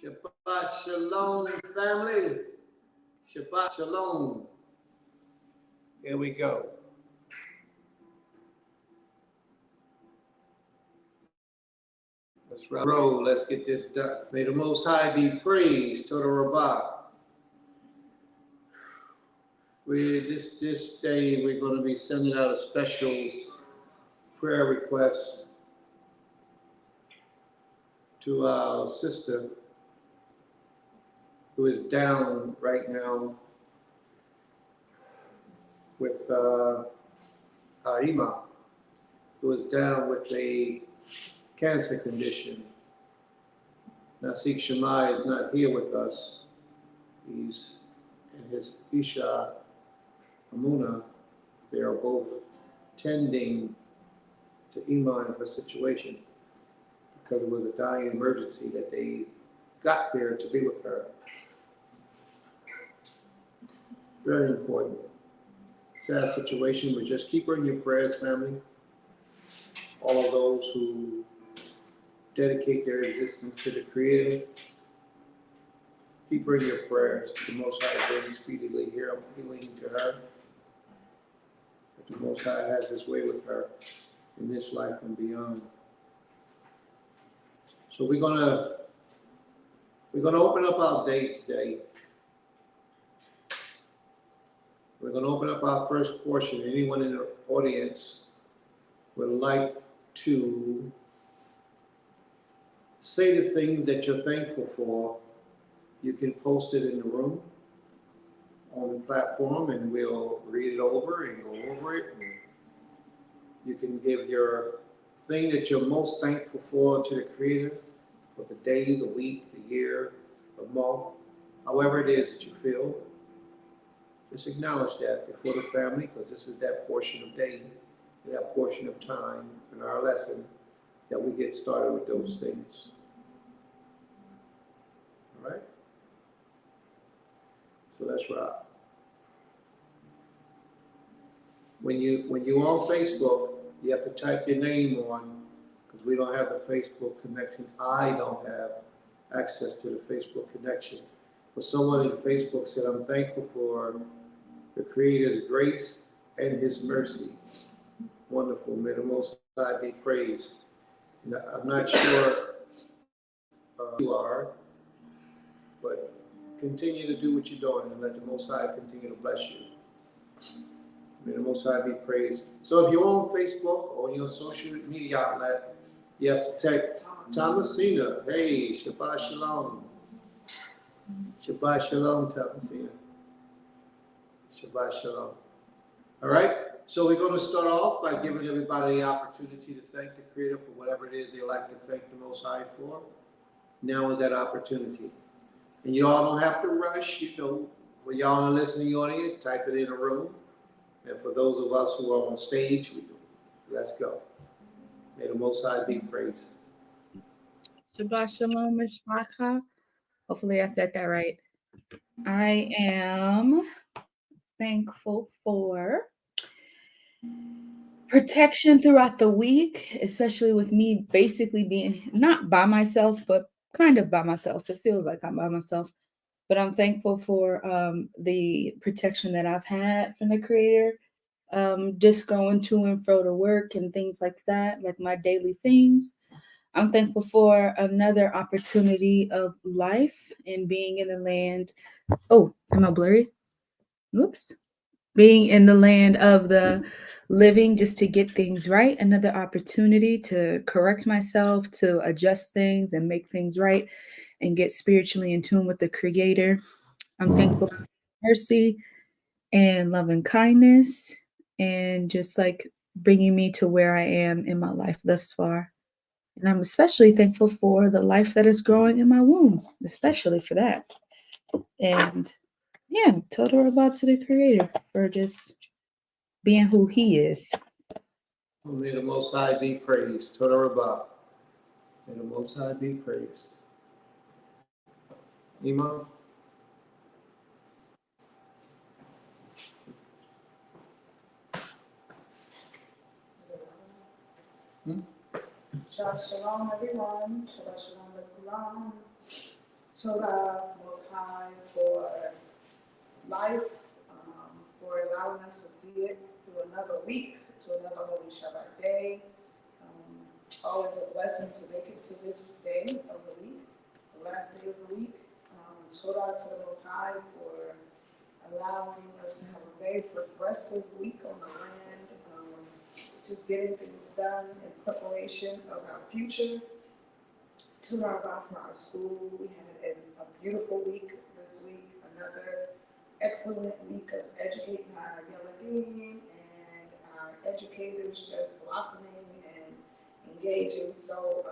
Shabbat Shalom, family. Shabbat Shalom. Here we go. Let's roll. Let's get this done. May the Most High be praised. Total Rabbah. This day we're going to be sending out a special prayer request to our sister who is down right now with Ima, who is down with a cancer condition. Nasik Shemai is not here with us. He's and his Isha Amuna. They are both tending to Ima and her situation because it was a dying emergency that they got there to be with her. Very important. Sad situation, but just keep her in your prayers, family. All of those who dedicate their existence to the Creator, keep her in your prayers. The Most High very speedily healing to her. That the Most High has His way with her in this life and beyond. So we're gonna open up our day today. We're going to open up our first portion. Anyone in the audience would like to say the things that you're thankful for, you can post it in the room on the platform and we'll read it over and go over it. And you can give your thing that you're most thankful for to the Creator for the day, the week, the year, the month, however it is that you feel. Just acknowledge that before the family, because this is that portion of day, that portion of time in our lesson that we get started with those things. All right? So let's rock. When you're on Facebook, you have to type your name on, because we don't have the Facebook connection. I don't have access to the Facebook connection. But someone in Facebook said, I'm thankful for the Creator's grace and His mercy. Wonderful. May the Most High be praised. And I'm not sure who you are, but continue to do what you're doing and let the Most High continue to bless you. May the Most High be praised. So if you're on Facebook or on your social media outlet, you have to type Thomasina. Hey, Shabbat Shalom. Shabbat Shalom, Thomasina. Shabbat Shalom. All right, so we're going to start off by giving everybody the opportunity to thank the Creator for whatever it is they like to thank the Most High for. Now is that opportunity. And you all don't have to rush, when y'all in the listening audience, type it in a room. And for those of us who are on stage, let's go. May the Most High be praised. Shabbat Shalom, Mishpacha. Hopefully I said that right. I am thankful for protection throughout the week, especially with me basically being not by myself, but kind of by myself. It feels like I'm by myself, but I'm thankful for the protection that I've had from the Creator, just going to and fro to work and things like that, like my daily things. I'm thankful for another opportunity of life and being in the land. Oh, am I blurry? Whoops. Being in the land of the living just to get things right. Another opportunity to correct myself, to adjust things and make things right and get spiritually in tune with the Creator. I'm thankful for mercy and love and kindness and just like bringing me to where I am in my life thus far. And I'm especially thankful for the life that is growing in my womb, especially for that. And yeah, total about to the Creator for just being who He is. May the Most High be praised. Total Rabbah. May the Most High be praised. Ima? Shabbat Shalom, everyone. Shabbat Shalom, everyone. Torah Most High for life, for allowing us to see it through another week, to another Holy Shabbat day. Always a blessing to make it to this day of the week, the last day of the week. Torah to the Most High for allowing us to have a very progressive week on the land, just getting things done in preparation of our future. Torah for our school. We had a beautiful week this week, another excellent week of educating our Yeladim and our educators just blossoming and engaging so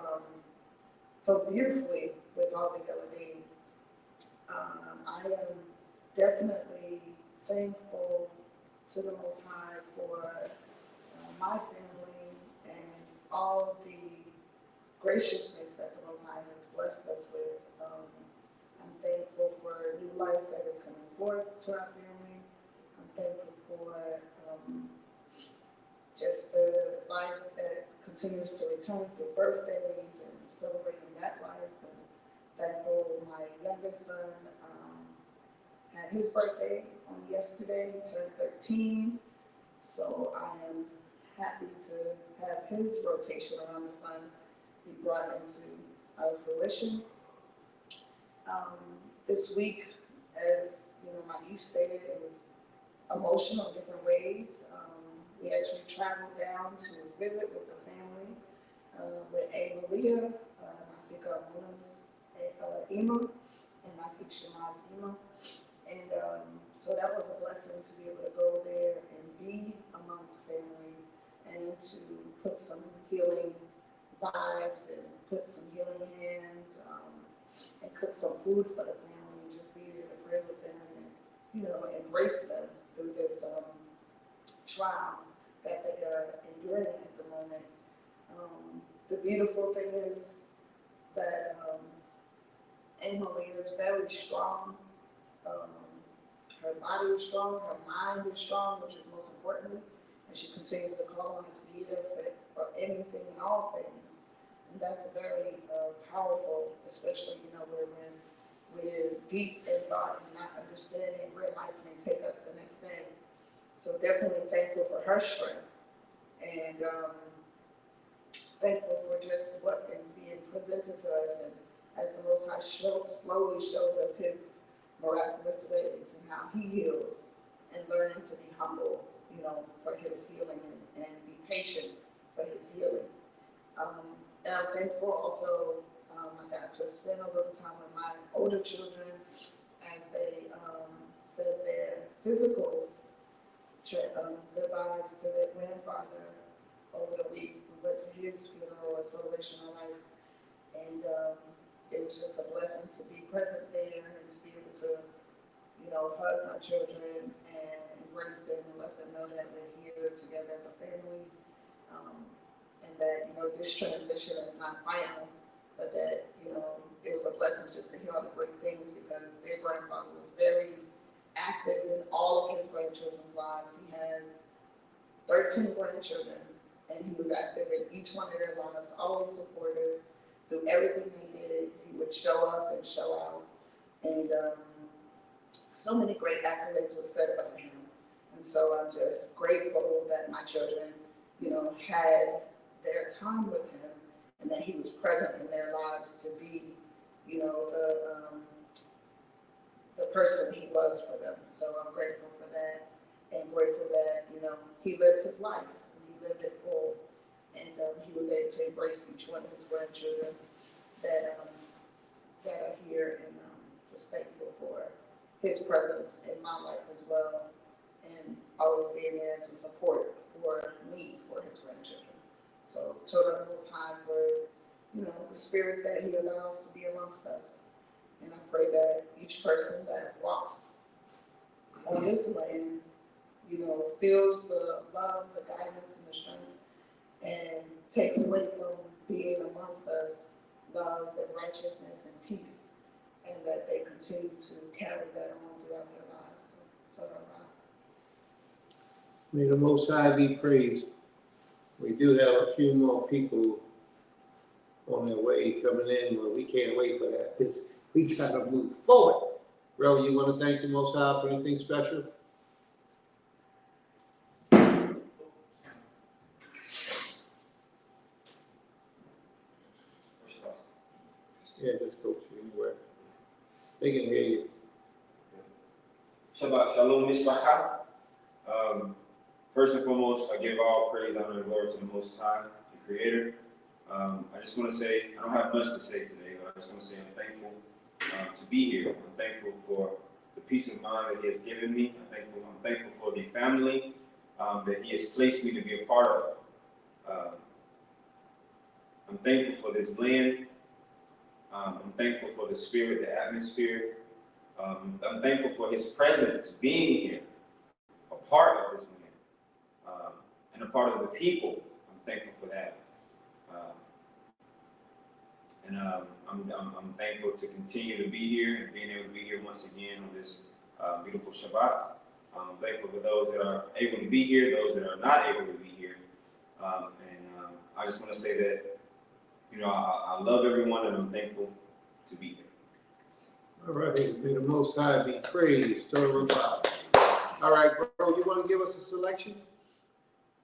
beautifully with all the Yeladim. I am definitely thankful to the Most High for my family and all the graciousness that the Most High has blessed us with. I'm thankful for new life that is coming forth to our family. I'm thankful for just the life that continues to return through birthdays and celebrating that life. And thankful my youngest son had his birthday on yesterday. He turned 13. So I am happy to have his rotation around the sun be brought into fruition. This week, as you know, my niece stated, it was emotional in different ways. We actually traveled down to visit with the family, with Leah, Masika Muna's Ima, and Masik Shema's Ima. And so that was a blessing to be able to go there and be amongst family and to put some healing vibes and put some healing hands and cook some food for the family and just be there to pray with them and, you know, embrace them through this trial that they are enduring at the moment. The beautiful thing is that Emily is very strong. Her body is strong, her mind is strong, which is most importantly, and she continues to call on the Creator for anything and all things. And that's very powerful, especially, you know, when we're deep in thought and not understanding where life may take us the next day. So definitely thankful for her strength and thankful for just what is being presented to us, and as the Most High slowly shows us His miraculous ways and how He heals, and learning to be humble, you know, for His healing and be patient for His healing. And I'm thankful also, I got to spend a little time with my older children as they said their physical goodbyes to their grandfather over the week. We went to his funeral, a celebration of life, and it was just a blessing to be present there and to be able to, you know, hug my children and embrace them and let them know that we're here together as a family. And that, you know, this transition is not final, but that, you know, it was a blessing just to hear all the great things, because their grandfather was very active in all of his grandchildren's lives. He had 13 grandchildren, and he was active in each one of their lives, always supportive through everything they did. He would show up and show out, and so many great accolades were said about him. And so I'm just grateful that my children, you know, had their time with him, and that he was present in their lives to be, you know, the person he was for them. So I'm grateful for that, and grateful that, you know, he lived his life and he lived it full, and he was able to embrace each one of his grandchildren that are here, and just thankful for his presence in my life as well, and always being there as a support for me, for his grandchildren. So Torah Most High for, you know, the spirits that He allows to be amongst us. And I pray that each person that walks on this land, you know, feels the love, the guidance, and the strength, and takes away from being amongst us love and righteousness and peace, and that they continue to carry that on throughout their lives. So, Torah. May the Most High be praised. We do have a few more people on their way coming in, but we can't wait for that. We gotta move forward. Bro, you wanna thank the Most High for anything special? Yeah, just go to anywhere. They can hear you. Shabbat Shalom, Mishpacha. First and foremost, I give all praise, honor, and glory to the Most High, the Creator. I just want to say, I don't have much to say today, but I just want to say I'm thankful to be here. I'm thankful for the peace of mind that He has given me. I'm thankful for the family that He has placed me to be a part of. I'm thankful for this land. I'm thankful for the spirit, the atmosphere. I'm thankful for His presence being here, a part of this land, and a part of the people. I'm thankful for that. I'm thankful to continue to be here and being able to be here once again on this beautiful Shabbat. I'm thankful for those that are able to be here, those that are not able to be here. I just want to say that, I love everyone and I'm thankful to be here. All right, may the Most High be praised. Torah Rabbi. All right, bro, you want to give us a selection?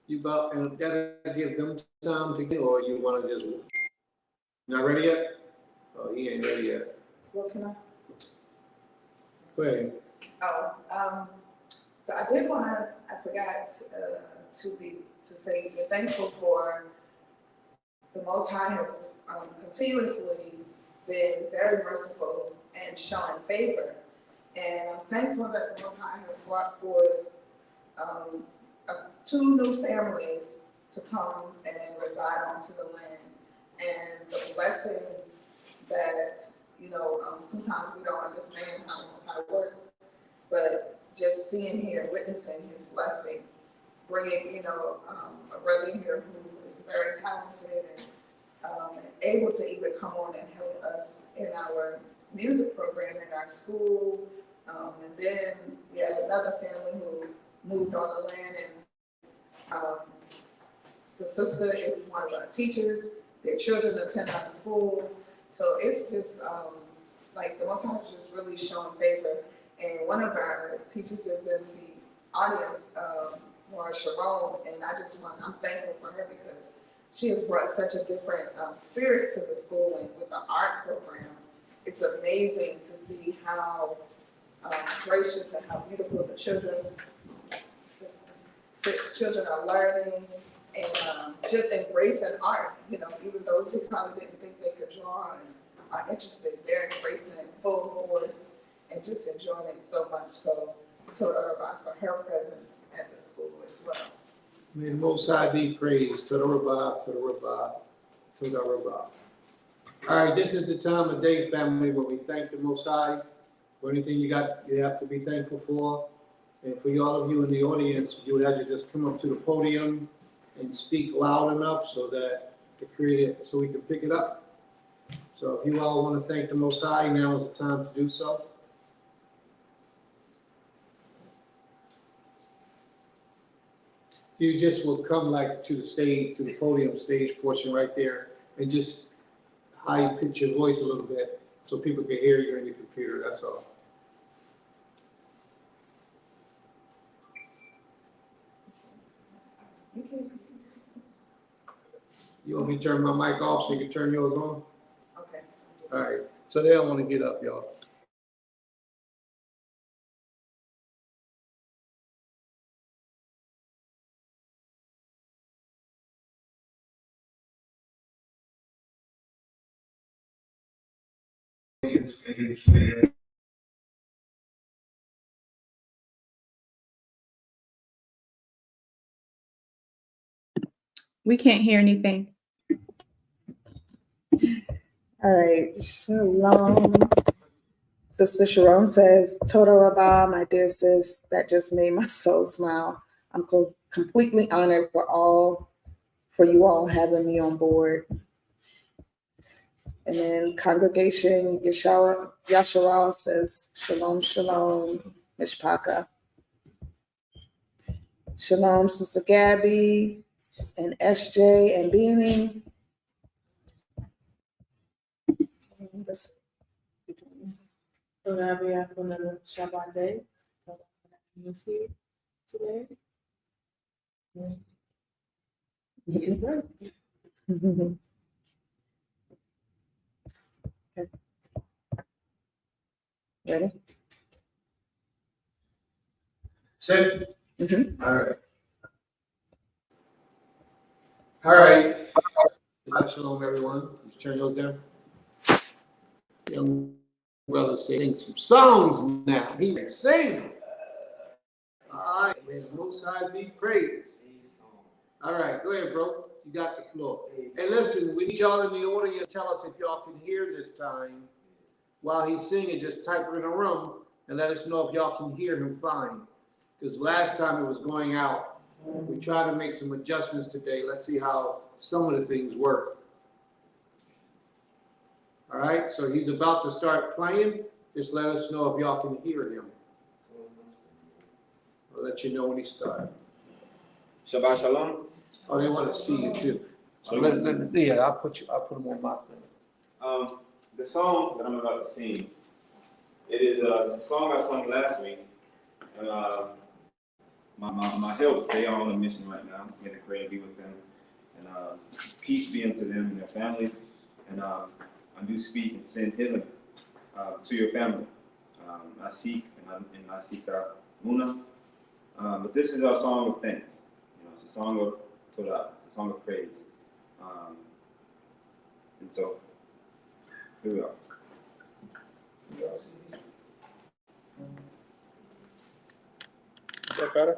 You about and gotta give them time to get, or you want to just not ready yet? Oh, he ain't ready yet. What can I? Go ahead. So I did want to. I forgot to say we're thankful for the Most High has continuously been very merciful and showing favor, and I'm thankful that the Most High has brought forth 2 new families to come and reside onto the land, and the blessing that, sometimes we don't understand how the Most High works, but just seeing here, witnessing His blessing, bringing, a brother here who is very talented and able to even come on and help us in our music program in our school, and then we have another family who moved on the land, and the sister is one of our teachers. Their children attend our school, so it's just like the Most High is just really showing favor. And one of our teachers is in the audience, Laura Sharon, and I'm thankful for her because she has brought such a different spirit to the school, and with the art program, it's amazing to see how gracious and how beautiful the children are learning and just embracing art. Even those who probably didn't think they could draw and are interested, they're embracing it full force and just enjoying it so much. So I told her about for her presence at the school as well. May the Most High be praised. Torah Rabbi, Torah Rabbi, Torah Rabbi. All right, this is the time of day, family, when we thank the Most High for anything you have to be thankful for. And for all of you in the audience, you would have to just come up to the podium and speak loud enough so that so we can pick it up. So if you all want to thank the Most High, now is the time to do so. You just will come to the stage, to the podium stage portion right there, and just high pitch your voice a little bit so people can hear you in your computer. That's all. You want me to turn my mic off so you can turn yours on? Okay. All right. So they don't want to get up, y'all. We can't hear anything. All right, shalom. Sister Sharon says, Toda Rabbah, my dear sis, that just made my soul smile. I'm completely honored for you all having me on board. And then Congregation Yasharal says, Shalom, Shalom, Mishpaka. Shalom, Sister Gabby, and SJ, and Beanie. So now we have another Shabbat day. So you see today. He is right. Okay. Ready? Sit. Mhm. All right. All right. Shalom, everyone. Turn those down. Young brother sing some songs now. He can sing. All right. May the Most High be praised. All right. Go ahead, bro. You got the floor. Hey, listen, we need y'all in the audience. Tell us if y'all can hear this time. While he's singing, just type it in a room and let us know if y'all can hear him fine. Because last time it was going out. We tried to make some adjustments today. Let's see how some of the things work. All right, so he's about to start playing. Just let us know if y'all can hear him. I'll let you know when he starts. Shabbat Shalom. Oh, they want to see you too. So I'll put them on my thing. The song that I'm about to sing, it's a song I sung last week. And my help, they are on a mission right now. I'm going to pray and be with them. And peace be unto them and their family. And I do speak and send healing to your family. I seek and I seek Muna. But this is our song of thanks. It's a song of Torah. It's a song of praise. And so, here we are. Is that better?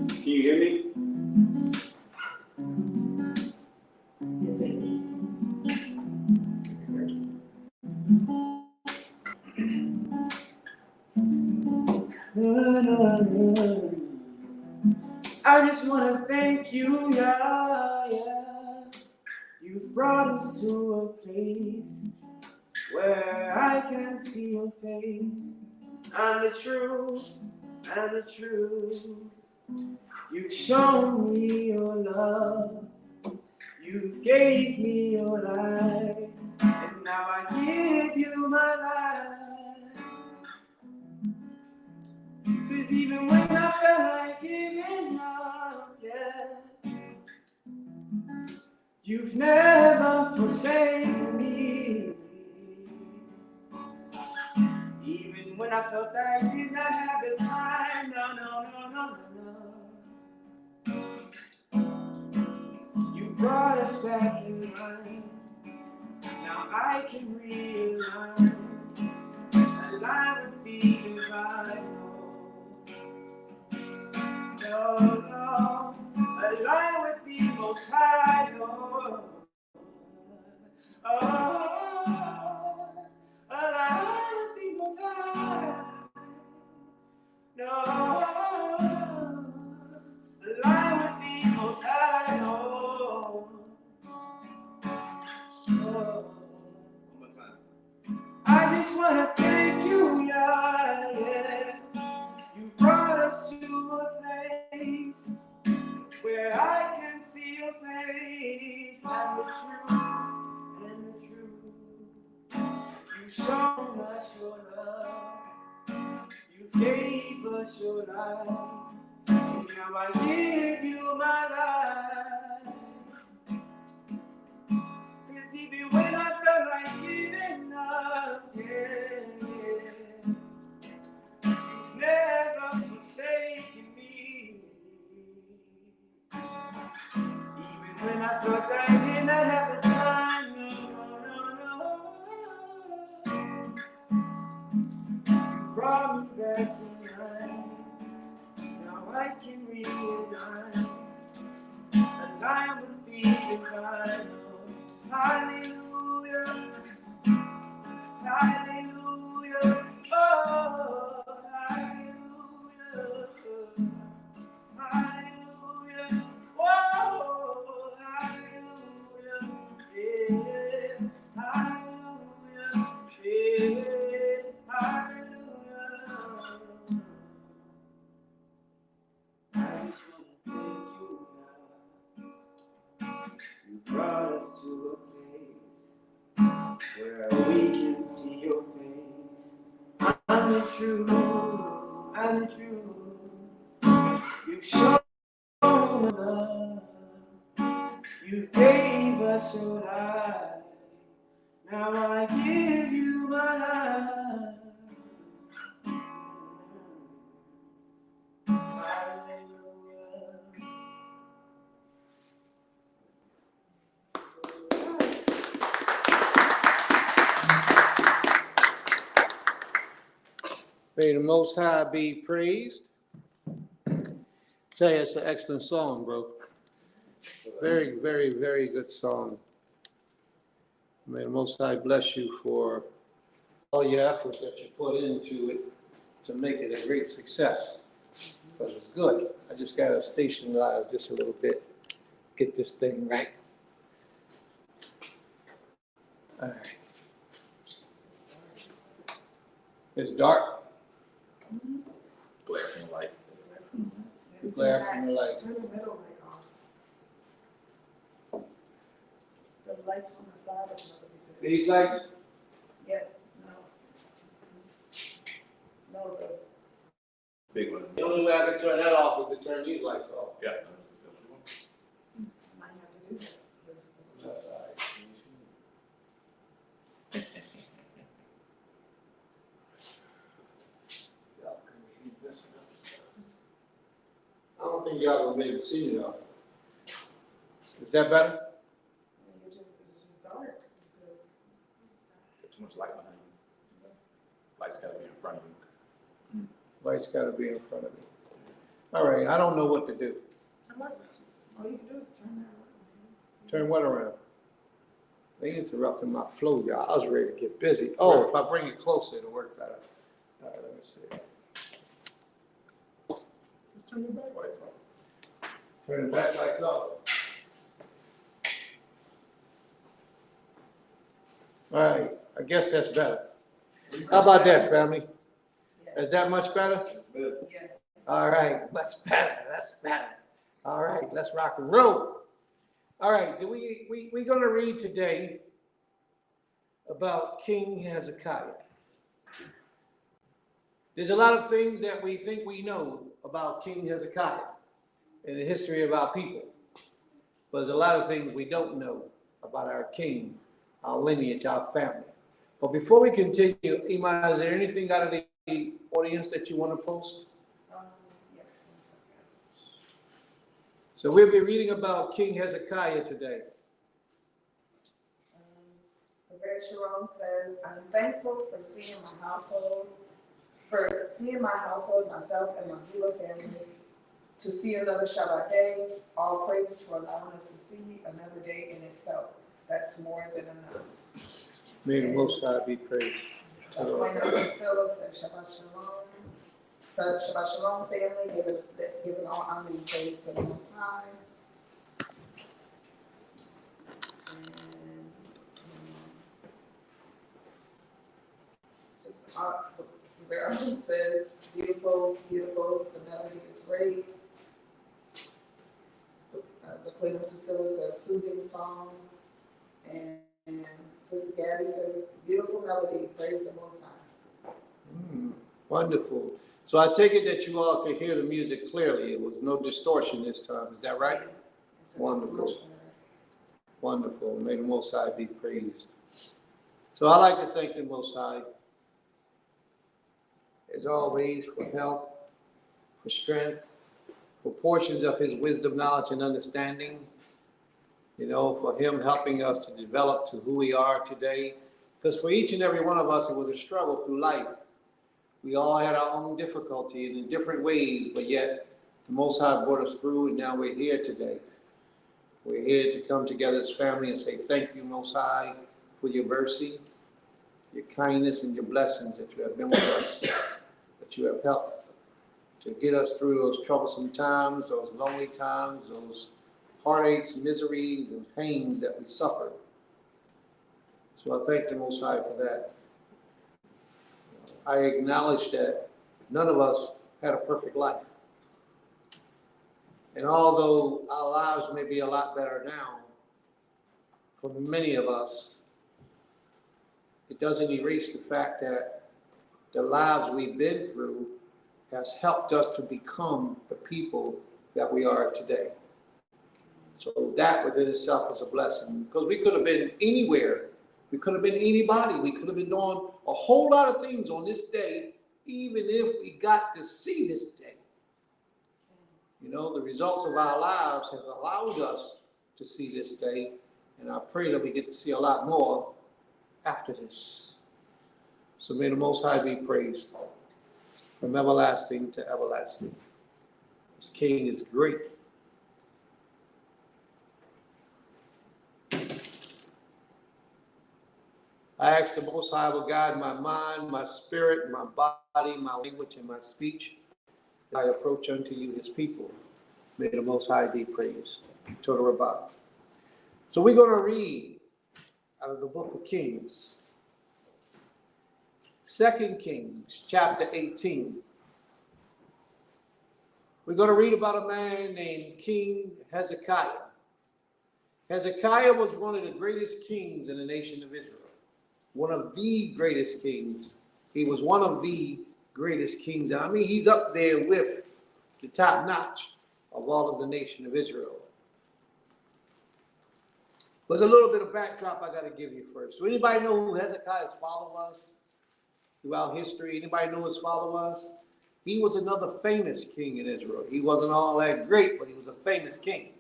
Can you hear me? I just want to thank you, yeah. You've brought us to a place where I can see your face and the truth, and the truth. You've shown me your love, you've gave me your life, and now I give you my life. 'Cause even when I felt like giving up, yeah, you've never forsaken me. Even when I felt I did not have the time, no. You brought us back in line. Now I can realign, align with the divine. No, align with the Most High, Lord. Align with the Most High. No, align with the Most High, Lord. One more time. I just want to thank you, yeah. You brought us to a place where I can see your face and the truth. You've shown us your love. You gave us your life. And now I give you my life. 'Cause even when I felt like giving up, yeah. You've never forsaken me. Even when I thought I did not have the time, no. You brought me back in line. Now I can realign, align with the divine. Hallelujah, hallelujah, oh, hallelujah, hallelujah, oh, hallelujah, yeah, hallelujah, yeah, hallelujah. true and true. You've shown love. You gave us your life. Now I give you my life. Hallelujah. May the Most High be praised. Tell you, it's an excellent song, bro. Very, very, very good song. May the Most High bless you for all your efforts that you put into it to make it a great success. Because it's good. I just got to stationize this a little bit, get this thing right. All right. It's dark. Glare from the light. Glare from the light. Turn the middle light off. The lights on the side of the. These lights? Yes, no, the. Big one. The only way I can turn that off is to turn these lights off. Yeah. Might have to do that. That's all right. Y'all can keep messing up stuff. I don't think y'all gonna be able to see me though. Is that better? It's just dark because. Too much light behind you. Light's gotta be in front of you. Light's gotta be in front of me. All right, I don't know what to do. All you can do is turn that Turn what around? They interrupted my flow, y'all. I was ready to get busy. Oh, if I bring it closer, it'll work better. All right, let me see. Just turn your back lights on. Turn the back lights off. All right, I guess that's better. How about that, family? Is that much better? Yes. All right, much better. That's better. All right, let's rock and roll. All right, we're going to read today about King Hezekiah. There's a lot of things that we think we know about King Hezekiah and the history of our people. But there's a lot of things we don't know about our king, our lineage, our family. But before we continue, Ima, is there anything out of the audience that you want to post? Yes. So we'll be reading about King Hezekiah today. Yvette Sharon says, I'm thankful for seeing my household, myself, and my Gila family, to see another Shabbat day. All praises for allowing us to see another day in itself. That's more than enough. May the Most High be praised. When Priscilla said Shabbat Shalom. So Shabbat Shalom family, giving all honor and praise to the Most High. And just Vernon says, beautiful, beautiful, the melody is great. Zaquina Tusilla says, soothing song. And Sister Gabby says, beautiful melody, praise the Most High. Wonderful. So I take it that you all can hear the music clearly. It was no distortion this time. Is that right? Wonderful. Wonderful. May the Most High be praised. So I like to thank the Most High, as always, for health, for strength, for portions of his wisdom, knowledge, and understanding. You know, for him helping us to develop to who we are today. Because for each and every one of us, it was a struggle through life. We all had our own difficulty and in different ways, but yet the Most High brought us through, and now we're here today. We're here to come together as family and say thank you, Most High, for your mercy, your kindness, and your blessings that you have been with us, that you have helped to get us through those troublesome times, those lonely times, those heartaches, miseries, and pains that we suffered. So I thank the Most High for that. I acknowledge that none of us had a perfect life. And although our lives may be a lot better now, for many of us, it doesn't erase the fact that the lives we've been through has helped us to become the people that we are today. So that within itself is a blessing, because we could have been anywhere. We could have been anybody. We could have been doing a whole lot of things on this day, even if we got to see this day. You know, the results of our lives have allowed us to see this day, and I pray that we get to see a lot more after this. So may the Most High be praised from everlasting to everlasting. This King is great. I ask the Most High will guide my mind, my spirit, my body, my language, and my speech. I approach unto you, his people. May the Most High be praised. Total Rabbah. So we're going to read out of the book of Kings. 2 Kings, chapter 18. We're going to read about a man named King Hezekiah. Hezekiah was one of the greatest kings in the nation of Israel. One of the greatest kings. He was one of the greatest kings. I mean, he's up there with the top notch of all of the nation of Israel. But a little bit of backdrop I got to give you first. Do anybody know who Hezekiah's father was throughout history? Anybody know who his father was? He was another famous king in Israel. He wasn't all that great, but he was a famous king.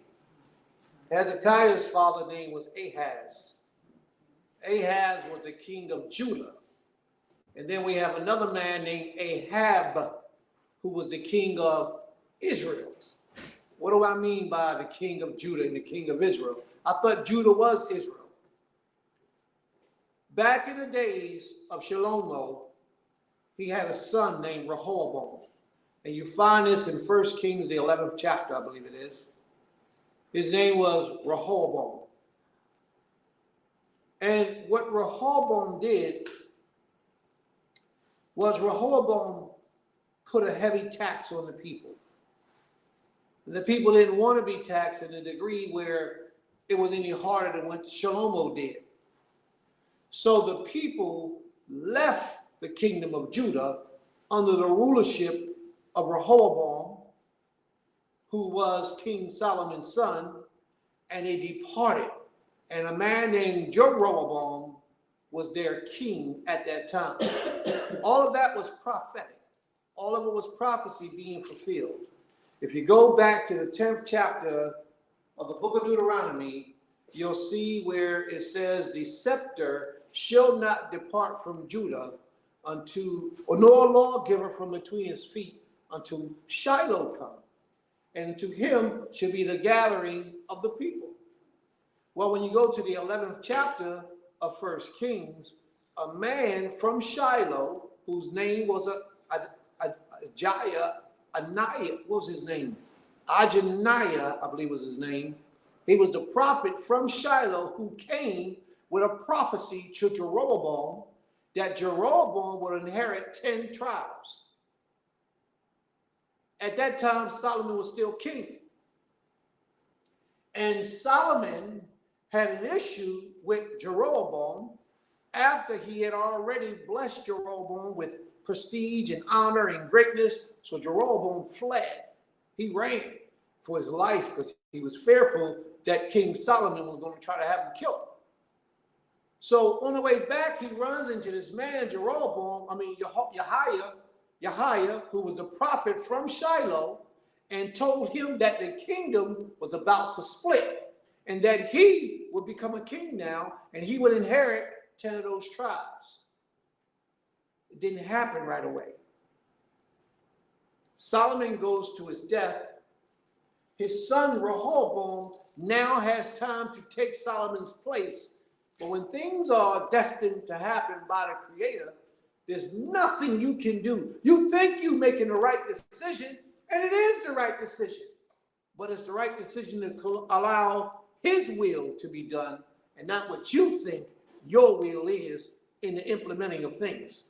Hezekiah's father's name was Ahaz. Ahaz was the king of Judah. And then we have another man named Ahab, who was the king of Israel. What do I mean by the king of Judah and the king of Israel? I thought Judah was Israel. Back in the days of Shlomo, he had a son named Rehoboam. And you find this in 1 Kings, the 11th chapter, I believe it is. His name was Rehoboam. And what Rehoboam did was Rehoboam put a heavy tax on the people. And the people didn't want to be taxed in a degree where it was any harder than what Shlomo did. So the people left the kingdom of Judah under the rulership of Rehoboam, who was King Solomon's son, and they departed. And a man named Jeroboam was their king at that time. All of that was prophetic. All of it was prophecy being fulfilled. If you go back to the 10th chapter of the book of Deuteronomy, you'll see where it says, the scepter shall not depart from Judah nor lawgiver from between his feet until Shiloh come. And to him should be the gathering of the people. Well, when you go to the 11th chapter of 1 Kings, a man from Shiloh, whose name was Ananiah, what was his name? Ajaniah, I believe was his name. He was the prophet from Shiloh who came with a prophecy to Jeroboam that Jeroboam would inherit 10 tribes. At that time, Solomon was still king. And Solomon had an issue with Jeroboam after he had already blessed Jeroboam with prestige and honor and greatness. So Jeroboam fled. He ran for his life because he was fearful that King Solomon was going to try to have him killed. So on the way back, he runs into this man, Yahweh, who was the prophet from Shiloh, and told him that the kingdom was about to split and that he would become a king now and he would inherit 10 of those tribes. It didn't happen right away. Solomon goes to his death. His son Rehoboam now has time to take Solomon's place. But when things are destined to happen by the Creator, there's nothing you can do. You think you're making the right decision, and it is the right decision. But it's the right decision to allow his will to be done and not what you think your will is in the implementing of things.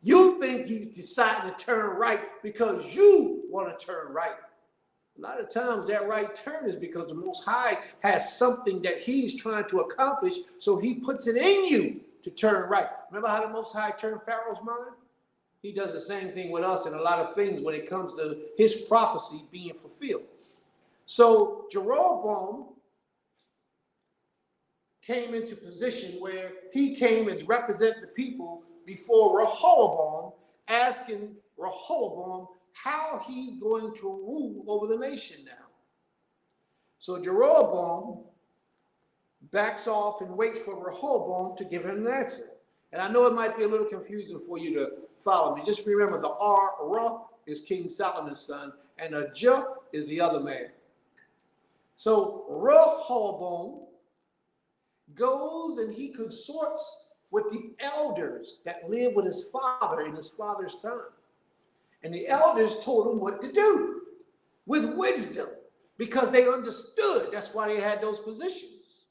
You think you decide to turn right because you want to turn right. A lot of times that right turn is because the Most High has something that he's trying to accomplish, so he puts it in you to turn right. Remember how the Most High turned Pharaoh's mind? He does the same thing with us in a lot of things when it comes to his prophecy being fulfilled. So Jeroboam came into position where he came and represent the people before Rehoboam, asking Rehoboam how he's going to rule over the nation now. So Jeroboam backs off and waits for Rehoboam to give him an answer. And I know it might be a little confusing for you to follow me. Just remember the Ra is King Solomon's son, and a J is the other man. So Rehoboam goes and he consorts with the elders that lived with his father in his father's time. And the elders told him what to do with wisdom because they understood. That's why they had those positions.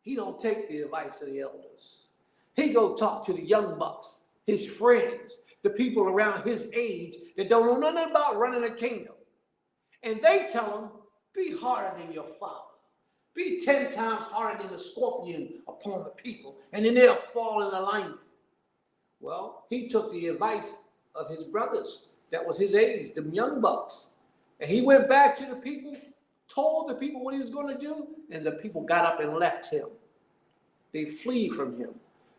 He don't take the advice of the elders. He go talk to the young bucks, his friends, the people around his age that don't know nothing about running a kingdom. And they tell him, be harder than your father. Be 10 times harder than the scorpion upon the people, and then they'll fall in alignment. Well, he took the advice of his brothers that was his age, them young bucks. And he went back to the people, told the people what he was going to do, and the people got up and left him. They flee from him.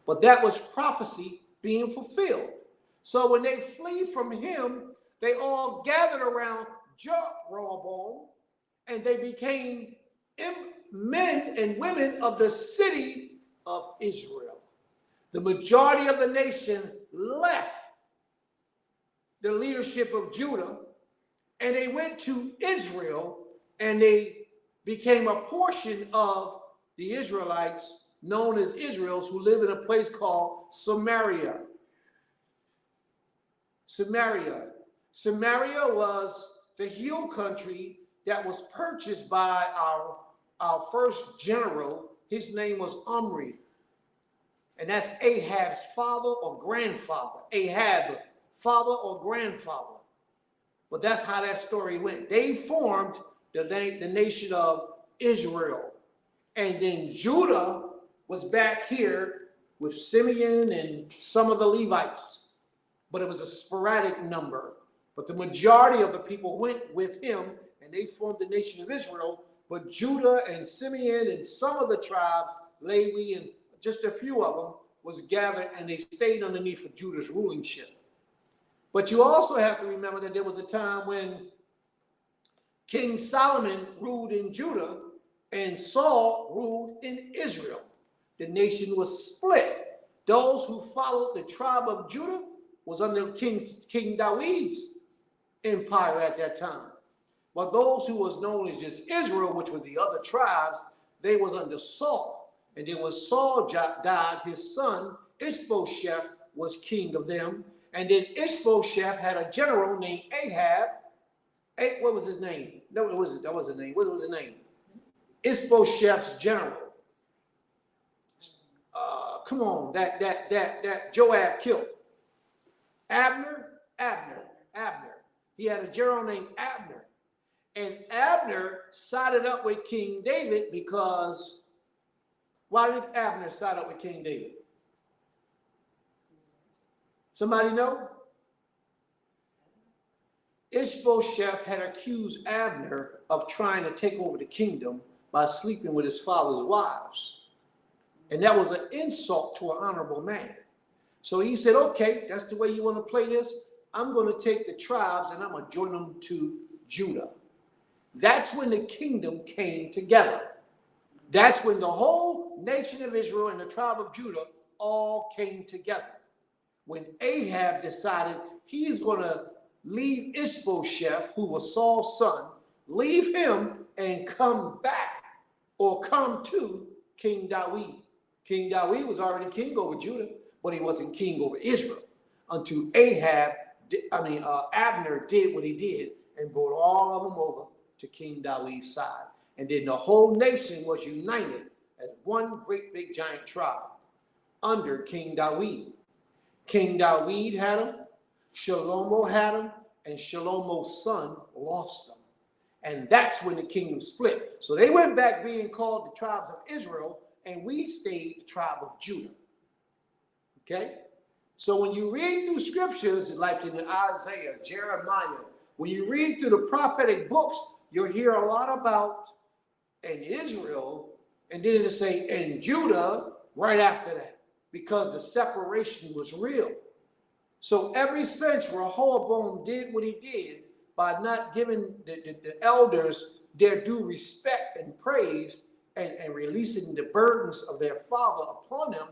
But that was prophecy being fulfilled. So when they flee from him, they all gathered around Jeroboam, and they became men and women of the city of Israel. The majority of the nation left the leadership of Judah, and they went to Israel, and they became a portion of the Israelites known as Israels who live in a place called Samaria. Samaria was the hill country that was purchased by our first general. His name was Omri. And that's Ahab's father or grandfather. Ahab, father or grandfather. But that's how that story went. They formed the nation of Israel. And then Judah was back here with Simeon and some of the Levites. But it was a sporadic number. But the majority of the people went with him, and they formed the nation of Israel. But Judah and Simeon and some of the tribes, Levi and just a few of them, was gathered, and they stayed underneath of Judah's rulingship. But you also have to remember that there was a time when King Solomon ruled in Judah and Saul ruled in Israel. The nation was split. Those who followed the tribe of Judah was under King David's empire at that time. But those who was known as just Israel, which was the other tribes, they was under Saul. And then when Saul died, his son Ishbosheth was king of them. And then Ishbosheth had a general named Ahab. What was his name? That was his name. What was his name? Ishbosheth's general. Come on, that Joab killed. Abner. He had a general named Abner. And Abner sided up with King David because, why did Abner side up with King David? Somebody know? Ishbosheth had accused Abner of trying to take over the kingdom by sleeping with his father's wives. And that was an insult to an honorable man. So he said, okay, that's the way you want to play this. I'm going to take the tribes and I'm going to join them to Judah. That's when the kingdom came together. That's when the whole nation of Israel and the tribe of Judah all came together. When Ahab decided he's going to leave Ishbosheth, who was Saul's son, leave him and come back or come to King David. King David was already king over Judah, but he wasn't king over Israel until Abner did what he did and brought all of them over to King David's side. And then the whole nation was united as one great big giant tribe under King David. King David had him, Shlomo had him, and Shlomo's son lost them. And that's when the kingdom split. So they went back being called the tribes of Israel, and we stayed the tribe of Judah. Okay? So when you read through scriptures, like in Isaiah, Jeremiah, when you read through the prophetic books, you'll hear a lot about in Israel, and then it'll say in Judah right after that, because the separation was real. So ever since Rehoboam did what he did by not giving the elders their due respect and praise and releasing the burdens of their father upon them,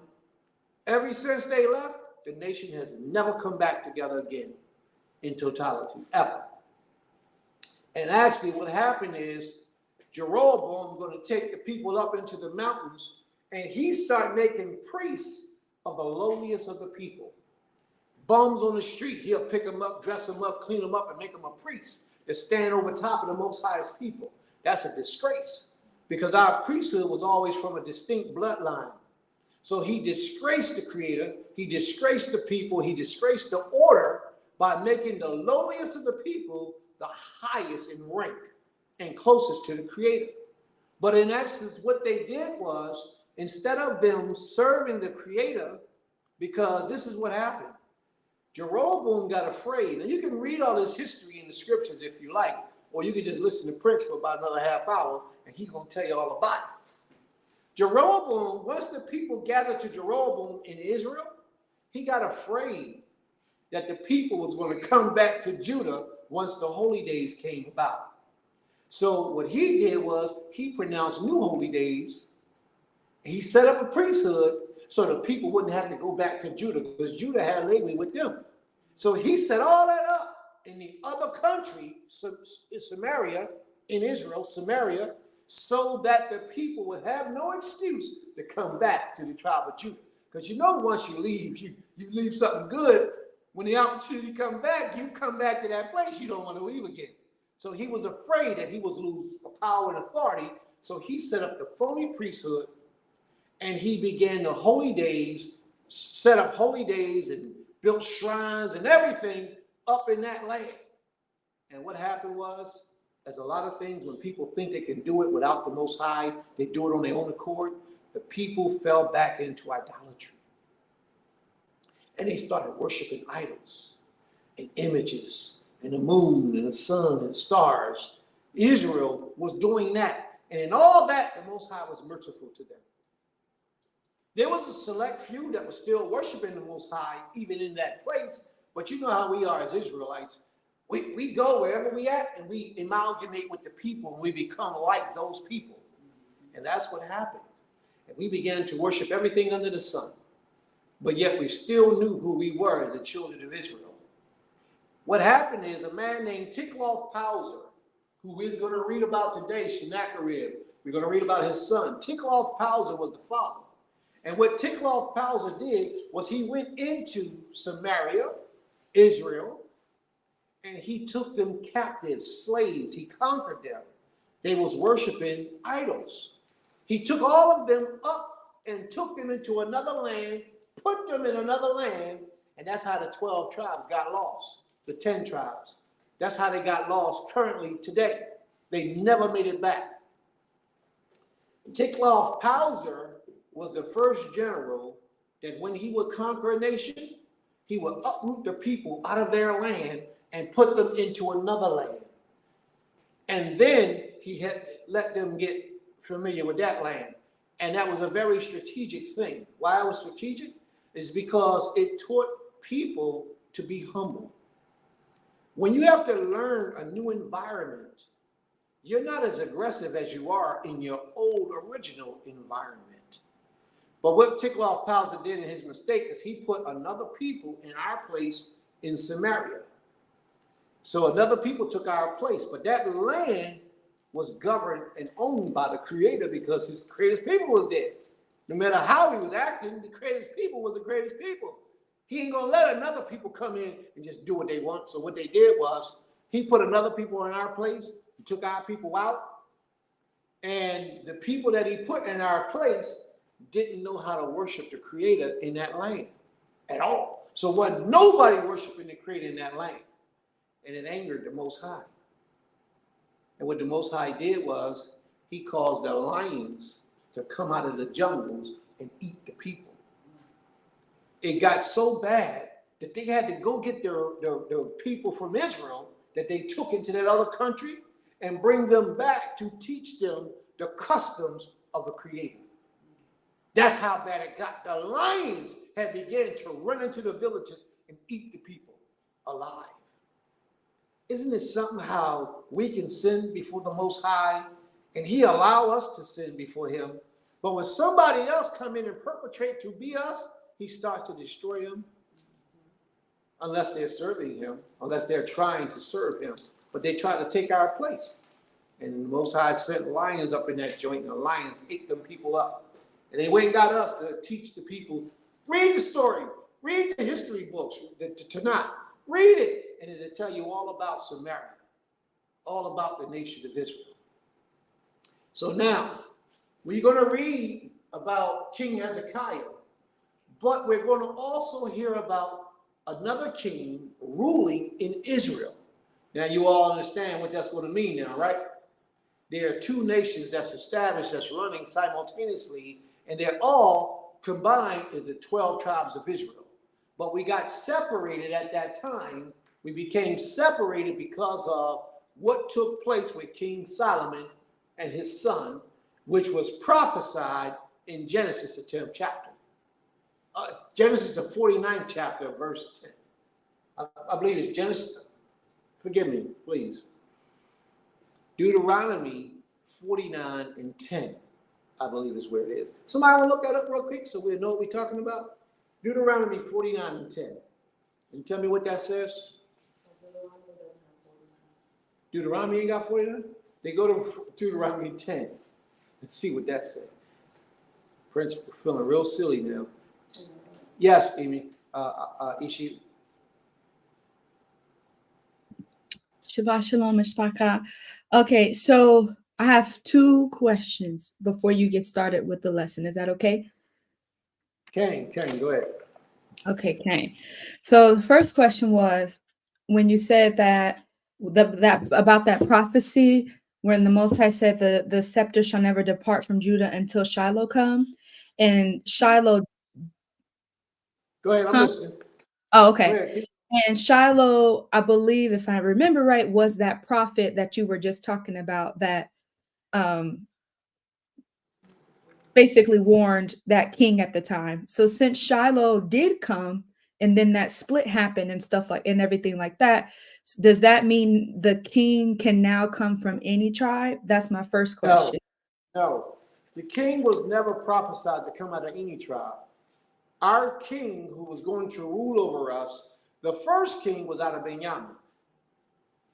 ever since they left, the nation has never come back together again in totality, ever. And actually what happened is Jeroboam going to take the people up into the mountains, and he started making priests of the lowliest of the people. Bums on the street, he'll pick them up, dress them up, clean them up, and make them a priest to stand over top of the Most Highest people. That's a disgrace, because our priesthood was always from a distinct bloodline. So he disgraced the Creator, he disgraced the people, he disgraced the order by making the lowliest of the people the highest in rank and closest to the Creator. But in essence, what they did was, instead of them serving the Creator, because this is what happened, Jeroboam got afraid. And you can read all this history in the scriptures if you like, or you can just listen to Prince for about another half hour, and he's going to tell you all about it. Jeroboam, once the people gathered to Jeroboam in Israel, he got afraid that the people was going to come back to Judah once the holy days came about. So what he did was he pronounced new holy days. He set up a priesthood so the people wouldn't have to go back to Judah, because Judah had labor with them. So he set all that up in the other country, Samaria, in Israel, Samaria, so that the people would have no excuse to come back to the tribe of Judah. Because you know, once you leave, you leave something good. When the opportunity come back, you come back to that place you don't want to leave again. So he was afraid that he was lose power and authority. So he set up the phony priesthood, and he began the holy days, set up holy days and built shrines and everything up in that land. And what happened was, as a lot of things, when people think they can do it without the Most High, they do it on their own accord, the people fell back into idolatry. And they started worshiping idols and images and the moon and the sun and stars. Israel was doing that. And in all that, the Most High was merciful to them. There was a select few that was still worshiping the Most High, even in that place. But you know how we are as Israelites. We go wherever we at, and we amalgamate with the people, and we become like those people. And that's what happened. And we began to worship everything under the sun. But yet we still knew who we were as the children of Israel. What happened is a man named Tiglath-Pileser, who we're going to read about today, Sennacherib. We're going to read about his son. Tiglath-Pileser was the father. And what Tiglath-Pileser did was he went into Samaria, Israel, and he took them captives, slaves. He conquered them. They was worshiping idols. He took all of them up and took them into another land, put them in another land, and that's how the 12 tribes got lost, the 10 tribes. That's how they got lost currently today. They never made it back. Tiglath-Pileser was the first general that when he would conquer a nation, he would uproot the people out of their land and put them into another land. And then he had to let them get familiar with that land. And that was a very strategic thing. Why it was strategic is because it taught people to be humble. When you have to learn a new environment, you're not as aggressive as you are in your old original environment. But what Tiglath-Pileser did in his mistake is he put another people in our place in Samaria. So another people took our place, but that land was governed and owned by the Creator because his Creator's people was there. No matter how he was acting, the Creator's people was the Creator's people. He ain't gonna let another people come in and just do what they want. So what they did was he put another people in our place, he took our people out, and the people that he put in our place didn't know how to worship the Creator in that land at all. So wasn't nobody worshiping the Creator in that land. And it angered the Most High. And what the Most High did was he caused the lions to come out of the jungles and eat the people. it got so bad that they had to go get their people from Israel that they took into that other country and bring them back to teach them the customs of the Creator. That's how bad it got. The lions had begun to run into the villages and eat the people alive. Isn't it something how we can sin before the Most High and He allow us to sin before Him? But when somebody else come in and perpetrate to be us, He starts to destroy them unless they're serving Him, unless they're trying to serve Him. But they try to take our place. And the Most High sent lions up in that joint, and the lions ate them people up. And they went and got us to teach the people, read the story, read the history books, the Tanakh, read it, and it'll tell you all about Samaria, all about the nation of Israel. So now, we're going to read about King Hezekiah, but we're going to also hear about another king ruling in Israel. Now, you all understand what that's going to mean now, right? There are two nations that's established, that's running simultaneously, and they're all combined as the 12 tribes of Israel. But we got separated at that time. We became separated because of what took place with King Solomon and his son, which was prophesied in Genesis, the 10th chapter. Genesis, the 49th chapter, verse 10. I believe it's Genesis. Forgive me, please. Deuteronomy 49 and 10, I believe is where it is. Somebody want to look that up real quick so we know what we're talking about? Deuteronomy 49 and 10. And tell me what that says. Deuteronomy ain't got 49? They go to Deuteronomy 10 and see what that says. Prince, feeling real silly now. Yes, Amy. Ishi. Shabbat shalom, mishpaka. Okay, so I have two questions before you get started with the lesson. Is that okay? Kane, go ahead. Okay, Kane. So the first question was when you said that about that prophecy when the Most High said the scepter shall never depart from Judah until Shiloh come, and Shiloh. Go ahead, I'm listening. Oh, okay. Go ahead. And Shiloh, I believe, if I remember right, was that prophet that you were just talking about that basically warned that king at the time. So since Shiloh did come and then that split happened and stuff like and everything like that, does that mean the king can now come from any tribe? That's my first question. No. The king was never prophesied to come out of any tribe. Our king who was going to rule over us, the first king was out of Benjamin.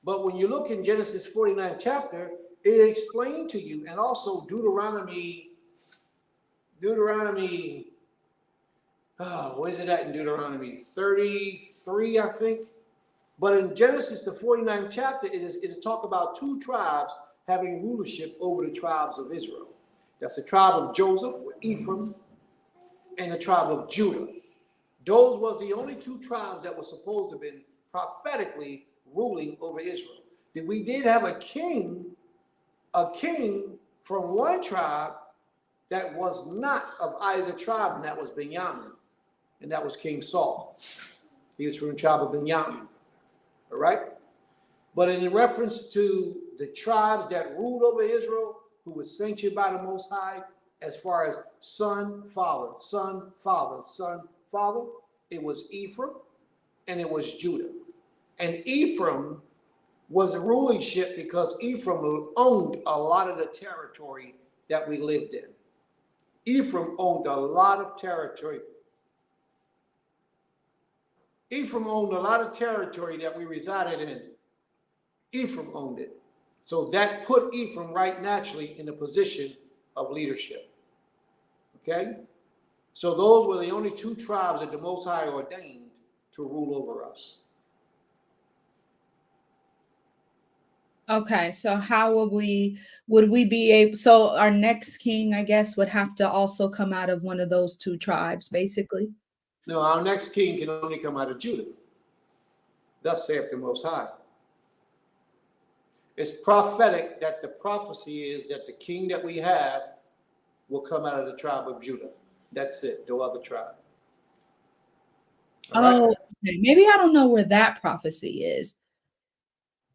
But when you look in Genesis 49 chapter, it explained to you, and also Deuteronomy, where's it at in Deuteronomy? 33, I think. But in Genesis, the 49th chapter, it talk about two tribes having rulership over the tribes of Israel. That's the tribe of Joseph, Ephraim, and the tribe of Judah. Those was the only two tribes that were supposed to have been prophetically ruling over Israel. Then we did have a king from one tribe that was not of either tribe, and that was Benjamin, and that was King Saul. He was from the tribe of Benjamin, all right? But in reference to the tribes that ruled over Israel, who was sanctioned by the Most High, as far as son, father, son, father, son, father, it was Ephraim and it was Judah. And Ephraim was the rulership because Ephraim owned a lot of the territory that we lived in. Ephraim owned a lot of territory. Ephraim owned a lot of territory that we resided in. Ephraim owned it. So that put Ephraim right naturally in a position of leadership. Okay? So those were the only two tribes that the Most High ordained to rule over us. Okay, so how would we be able, so our next king, I guess, would have to also come out of one of those two tribes, basically? No, our next king can only come out of Judah. Thus saith the Most High. It's prophetic that the prophecy is that the king that we have will come out of the tribe of Judah. That's it, no other tribe. All right? Oh, okay. Maybe I don't know where that prophecy is.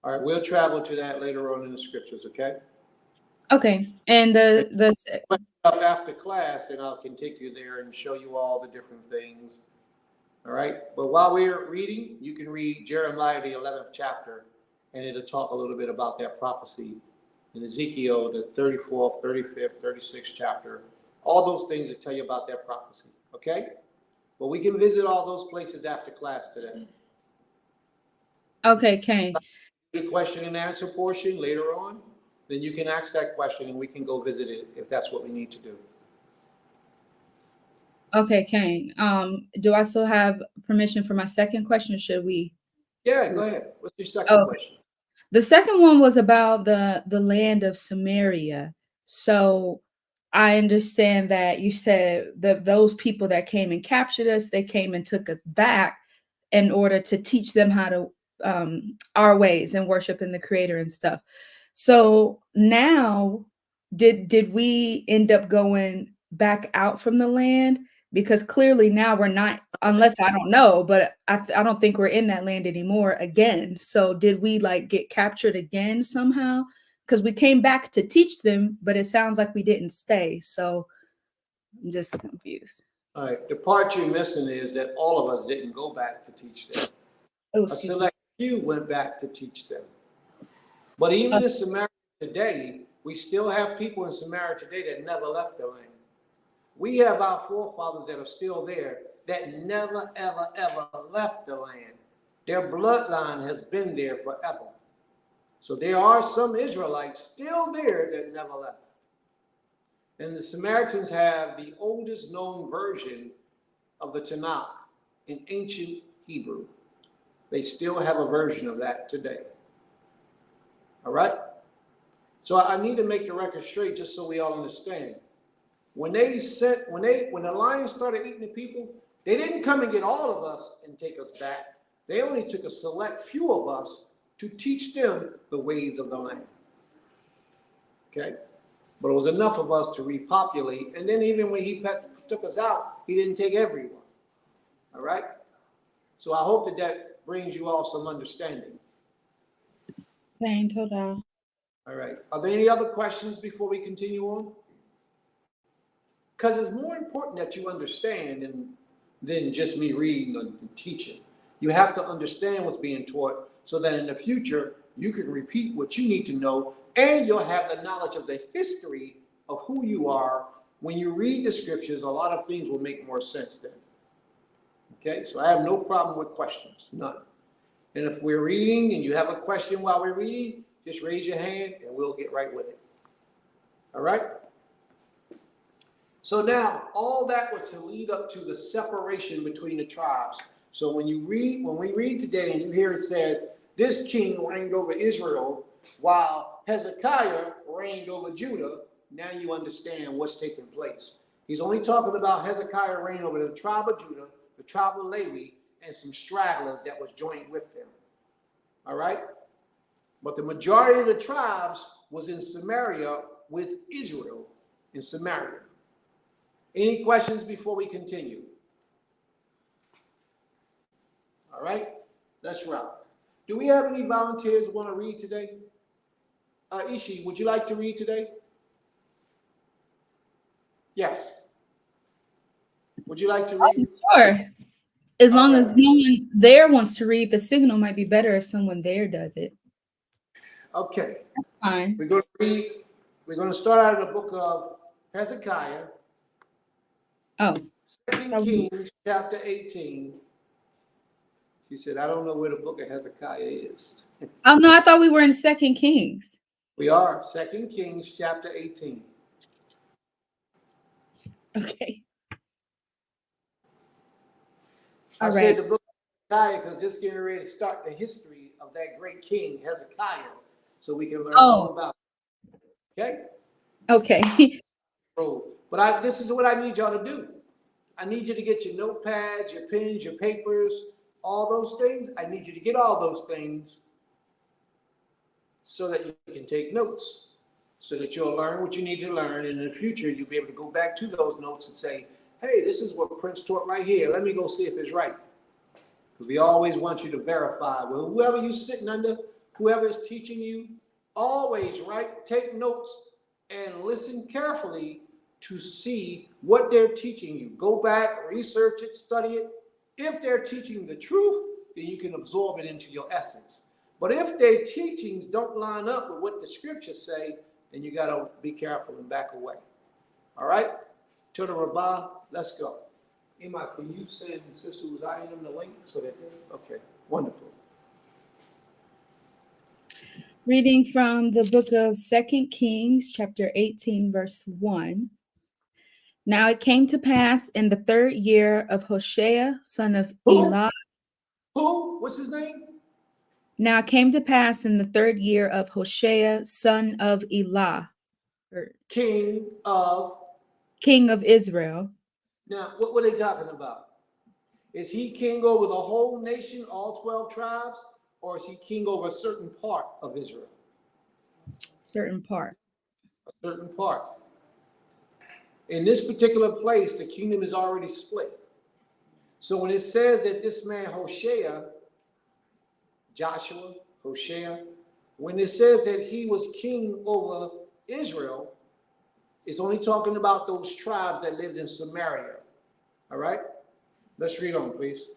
All right, we'll travel to that later on in the scriptures, okay? Okay. And Up after class, then I can take you there and show you all the different things. All right? But while we're reading, you can read Jeremiah, the 11th chapter, and it'll talk a little bit about that prophecy. In Ezekiel, the 34th, 35th, 36th chapter, all those things that tell you about that prophecy, okay? But we can visit all those places after class today. okay, Kane. The question and answer portion later on, then you can ask that question and we can go visit it if that's what we need to do. Okay, Kane. Do I still have permission for my second question, or should we? Yeah, go ahead. What's your second question? The second one was about the land of Samaria. So I understand that you said that those people that came and captured us, they came and took us back in order to teach them how to our ways and worship in the Creator and stuff. So now, did we end up going back out from the land? Because clearly now we're not, unless I don't know, but I don't think we're in that land anymore again. So did we like get captured again somehow? Because we came back to teach them, but it sounds like we didn't stay. So I'm just confused. All right, the part you're missing is that all of us didn't go back to teach them. Oh, A excuse me. select few went back to teach them. But even in Samaria today, we still have people in Samaria today that never left the land. We have our forefathers that are still there that never, ever, ever left the land. Their bloodline has been there forever. So there are some Israelites still there that never left. And the Samaritans have the oldest known version of the Tanakh in ancient Hebrew. They still have a version of that today. All right? So I need to make the record straight just so we all understand. When the lions started eating the people, they didn't come and get all of us and take us back. They only took a select few of us to teach them the ways of the land. Okay? But it was enough of us to repopulate. And then even when he took us out, he didn't take everyone. All right? So I hope that brings you all some understanding. Plain total. All right. Are there any other questions before we continue on? Because it's more important that you understand than just me reading and teaching. You have to understand what's being taught so that in the future, you can repeat what you need to know, and you'll have the knowledge of the history of who you are. When you read the scriptures, a lot of things will make more sense then. Okay, so I have no problem with questions, none. And if we're reading and you have a question while we're reading, just raise your hand and we'll get right with it. All right? So now, all that was to lead up to the separation between the tribes. So when we read today and you hear it says, this king reigned over Israel while Hezekiah reigned over Judah, now you understand what's taking place. He's only talking about Hezekiah reign over the tribe of Judah, the tribe of Levi, and some stragglers that was joined with them. All right? But the majority of the tribes was in Samaria with Israel in Samaria. Any questions before we continue? All right, let's rock. Do we have any volunteers who want to read today? Ishi, would you like to read today? Yes. Would you like to read? Sure. As long Okay. as no one there wants to read, the signal might be better if someone there does it. Okay. Fine. We're going to read. We're going to start out of the book of Hezekiah. Oh. 2 Kings chapter 18. She said, I don't know where the book of Hezekiah is. Oh no, I thought we were in 2 Kings. We are 2 Kings chapter 18. Okay. I All said right. the book of Hezekiah because this is getting ready to start the history of that great king, Hezekiah, so we can learn all about it. Okay? Okay. But this is what I need y'all to do. I need you to get your notepads, your pens, your papers, all those things. I need you to get all those things so that you can take notes, so that you'll learn what you need to learn. And in the future, you'll be able to go back to those notes and say, hey, this is what Prince taught right here. Let me go see if it's right. Because we always want you to verify. Well, whoever you're sitting under, whoever is teaching you, always, right, take notes and listen carefully to see what they're teaching you. Go back, research it, study it. If they're teaching the truth, then you can absorb it into your essence. But if their teachings don't line up with what the scriptures say, then you got to be careful and back away. All right? To the Rabbah, let's go. Emma, can you send Sister Uzziah the link so that, okay, wonderful. Reading from the book of 2 Kings, chapter 18, verse 1. Now it came to pass in the 3rd year of Hoshea, son of Elah. Who? What's his name? Now it came to pass in the 3rd year of Hoshea, son of Elah, or King of. king of Israel. Now, what were they talking about? Is he king over the whole nation, all 12 tribes, or is he king over a certain part of Israel? Certain part. A certain part. In this particular place, the kingdom is already split. So when it says that this man Hoshea, Joshua, Hoshea, when it says that he was king over Israel, it's only talking about those tribes that lived in Samaria. All right? Let's read on, please.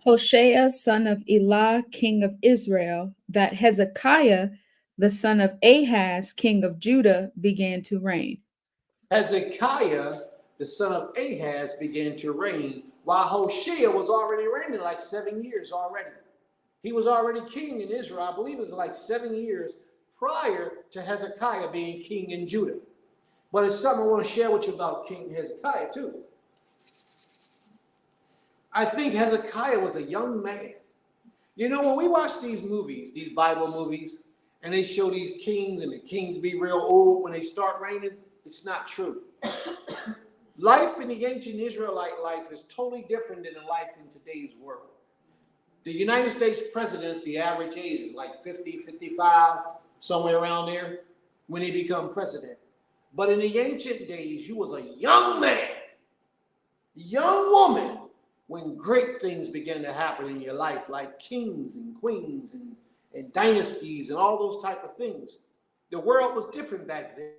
Hoshea, son of Elah, king of Israel, that Hezekiah, the son of Ahaz, king of Judah, began to reign. Hezekiah, the son of Ahaz, began to reign, while Hoshea was already reigning like 7 years already. He was already king in Israel. I believe it was like 7 years prior to Hezekiah being king in Judah. But it's something I want to share with you about King Hezekiah too. I think Hezekiah was a young man. You know, when we watch these movies, these Bible movies, and they show these kings and the kings be real old when they start reigning, it's not true. Life in the ancient Israelite life is totally different than the life in today's world. The United States presidents, the average age is like 50, 55, somewhere around there when they become president. But in the ancient days, you was a young man, young woman, when great things began to happen in your life, like kings and queens and dynasties and all those type of things. The world was different back then.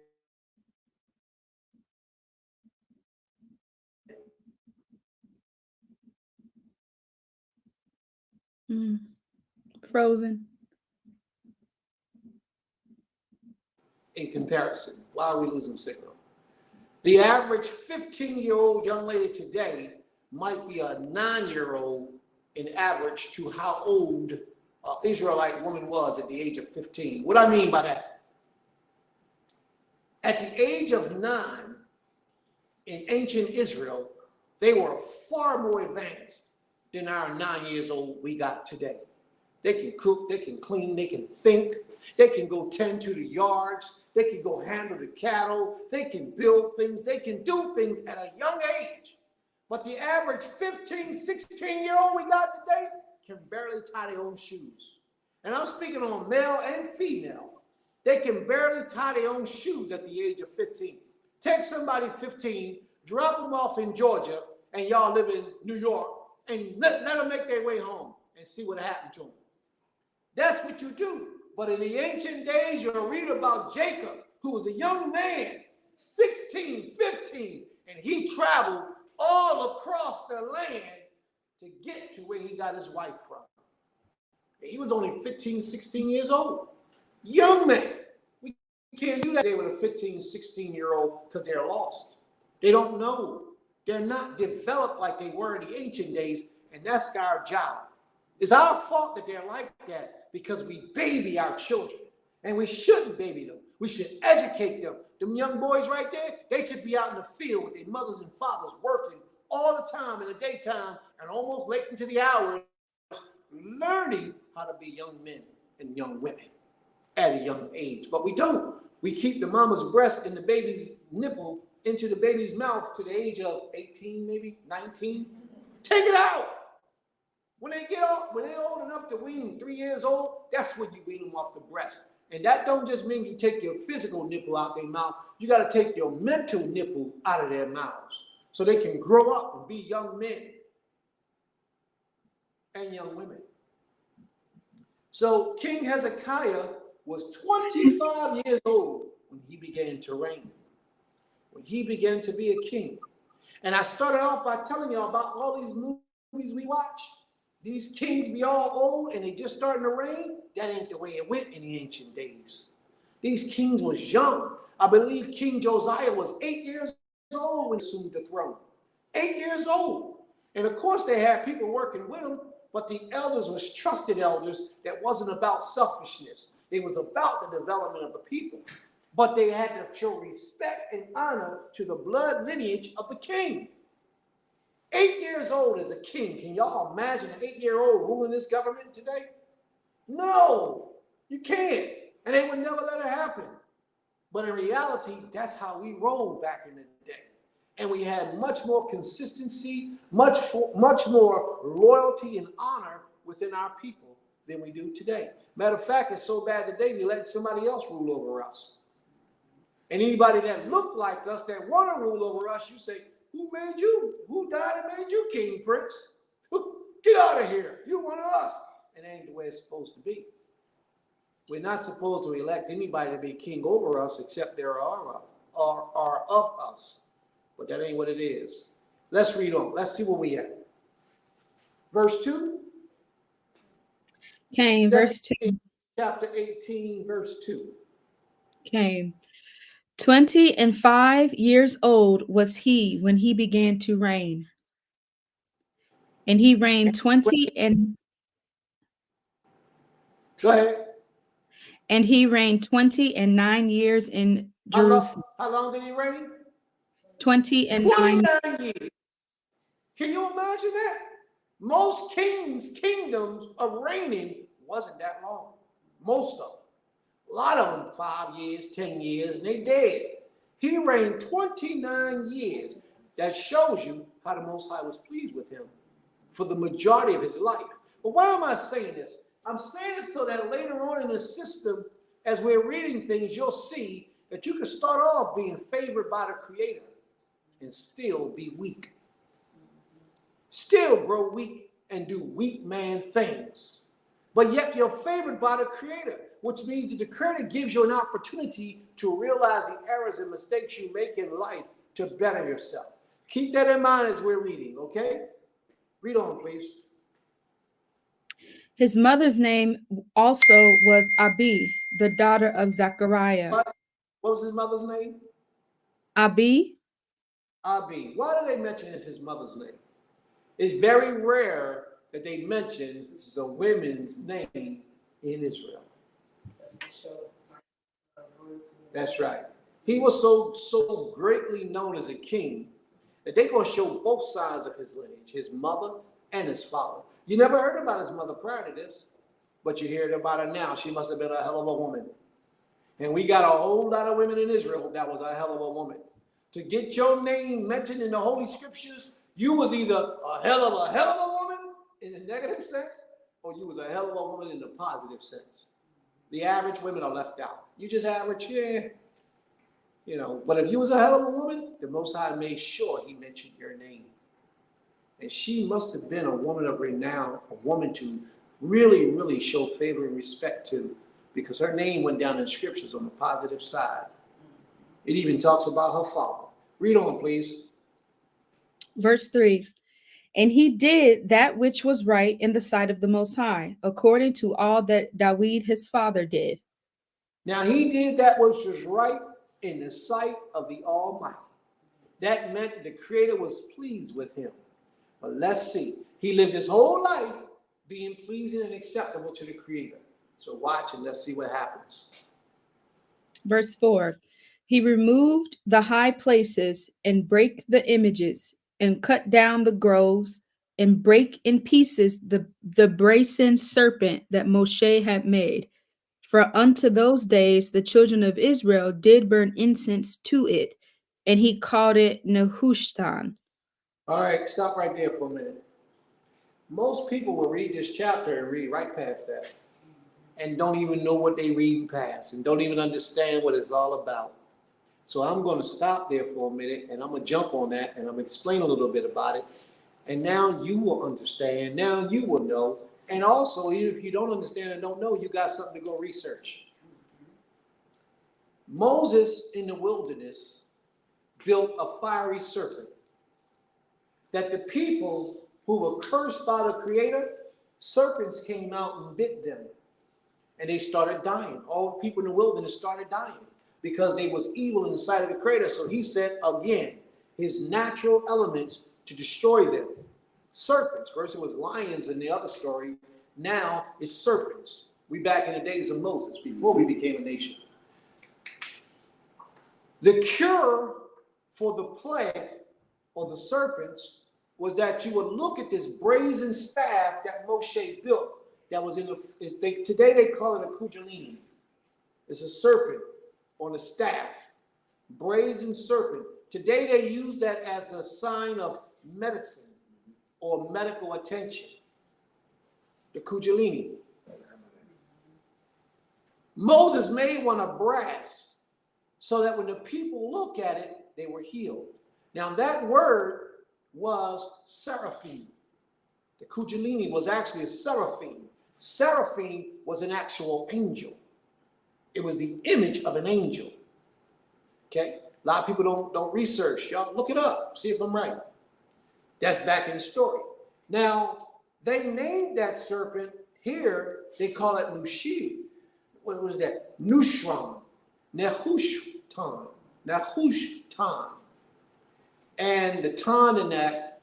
Frozen. In comparison, why are we losing signal? The average 15-year-old young lady today might be a 9-year-old in average to how old an Israelite woman was at the age of 15. What I mean by that? At the age of 9 in ancient Israel, they were far more advanced than our 9 years old we got today. They can cook, they can clean, they can think, they can go tend to the yards, they can go handle the cattle, they can build things, they can do things at a young age. But the average 15, 16-year-old we got today can barely tie their own shoes. And I'm speaking on male and female. They can barely tie their own shoes at the age of 15. Take somebody 15, drop them off in Georgia, and y'all live in New York, and let them make their way home and see what happened to them. That's what you do. But in the ancient days, you'll read about Jacob, who was a young man, 16, 15, and he traveled all across the land to get to where he got his wife from. He was only 15, 16 years old. Young man. We can't do that with a 15, 16-year-old because they're lost. They don't know. They're not developed like they were in the ancient days, and that's our job. It's our fault that they're like that because we baby our children, and we shouldn't baby them. We should educate them. Them young boys right there, they should be out in the field with their mothers and fathers working all the time in the daytime and almost late into the hours, learning how to be young men and young women at a young age. But we don't. We keep the mama's breast and the baby's nipple into the baby's mouth to the age of 18, maybe 19. Take it out. When they get off, when they're old enough to wean, 3 years old, that's when you wean them off the breast. And that don't just mean you take your physical nipple out their mouth. You got to take your mental nipple out of their mouths so they can grow up and be young men. and young women. So King Hezekiah was 25 years old when he began to reign, when he began to be a king. And I started off by telling y'all about all these movies we watch. These kings be all old and they just starting to reign. That ain't the way it went in the ancient days. These kings was young. I believe King Josiah was 8 years old when he assumed the throne. 8 years old. And of course they had people working with him, but the elders was trusted elders that wasn't about selfishness. It was about the development of the people. But they had to show respect and honor to the blood lineage of the king. 8 years old as a king. Can y'all imagine an 8-year-old ruling this government today? No, you can't. And they would never let it happen. But in reality, that's how we rolled back in the day. And we had much more consistency, much more loyalty and honor within our people than we do today. Matter of fact, it's so bad today, we let somebody else rule over us. And anybody that looked like us, that want to rule over us, you say, who made you? Who died and made you king, prince? Get out of here. You're one of us. And that ain't the way it's supposed to be. We're not supposed to elect anybody to be king over us except there are of us. But that ain't what it is. Let's read on. Let's see where we at. Verse 2. Came, verse 2. Chapter 18, verse 2. Came. 25 years old was he when he began to reign. And he reigned 20 and Go ahead. and he reigned 20 and 9 years in Jerusalem. How long did he reign? 20 and 9. 29 years. Can you imagine that? Most kingdoms of reigning wasn't that long. Most of them. A lot of them 5 years, 10 years, and they dead. He reigned 29 years. That shows you how the Most High was pleased with him for the majority of his life. But why am I saying this? I'm saying this so that later on in the system, as we're reading things, you'll see that you can start off being favored by the Creator and still be weak. Still grow weak and do weak man things. But yet you're favored by the Creator, which means that the Creator gives you an opportunity to realize the errors and mistakes you make in life to better yourself. Keep that in mind as we're reading, okay? Read on, please. His mother's name also was Abi, the daughter of Zechariah. What was his mother's name? Abi? Abi. Why do they mention his mother's name? It's very rare that they mention the women's name in Israel. That's right. He was so greatly known as a king that they're going to show both sides of his lineage, his mother and his father. You never heard about his mother prior to this, but you hear about her now. She must have been a hell of a woman. And we got a whole lot of women in Israel that was a hell of a woman. To get your name mentioned in the Holy Scriptures, you was either a hell of a woman in the negative sense, or you was a hell of a woman in the positive sense. The average women are left out. You just average, yeah. You know, but if you was a hell of a woman, the Most High made sure he mentioned your name. And she must have been a woman of renown, a woman to really, really show favor and respect to, because her name went down in scriptures on the positive side. It even talks about her father. Read on, please. Verse 3. And he did that which was right in the sight of the Most High, according to all that David his father did. Now he did that which was right in the sight of the Almighty. That meant the Creator was pleased with him. But let's see. He lived his whole life being pleasing and acceptable to the Creator. So watch and let's see what happens. Verse 4. He removed the high places and brake the images and cut down the groves and brake in pieces the brazen serpent that Moshe had made. For unto those days the children of Israel did burn incense to it, and he called it Nehushtan. All right, stop right there for a minute. Most people will read this chapter and read right past that and don't even know what they read past and don't even understand what it's all about. So I'm going to stop there for a minute and I'm going to jump on that and I'm going to explain a little bit about it. And now you will understand. Now you will know. And also, even if you don't understand and don't know, you got something to go research. Moses in the wilderness built a fiery serpent that the people who were cursed by the Creator, serpents came out and bit them. And they started dying. All the people in the wilderness started dying because they was evil in the sight of the Creator. So he sent again his natural elements to destroy them. Serpents. First it was lions in the other story. Now it's serpents. We back in the days of Moses, before we became a nation. The cure for the plague or the serpents was that you would look at this brazen staff that Moshe built. That was in the, today they call it a kujalini. It's a serpent on a staff, brazen serpent. Today they use that as the sign of medicine or medical attention. The kujalini. Moses made one of brass so that when the people look at it, they were healed. Now that word was seraphim. The kujalini was actually a seraphim. Seraphim was an actual angel. It was the image of an angel. Okay? A lot of people don't research. Y'all look it up, see if I'm right. That's back in the story. Now, they named that serpent here, they call it Nushi. What was that? Nushran. Nehushtan. Nehushtan. And the tan in that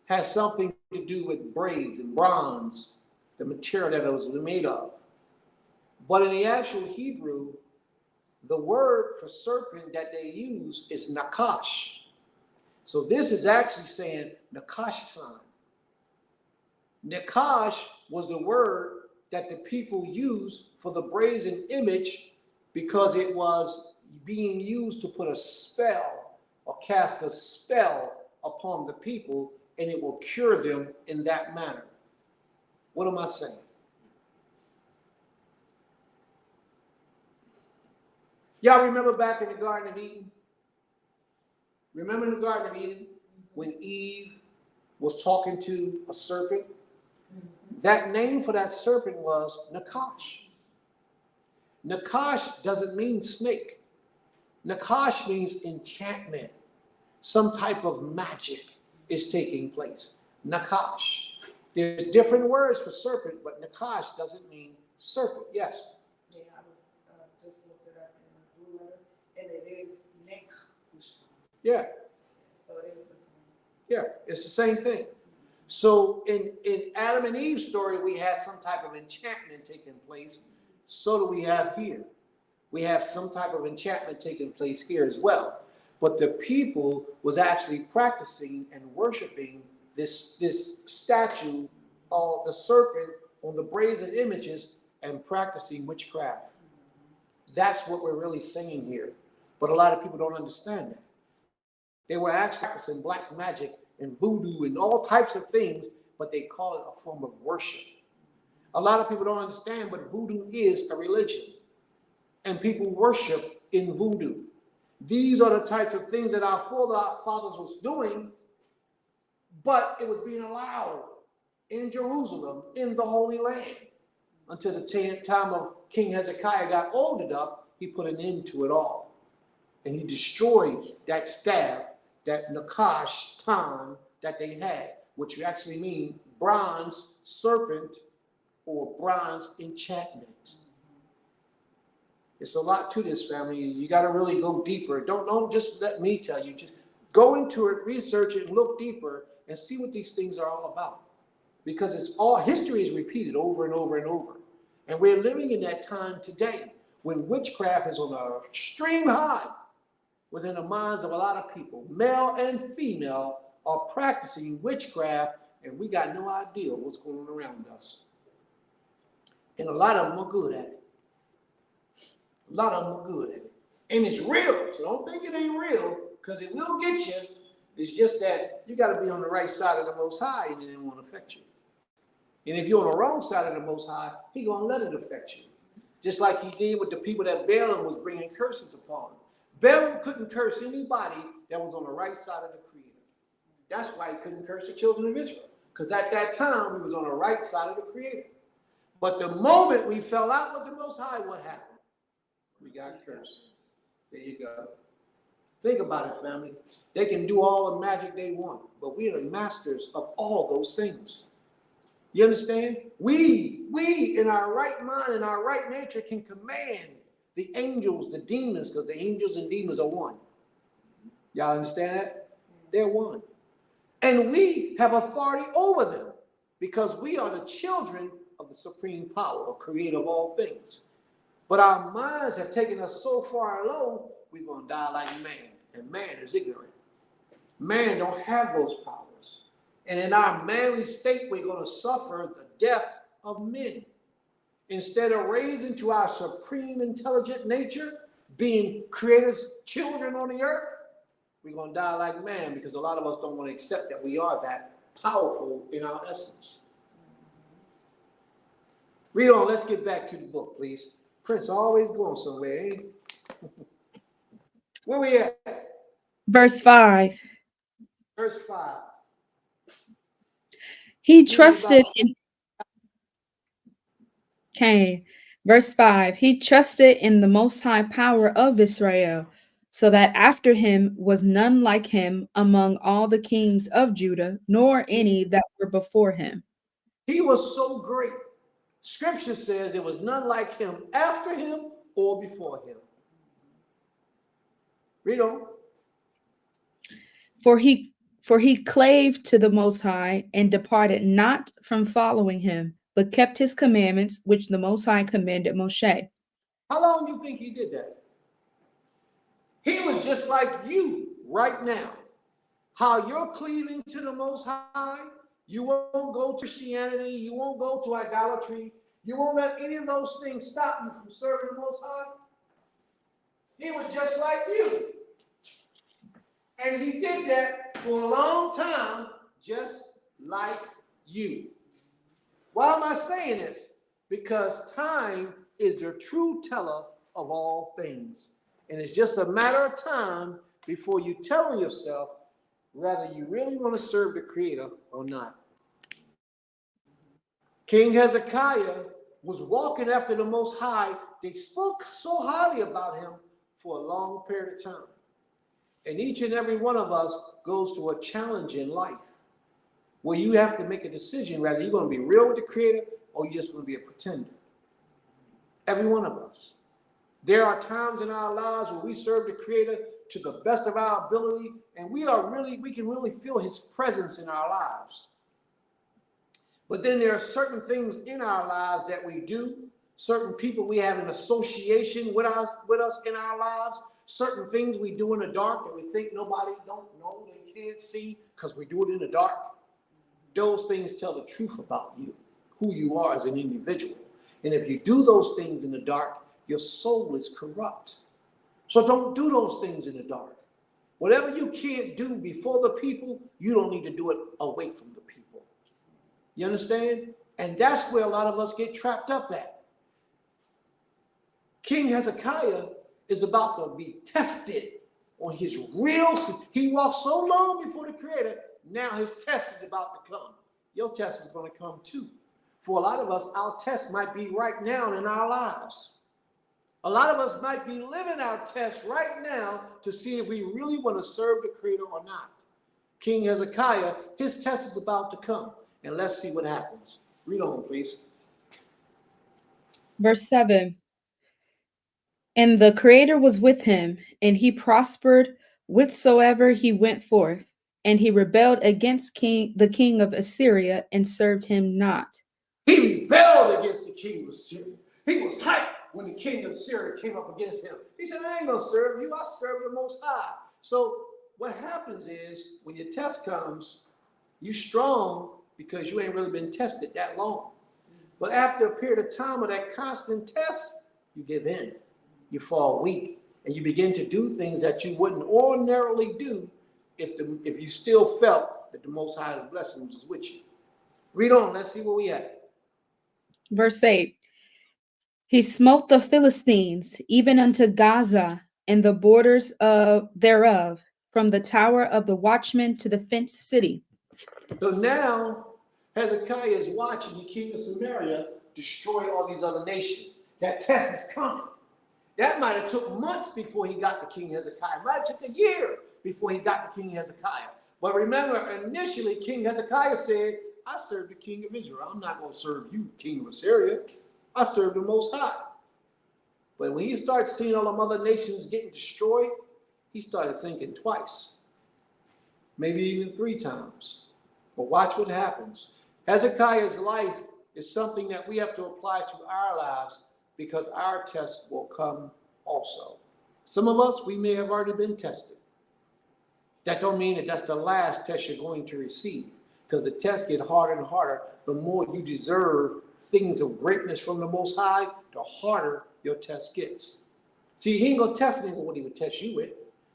has something to do with brass and bronze, the material that it was made of. But in the actual Hebrew, the word for serpent that they use is nakash. So this is actually saying nakashtan. Nakash was the word that the people used for the brazen image because it was being used to put a spell or cast a spell upon the people, and it will cure them in that manner. What am I saying? Y'all remember back in the Garden of Eden? Remember in the Garden of Eden when Eve was talking to a serpent? That name for that serpent was Nakash. Nakash doesn't mean snake. Nakash means enchantment. Some type of magic is taking place. Nakash. There's different words for serpent, but Nakash doesn't mean serpent. Yes? Yeah, I was just looked it up in the blue letter, and it is Nek. Yeah. So it is the same. Yeah, it's the same thing. So in Adam and Eve's story, we had some type of enchantment taking place. So do we have here. We have some type of enchantment taking place here as well. But the people was actually practicing and worshiping this statue of the serpent on the brazen images and practicing witchcraft. That's what we're really saying here. But a lot of people don't understand that. They were actually practicing black magic and voodoo and all types of things, but they call it a form of worship. A lot of people don't understand, but voodoo is a religion. And people worship in voodoo. These are the types of things that our forefathers was doing, but it was being allowed in Jerusalem, in the Holy Land, until the time of King Hezekiah got old enough, he put an end to it all. And he destroyed that staff, that Nakash Tan that they had, which actually mean bronze serpent or bronze enchantment. It's a lot to this, family. You got to really go deeper. Don't just let me tell you. Just go into it, research it, and look deeper and see what these things are all about. Because it's all history is repeated over and over and over. And we're living in that time today when witchcraft is on an extreme high within the minds of a lot of people. Male and female are practicing witchcraft, and we got no idea what's going on around us. And a lot of them are good at it. A lot of them are good at it. And it's real. So don't think it ain't real, because it will get you. It's just that you got to be on the right side of the Most High, and it won't affect you. And if you're on the wrong side of the Most High, He's going to let it affect you. Just like He did with the people that Balaam was bringing curses upon. Balaam couldn't curse anybody that was on the right side of the Creator. That's why he couldn't curse the children of Israel. Because at that time, we was on the right side of the Creator. But the moment we fell out with the Most High, what happened? We got cursed. There you go. Think about it, family. They can do all the magic they want, but we are the masters of all those things. You understand? We in our right mind, in our right nature, can command the angels, the demons, because the angels and demons are one. Y'all understand that? They're one. And we have authority over them because we are the children of the supreme power, or creator of all things. But our minds have taken us so far low, we're going to die like man. And man is ignorant. Man don't have those powers. And in our manly state, we're going to suffer the death of men. Instead of raising to our supreme intelligent nature, being creator's children on the earth, we're going to die like man because a lot of us don't want to accept that we are that powerful in our essence. Read on. Let's get back to the book, please. Prince always going somewhere, ain't he? Where we at? Verse 5. Verse 5. He trusted in Cain. Verse 5. He trusted in the Most High power of Israel, so that after him was none like him among all the kings of Judah, nor any that were before him. He was so great. Scripture says there was none like him after him or before him. Read on. For he clave to the Most High and departed not from following him, but kept his commandments, which the Most High commanded Moshe. How long do you think he did that? He was just like you right now. How you're cleaving to the Most High, you won't go to Christianity, you won't go to idolatry, you won't let any of those things stop you from serving the Most High. He was just like you. And he did that for a long time, just like you. Why am I saying this? Because time is the true teller of all things. And it's just a matter of time before you telling yourself whether you really want to serve the Creator or not. King Hezekiah was walking after the Most High. They spoke so highly about him for a long period of time. And each and every one of us goes through a challenge in life where you have to make a decision whether you're going to be real with the Creator or you're just going to be a pretender. Every one of us. There are times in our lives where we serve the Creator to the best of our ability, and we can really feel his presence in our lives. But then there are certain things in our lives that we do, certain people we have an association with us in our lives, certain things we do in the dark that we think nobody don't know, they can't see because we do it in the dark. Those things tell the truth about you, who you are as an individual. And if you do those things in the dark, your soul is corrupt. So don't do those things in the dark. Whatever you can't do before the people, you don't need to do it away from the people. You understand? And that's where a lot of us get trapped up at. King Hezekiah is about to be tested on his real. He walked so long before the Creator, now his test is about to come. Your test is going to come too. For a lot of us, our test might be right now in our lives. A lot of us might be living our test right now to see if we really want to serve the Creator or not. King Hezekiah, his test is about to come. And let's see what happens. Read on, please. Verse 7. And the Creator was with him, and he prospered whithersoever he went forth. And he rebelled against the king of Assyria and served him not. He rebelled against the king of Assyria. He was hyped when the king of Assyria came up against him. He said, I ain't going to serve you. I serve the Most High. So what happens is when your test comes, you're strong because you ain't really been tested that long. But after a period of time of that constant test, you give in. You fall weak. And you begin to do things that you wouldn't ordinarily do if you still felt that the Most High's blessing was with you. Read on. Let's see where we at. Verse 8. He smote the Philistines, even unto Gaza and the borders thereof, from the tower of the watchman to the fenced city. So now Hezekiah is watching the king of Samaria destroy all these other nations. That test is coming. That might have took months before he got to King Hezekiah. It might have took a year before he got to King Hezekiah. But remember, initially, King Hezekiah said, I serve the king of Israel. I'm not going to serve you, king of Assyria. I serve the Most High. But when he started seeing all them other nations getting destroyed, he started thinking twice, maybe even 3 times. But watch what happens. Hezekiah's life is something that we have to apply to our lives because our test will come also. Some of us, we may have already been tested. That don't mean that that's the last test you're going to receive, because the tests get harder and harder. The more you deserve things of greatness from the Most High, the harder your test gets. See, he ain't going to test me with what he would test you with.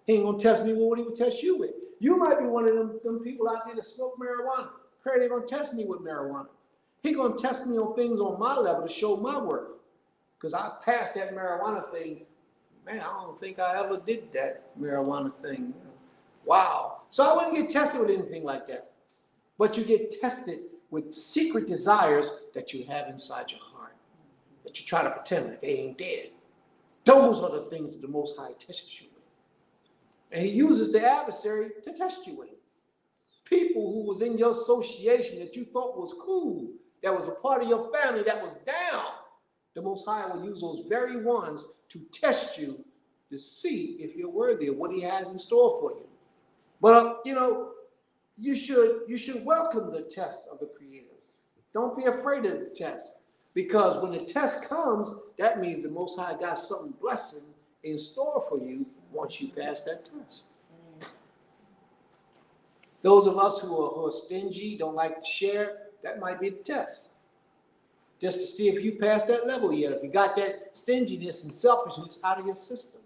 He ain't going to test me with what he would test you with. You might be one of them people out there that smoke marijuana. Pray they're going to test me with marijuana. He's going to test me on things on my level to show my worth. Because I passed that marijuana thing. Man, I don't think I ever did that marijuana thing. Wow. So I wouldn't get tested with anything like that. But you get tested with secret desires that you have inside your heart, that you try to pretend like they ain't dead. Those are the things that the Most High tests you with. And he uses the adversary to test you with. People who was in your association that you thought was cool, that was a part of your family that was down, the Most High will use those very ones to test you to see if you're worthy of what he has in store for you. But, you should welcome the test of the Creator. Don't be afraid of the test, because when the test comes, that means the Most High got something blessing in store for you once you pass that test. Those of us who are stingy, don't like to share, that might be the test. Just to see if you passed that level yet, if you got that stinginess and selfishness out of your system.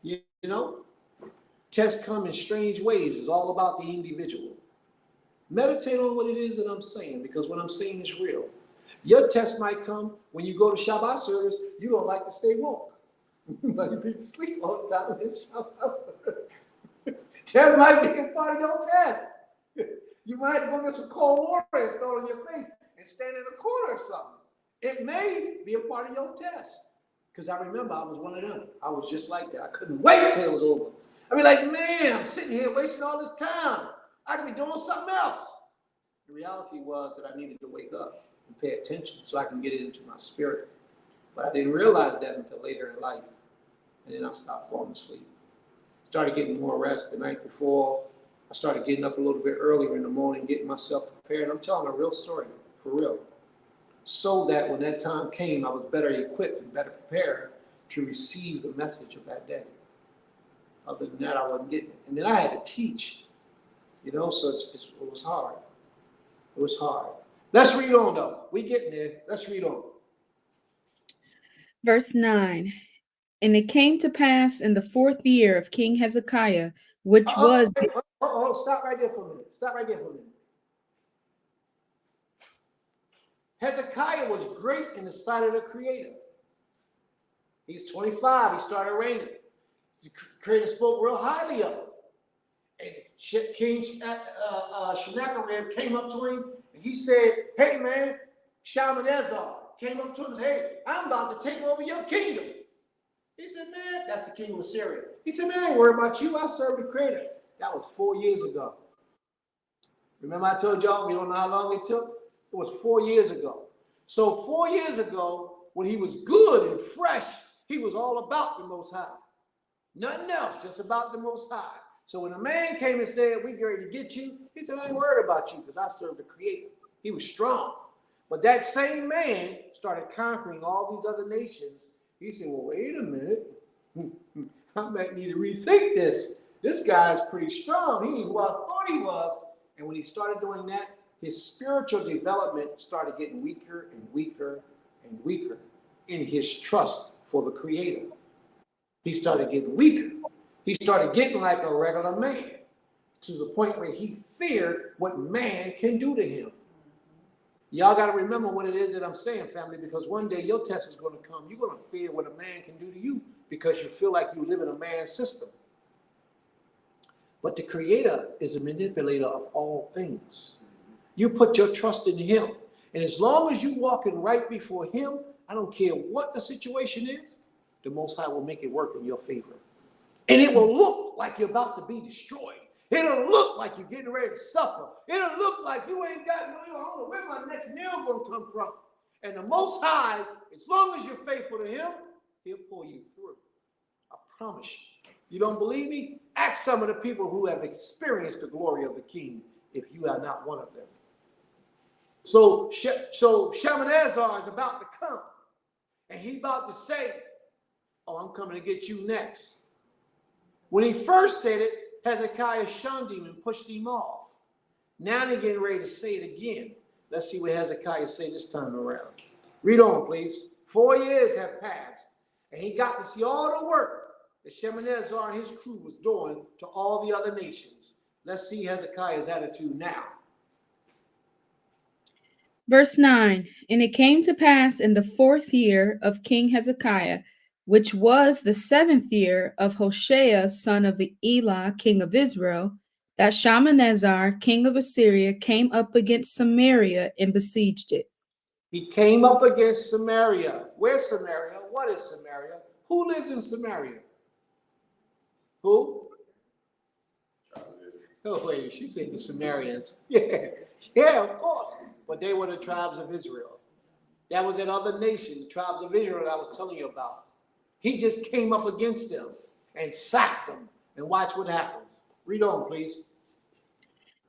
You know? Tests come in strange ways. It's all about the individual. Meditate on what it is that I'm saying, because what I'm saying is real. Your test might come when you go to Shabbat service, you don't like to stay woke. Like you be asleep all the time in Shabbat service. That might be a part of your test. You might go get some cold water and throw it in your face and stand in a corner or something. It may be a part of your test. Because I remember I was one of them. I was just like that. I couldn't wait till it was over. I'd be like, man, I'm sitting here wasting all this time. I could be doing something else. The reality was that I needed to wake up and pay attention so I can get it into my spirit. But I didn't realize that until later in life. And then I stopped falling asleep. Started getting more rest the night before. I started getting up a little bit earlier in the morning, getting myself prepared. I'm telling a real story, for real. So that when that time came, I was better equipped and better prepared to receive the message of that day. Other than that, I wasn't getting it. And then I had to teach, so it was hard. It was hard. Let's read on, though. We getting there. Let's read on. Verse 9. And it came to pass in the 4th year of King Hezekiah, which was... Stop right there for a minute. Hezekiah was great in the sight of the Creator. He's 25. He started reigning. The Creator spoke real highly of him. And King Sennacherib came up to him and he said, hey man, Shalmaneser came up to him and said, hey, I'm about to take over your kingdom. He said, man, that's the king of Assyria. He said, man, I ain't worried about you. I serve the Creator. That was 4 years ago. Remember I told y'all we don't know how long it took? It was 4 years ago. So 4 years ago, when he was good and fresh, he was all about the Most High. Nothing else, just about the Most High. So when a man came and said, we get ready to get you, he said, I ain't worried about you because I serve the Creator. He was strong. But that same man started conquering all these other nations. He said, well, wait a minute. I might need to rethink this. This guy's pretty strong. He ain't who I thought he was. And when he started doing that, his spiritual development started getting weaker and weaker and weaker in his trust for the Creator. He started getting weaker. He started getting like a regular man to the point where he feared what man can do to him. Y'all got to remember what it is that I'm saying, family, because one day your test is going to come. You're going to fear what a man can do to you because you feel like you live in a man's system. But the Creator is a manipulator of all things. You put your trust in him. And as long as you walking right before him, I don't care what the situation is, the Most High will make it work in your favor. And it will look like you're about to be destroyed. It'll look like you're getting ready to suffer. It'll look like you ain't got, I don't know where my next meal gonna come from. And the Most High, as long as you're faithful to him, he'll pull you through. I promise you. You don't believe me? Ask some of the people who have experienced the glory of the King if you are not one of them. So Shalmaneser is about to come. And he's about to say, oh, I'm coming to get you next. When he first said it, Hezekiah shunned him and pushed him off. Now they're getting ready to say it again. Let's see what Hezekiah say this time around. Read on, please. 4 years have passed, and he got to see all the work that Shalmaneser and his crew was doing to all the other nations. Let's see Hezekiah's attitude now. Verse 9, and it came to pass in the 4th year of King Hezekiah, which was the 7th year of Hoshea, son of Elah, king of Israel, that Shalmaneser, king of Assyria, came up against Samaria and besieged it. He came up against Samaria. Where's Samaria? What is Samaria? Who lives in Samaria? Who? Oh, wait, she said the Samaritans. Yeah, of course. But they were the tribes of Israel. That was that other nation, the tribes of Israel that I was telling you about. He just came up against them and sacked them. And watch what happens. Read on, please.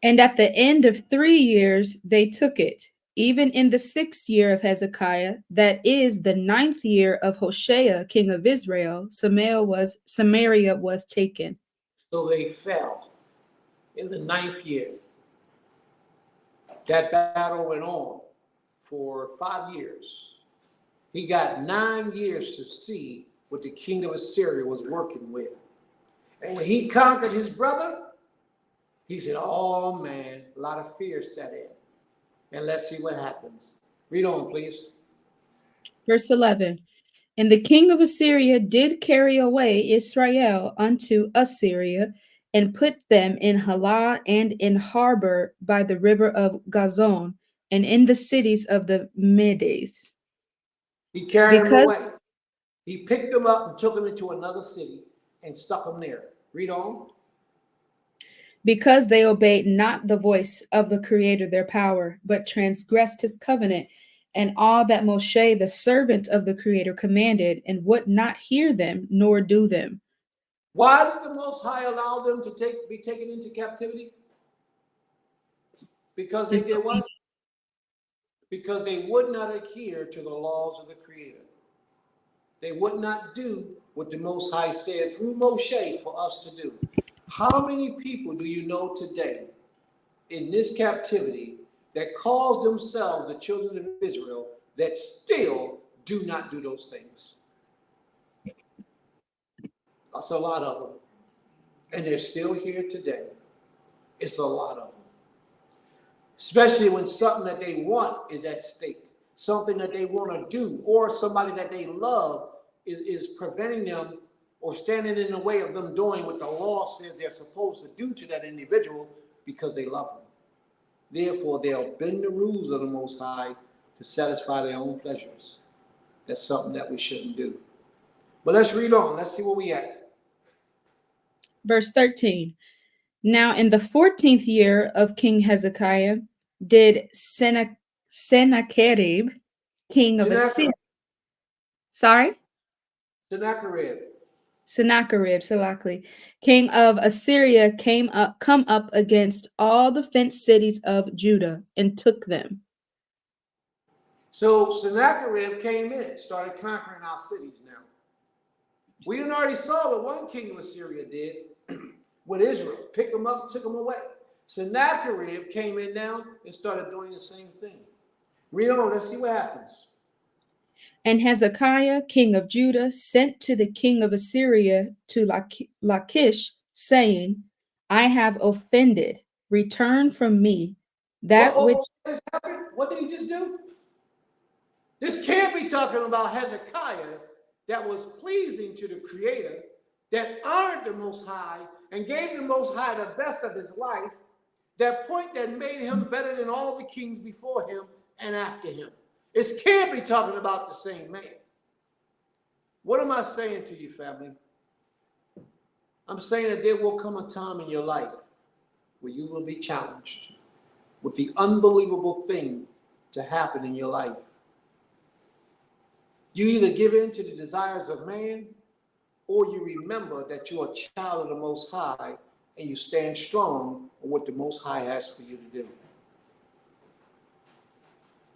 And at the end of 3 years, they took it. Even in the 6th year of Hezekiah, that is the 9th year of Hoshea, king of Israel, Samaria was taken. So they fell in the 9th year. That battle went on for 5 years. He got 9 years to see what the king of Assyria was working with. And when he conquered his brother, he said, oh man, a lot of fear set in. And let's see what happens. Read on, please. Verse 11, and the king of Assyria did carry away Israel unto Assyria, and put them in Halah and in harbor by the river of Gazon, and in the cities of the Medes. He carried them away. He picked them up and took them into another city and stuck them there. Read on. Because they obeyed not the voice of the Creator, their power, but transgressed his covenant, and all that Moshe, the servant of the Creator, commanded, and would not hear them, nor do them. Why did the Most High allow them to be taken into captivity? Because they did what? Because they would not adhere to the laws of the Creator. They would not do what the Most High said through Moshe for us to do. How many people do you know today in this captivity that calls themselves the children of Israel that still do not do those things? That's a lot of them. And they're still here today. It's a lot of them. Especially when something that they want is at stake, something that they want to do, or somebody that they love is preventing them or standing in the way of them doing what the law says they're supposed to do to that individual because they love them. Therefore, they'll bend the rules of the Most High to satisfy their own pleasures. That's something that we shouldn't do. But let's read on. Let's see where we at. Verse 13. Now in the 14th year of King Hezekiah did Sennacherib, king of Assyria. Sorry? Sennacherib, king of Assyria, come up against all the fenced cities of Judah and took them. So Sennacherib came in, started conquering our cities now. We didn't already saw what one king of Assyria did with Israel. Picked them up, took them away. Sennacherib came in now and started doing the same thing. Read on, let's see what happens. And Hezekiah, king of Judah, sent to the king of Assyria to Lachish, saying, I have offended. Return from me that which... What did he just do? This can't be talking about Hezekiah that was pleasing to the Creator, that honored the Most High, and gave the Most High the best of his life, that point that made him better than all the kings before him and after him. It can't be talking about the same man. What am I saying to you, family? I'm saying that there will come a time in your life where you will be challenged with the unbelievable thing to happen in your life. You either give in to the desires of man, or you remember that you're a child of the Most High and you stand strong on what the Most High has for you to do.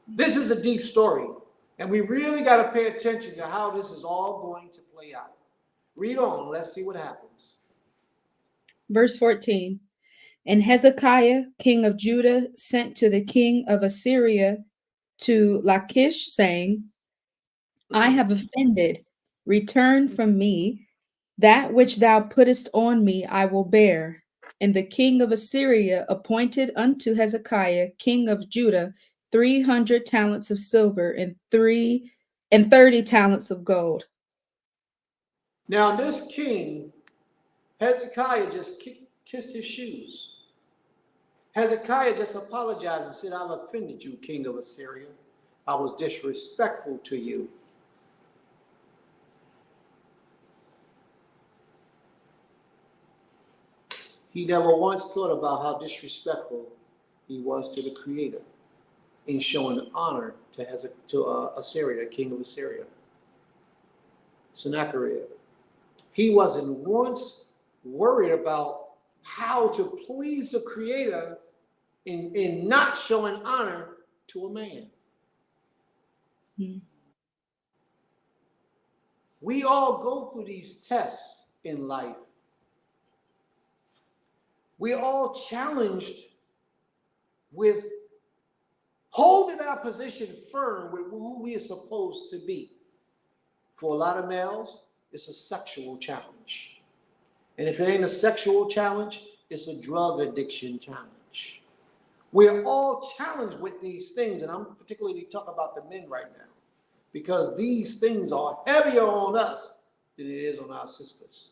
This is a deep story, and we really got to pay attention to how this is all going to play out. Read on, let's see what happens. Verse 14. And Hezekiah, king of Judah, sent to the king of Assyria to Lachish, saying, I have offended. Return from me. That which thou puttest on me I will bear. And the king of Assyria appointed unto Hezekiah, king of Judah, 300 talents of silver and 30 talents of gold. Now this king, Hezekiah, just kissed his shoes. Hezekiah just apologized and said, I've offended you, king of Assyria. I was disrespectful to you. He never once thought about how disrespectful he was to the Creator in showing honor to Assyria, king of Assyria, Sennacherib. He wasn't once worried about how to please the Creator in not showing honor to a man. We all go through these tests in life. We're all challenged with holding our position firm with who we are supposed to be. For a lot of males, it's a sexual challenge. And if it ain't a sexual challenge, it's a drug addiction challenge. We're all challenged with these things, and I'm particularly talking about the men right now, because these things are heavier on us than it is on our sisters.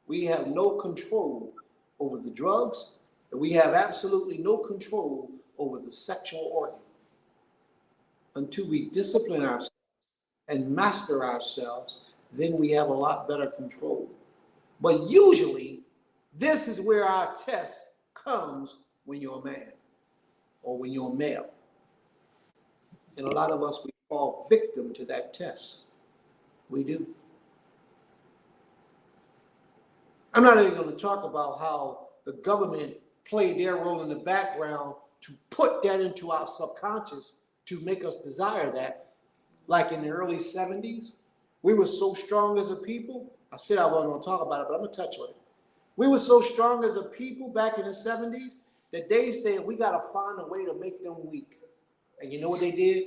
We have no control over the drugs, and we have absolutely no control over the sexual organ. Until we discipline ourselves and master ourselves, then we have a lot better control. But usually, this is where our test comes when you're a man or when you're a male. And a lot of us, we fall victim to that test. We do. I'm not even going to talk about how the government played their role in the background to put that into our subconscious to make us desire that. Like in the early 70s, we were so strong as a people. I said I wasn't going to talk about it, but I'm going to touch on it. We were so strong as a people back in the 70s that they said we got to find a way to make them weak. And you know what they did?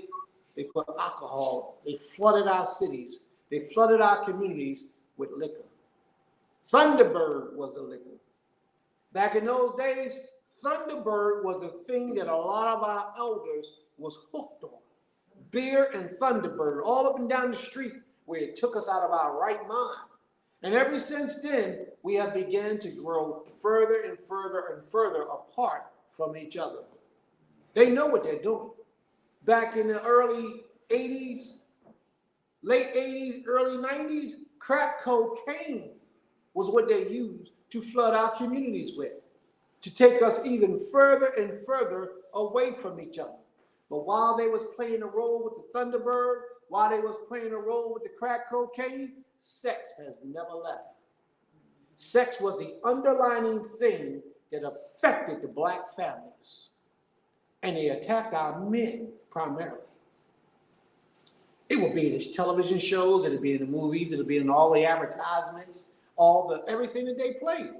They put alcohol. They flooded our cities. They flooded our communities with liquor. Thunderbird was a liquor. Back in those days, Thunderbird was the thing that a lot of our elders was hooked on. Beer and Thunderbird all up and down the street where it took us out of our right mind. And ever since then, we have begun to grow further and further and further apart from each other. They know what they're doing. Back in the early 80s, late 80s, early 90s, crack cocaine was what they used to flood our communities with, to take us even further and further away from each other. But while they was playing a role with the Thunderbird, while they was playing a role with the crack cocaine, sex has never left. Sex was the underlying thing that affected the black families. And they attacked our men primarily. It would be in the television shows, it would be in the movies, it would be in all the advertisements, everything that they played.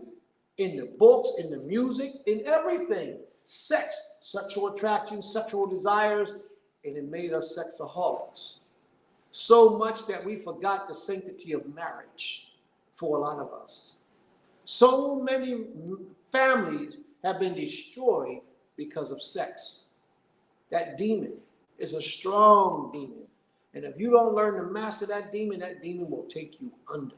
In the books, in the music, in everything. Sex, sexual attraction, sexual desires, and it made us sexaholics. So much that we forgot the sanctity of marriage for a lot of us. So many families have been destroyed because of sex. That demon is a strong demon. And if you don't learn to master that demon will take you under.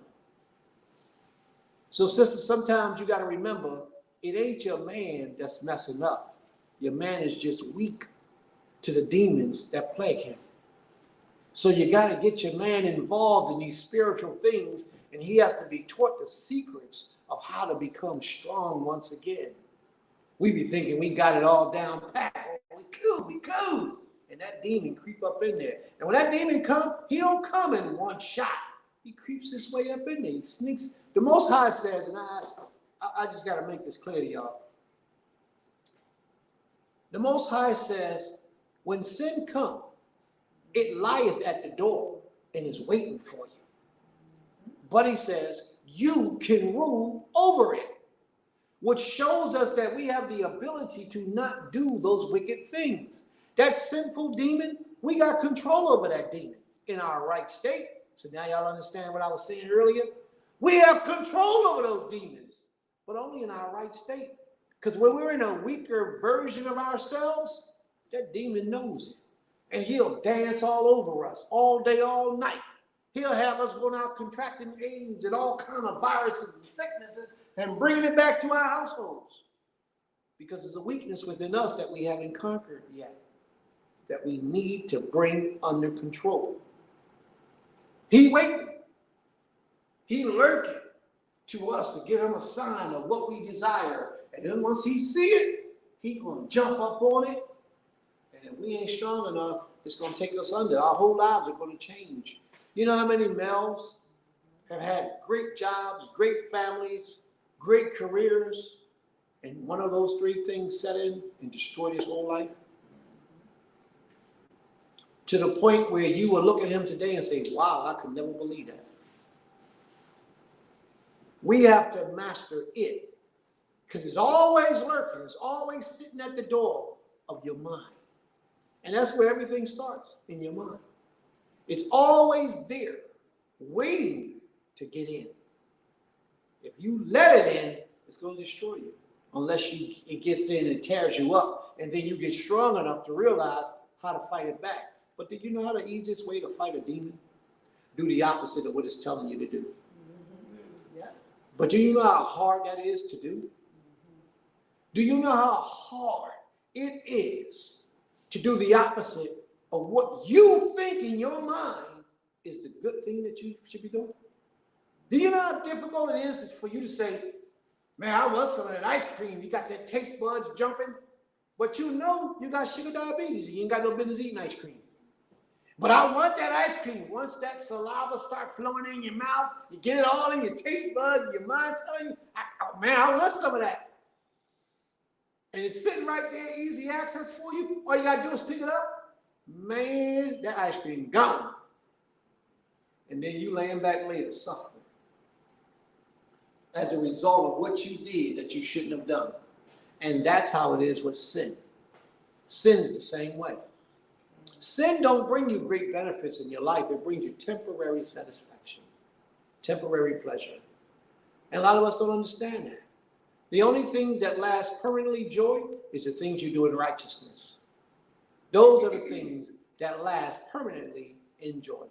So, sister, sometimes you got to remember, it ain't your man that's messing up. Your man is just weak to the demons that plague him. So you got to get your man involved in these spiritual things, and he has to be taught the secrets of how to become strong once again. We be thinking we got it all down pat. We cool. And that demon creep up in there. And when that demon come, he don't come in one shot. He creeps his way up in there. He sneaks. The Most High says, and I just got to make this clear to y'all. The Most High says, when sin comes, it lieth at the door and is waiting for you. But he says, you can rule over it, which shows us that we have the ability to not do those wicked things. That sinful demon, we got control over that demon in our right state. So now y'all understand what I was saying earlier? We have control over those demons, but only in our right state. Because when we're in a weaker version of ourselves, that demon knows it. And he'll dance all over us all day, all night. He'll have us going out contracting AIDS and all kinds of viruses and sicknesses and bringing it back to our households. Because there's a weakness within us that we haven't conquered yet, that we need to bring under control. He waiting. He lurking to us to give him a sign of what we desire. And then once he see it, he gonna jump up on it. And if we ain't strong enough, it's gonna take us under. Our whole lives are gonna change. You know how many males have had great jobs, great families, great careers, and one of those three things set in and destroyed his whole life? To the point where you will look at him today and say, wow, I could never believe that. We have to master it, because it's always lurking. It's always sitting at the door of your mind. And that's where everything starts, in your mind. It's always there, waiting to get in. If you let it in, it's going to destroy you, unless it gets in and tears you up, and then you get strong enough to realize how to fight it back. But do you know how the easiest way to fight a demon? Do the opposite of what it's telling you to do. Yeah. But do you know how hard that is to do? Do you know how hard it is to do the opposite of what you think in your mind is the good thing that you should be doing? Do you know how difficult it is for you to say, man, I want some of that ice cream. You got that taste buds jumping, but you know you got sugar diabetes and you ain't got no business eating ice cream. But I want that ice cream. Once that saliva starts flowing in your mouth, you get it all in your taste buds, your mind telling you, man, I want some of that. And it's sitting right there, easy access for you. All you got to do is pick it up. Man, that ice cream gone. And then you laying back later suffering as a result of what you did that you shouldn't have done. And that's how it is with sin. Sin is the same way. Sin don't bring you great benefits in your life. It brings you temporary satisfaction, temporary pleasure. And a lot of us don't understand that. The only things that last permanently joy is the things you do in righteousness. Those are the things that last permanently in joy,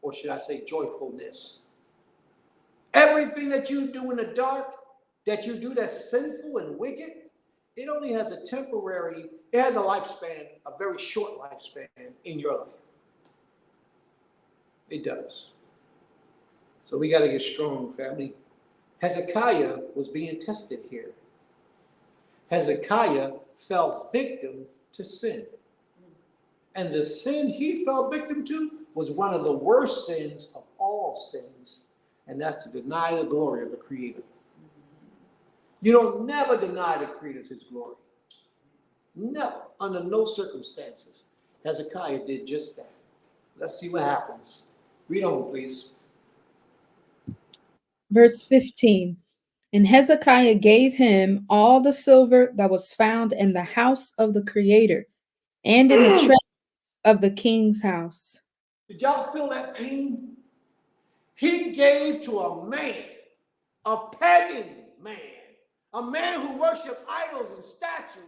or should I say joyfulness. Everything that you do in the dark, that you do that's sinful and wicked, it only has a temporary, it has a lifespan, a very short lifespan in your life. It does. So we got to get strong, family. Hezekiah was being tested here. Hezekiah fell victim to sin. And the sin he fell victim to was one of the worst sins of all sins, and that's to deny the glory of the Creator. You don't never deny the Creator his glory. Never, under no circumstances. Hezekiah did just that. Let's see what happens. Read on, please. Verse 15. And Hezekiah gave him all the silver that was found in the house of the Creator and in the treasures of the king's house. Did y'all feel that pain? He gave to a man, a pagan man, a man who worshiped idols and statues,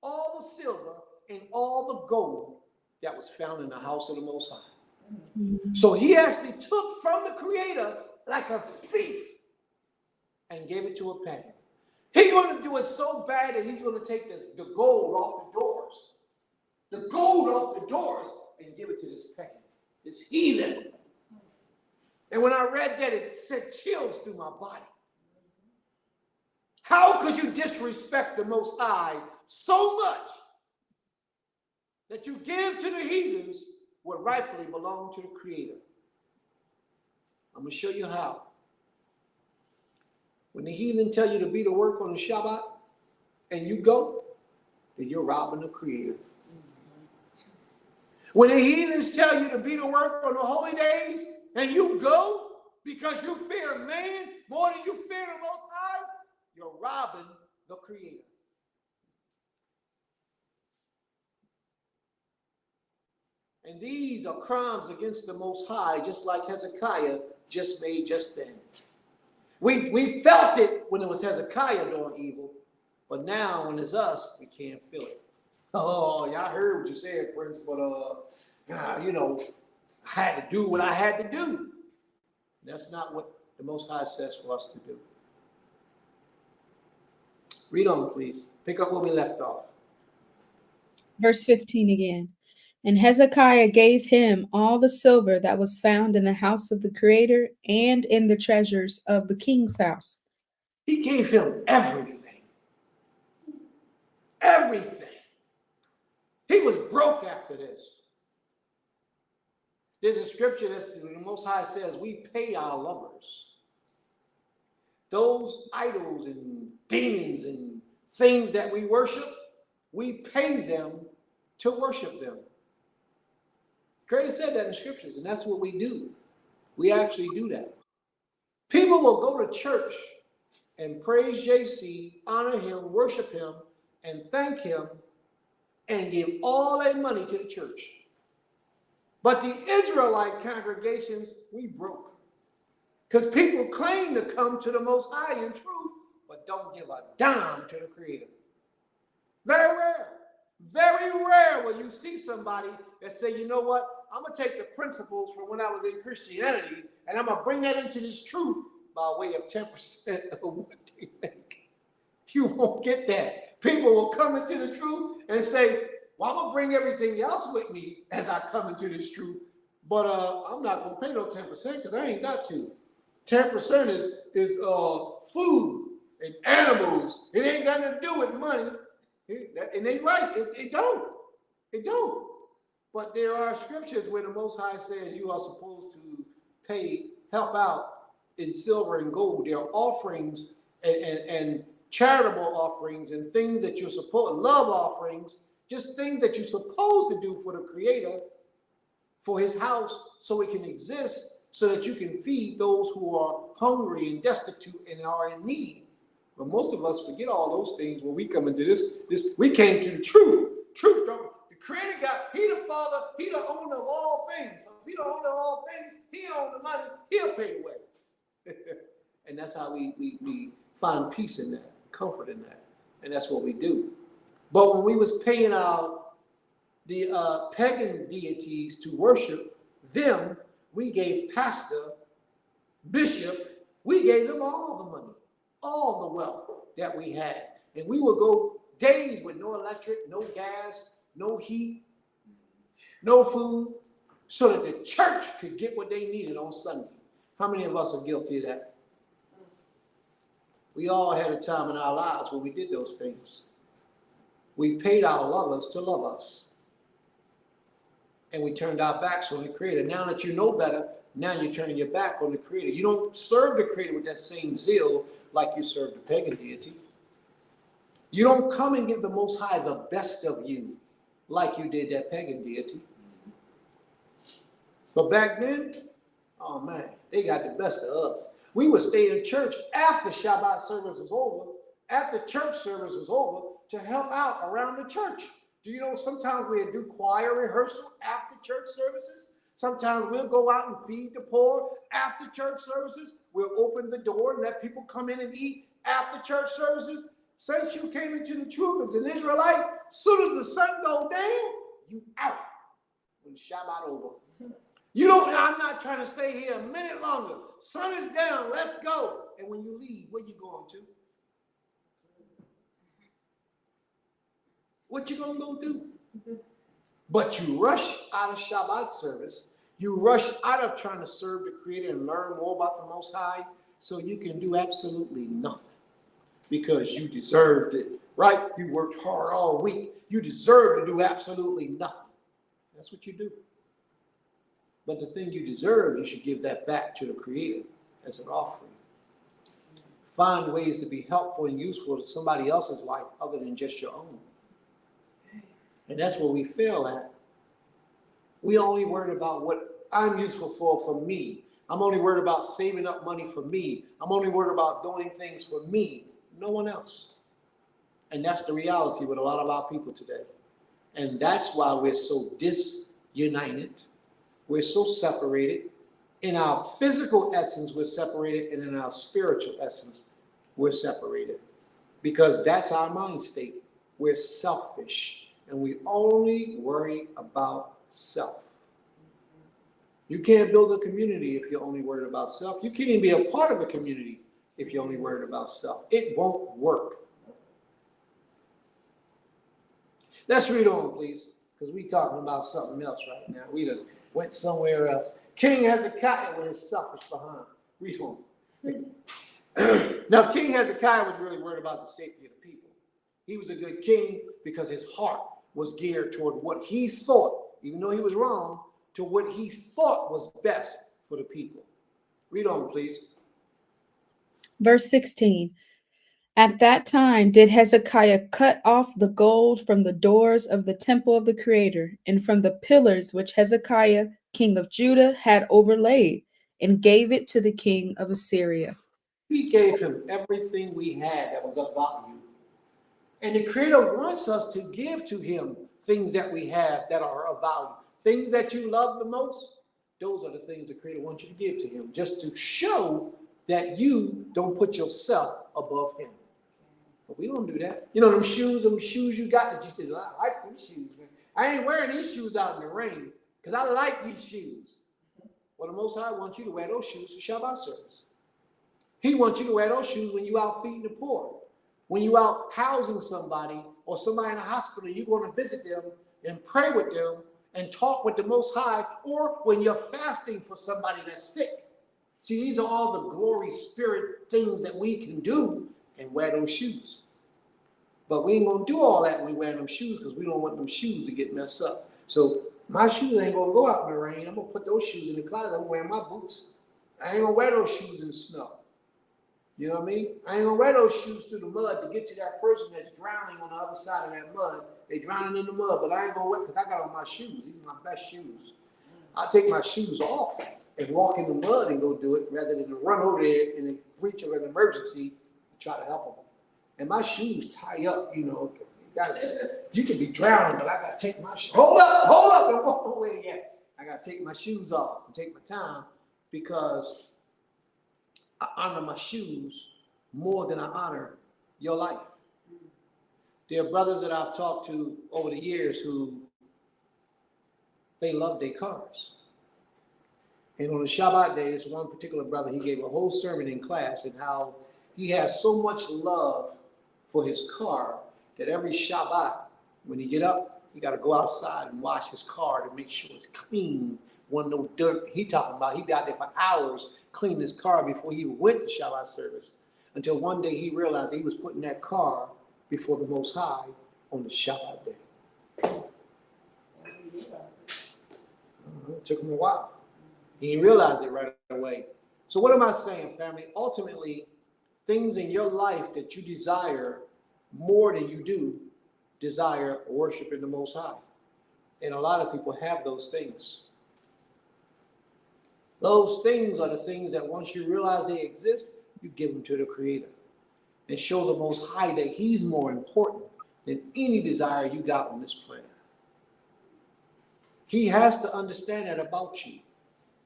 all the silver and all the gold that was found in the house of the Most High. So he actually took from the Creator like a thief and gave it to a pagan. He's going to do it so bad that he's going to take the gold off the doors. The gold off the doors and give it to this pagan, this heathen. And when I read that, it sent chills through my body. How could you disrespect the Most High so much that you give to the heathens what rightfully belonged to the Creator? I'm going to show you how. When the heathen tell you to be to work on the Shabbat and you go, then you're robbing the Creator. When the heathens tell you to be to work on the holy days and you go because you fear man more than you fear the Most High, you're robbing the Creator. And these are crimes against the Most High, just like Hezekiah just made just then. We felt it when it was Hezekiah doing evil, but now when it's us, we can't feel it. Oh, y'all heard what you said, Prince, but you know, I had to do what I had to do. That's not what the Most High says for us to do. Read on, please. Pick up where we left off. Verse 15 again. And Hezekiah gave him all the silver that was found in the house of the Creator and in the treasures of the king's house. He gave him everything. Everything. He was broke after this. There's a scripture that the Most High says we pay our lovers. Those idols and demons and things that we worship, we pay them to worship them. Creator said that in scriptures, and that's what we do. We actually do that. People will go to church and praise JC, honor him, worship him, and thank him, and give all their money to the church. But the Israelite congregations, we broke. Because people claim to come to the Most High in truth, but don't give a dime to the Creator. Very rare. Very rare will you see somebody that say, you know what, I'm going to take the principles from when I was in Christianity, and I'm going to bring that into this truth by way of 10% of what they make. You won't get that. People will come into the truth and say, well, I'm going to bring everything else with me as I come into this truth, but I'm not going to pay no 10% because I ain't got to. 10% is food and animals. It ain't got nothing to do with money. And they right. It don't. It don't. But there are scriptures where the Most High says you are supposed to help out in silver and gold. There are offerings and charitable offerings and things that you're supposed, love offerings, just things that you're supposed to do for the Creator, for his house, so it can exist, so that you can feed those who are hungry and destitute and are in need. But most of us forget all those things when we come into this we came to the truth. Truth, the Creator he the Father, he the owner of all things. So if he the owner of all things, he owns the money, he'll pay the way. And that's how we find peace in that, comfort in that. And that's what we do. But when we was paying the pagan deities to worship them, we gave pastor, bishop, we gave them all the money, all the wealth that we had. And we would go days with no electric, no gas, no heat, no food, so that the church could get what they needed on Sunday. How many of us are guilty of that? We all had a time in our lives when we did those things. We paid our lovers to love us. And we turned our backs on the Creator. Now that you know better, now you're turning your back on the Creator. You don't serve the Creator with that same zeal like you serve the pagan deity. You don't come and give the Most High the best of you like you did that pagan deity. But back then, oh man, they got the best of us. We would stay in church after Shabbat service was over, after church service was over, to help out around the church. Do you know sometimes we'll do choir rehearsal after church services? Sometimes we'll go out and feed the poor after church services. We'll open the door and let people come in and eat after church services. Since you came into the truth as an Israelite, soon as the sun goes down, you out when Shabbat over. You don't, I'm not trying to stay here a minute longer. Sun is down, let's go. And when you leave, where you going to? What you gonna go do? But you rush out of Shabbat service. You rush out of trying to serve the Creator and learn more about the Most High, so you can do absolutely nothing because you deserved it, right? You worked hard all week. You deserve to do absolutely nothing. That's what you do. But the thing you deserve, you should give that back to the Creator as an offering. Find ways to be helpful and useful to somebody else's life other than just your own. And that's where we fail at. We only worried about what I'm useful for me. I'm only worried about saving up money for me. I'm only worried about doing things for me, no one else. And that's the reality with a lot of our people today. And that's why we're so disunited. We're so separated. In our physical essence, we're separated, and in our spiritual essence, we're separated. Because that's our mind state. We're selfish, and we only worry about self. You can't build a community if you're only worried about self. You can't even be a part of a community if you're only worried about self. It won't work. Let's read on, please, because we're talking about something else right now. We done went somewhere else. King Hezekiah with his selfish behind. Read on. Now, King Hezekiah was really worried about the safety of the people. He was a good king because his heart was geared toward what he thought, even though he was wrong, to what he thought was best for the people. Read on, please. Verse 16. At that time did Hezekiah cut off the gold from the doors of the temple of the Creator, and from the pillars which Hezekiah, king of Judah, had overlaid, and gave it to the king of Assyria. He gave him everything we had that was of value. And the Creator wants us to give to him things that we have that are of value. Things that you love the most, those are the things the Creator wants you to give to him, just to show that you don't put yourself above him. But we don't do that. You know them shoes you got that you said, I like them shoes, man. I ain't wearing these shoes out in the rain because I like these shoes. Well, the Most High wants you to wear those shoes for Shabbat service. He wants you to wear those shoes when you out feeding the poor. When you out housing somebody or somebody in a hospital, you're going to visit them and pray with them and talk with the Most High, or when you're fasting for somebody that's sick. See, these are all the glory spirit things that we can do and wear those shoes. But we ain't going to do all that when we wear them shoes because we don't want them shoes to get messed up. So my shoes ain't going to go out in the rain. I'm going to put those shoes in the closet. I'm wearing my boots. I ain't going to wear those shoes in the snow. You know what I mean? I ain't going to wear those shoes through the mud to get to that person that's drowning on the other side of that mud. They drowning in the mud, but I ain't going to wear because I got on my shoes, even my best shoes. I'll take my shoes off and walk in the mud and go do it rather than to run over there in the breach of an emergency and try to help them. And my shoes tie up, you know. You can be drowning, but I got to take my shoes. Hold up, don't walk away yet. I got to take my shoes off and take my time because I honor my shoes more than I honor your life. There are brothers that I've talked to over the years who they love their cars. And on a Shabbat day, this one particular brother, he gave a whole sermon in class and how he has so much love for his car that every Shabbat, when he get up, he got to go outside and wash his car to make sure it's clean, wasn't no dirt. He talking about he be out there for hours cleaning his car before he went to Shabbat service, until one day he realized he was putting that car before the Most High on the Shabbat day. It took him a while. He didn't realize it right away. So what am I saying, family? Ultimately, things in your life that you desire more than you do desire worship in the Most High. And a lot of people have those things. Those things are the things that once you realize they exist, you give them to the Creator and show the Most High that He's more important than any desire you got on this planet. He has to understand that about you.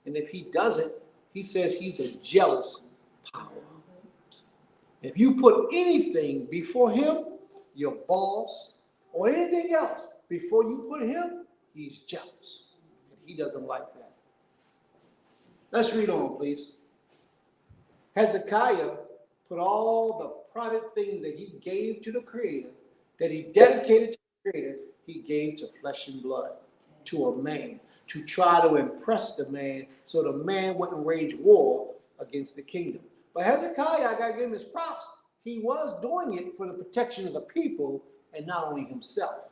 And if he doesn't, he says he's a jealous power. If you put anything before him, your boss, or anything else, before you put him, he's jealous. And he doesn't like that. Let's read on, please. Hezekiah put all the private things that he gave to the Creator, that he dedicated to the Creator, he gave to flesh and blood, to a man, to try to impress the man so the man wouldn't wage war against the kingdom. But Hezekiah, I got to give him his props. He was doing it for the protection of the people and not only himself,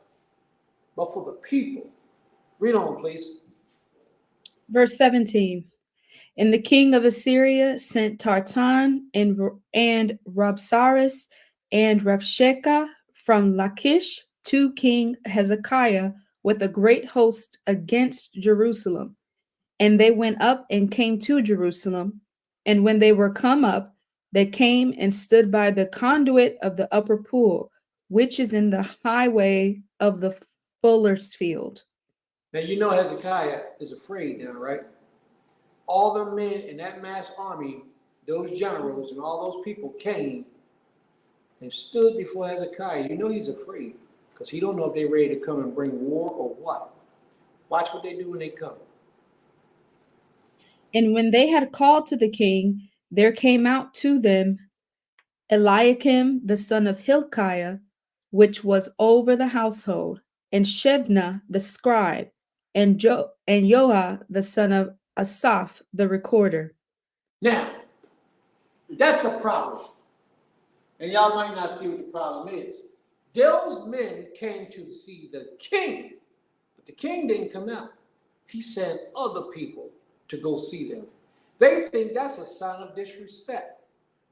but for the people. Read on, please. Verse 17. And the king of Assyria sent Tartan and Rabsaris and Rabshakeh from Lachish to King Hezekiah with a great host against Jerusalem. And they went up and came to Jerusalem. And when they were come up, they came and stood by the conduit of the upper pool, which is in the highway of the fuller's field. Now you know Hezekiah is afraid now, right? All the men in that mass army, those generals and all those people came and stood before Hezekiah. You know he's afraid because he don't know if they're ready to come and bring war or what. Watch what they do when they come. And when they had called to the king, there came out to them Eliakim the son of Hilkiah, which was over the household, and Shebna the scribe, and Joah the son of Asaph the recorder. Now, that's a problem. And y'all might not see what the problem is. Those men came to see the king, but the king didn't come out. He sent other people to go see them. They think that's a sign of disrespect.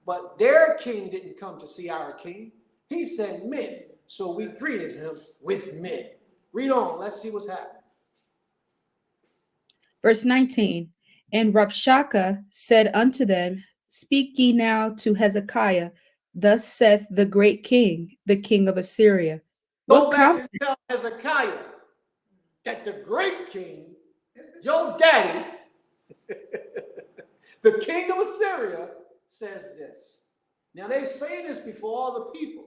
But their king didn't come to see our king. He sent men. So we greeted him with men. Read on. Let's see what's happening. Verse 19. And Rabshakeh said unto them, Speak ye now to Hezekiah, thus saith the great king, the king of Assyria. Go back and tell Hezekiah that the great king, your daddy, the king of Assyria, says this. Now they say this before all the people,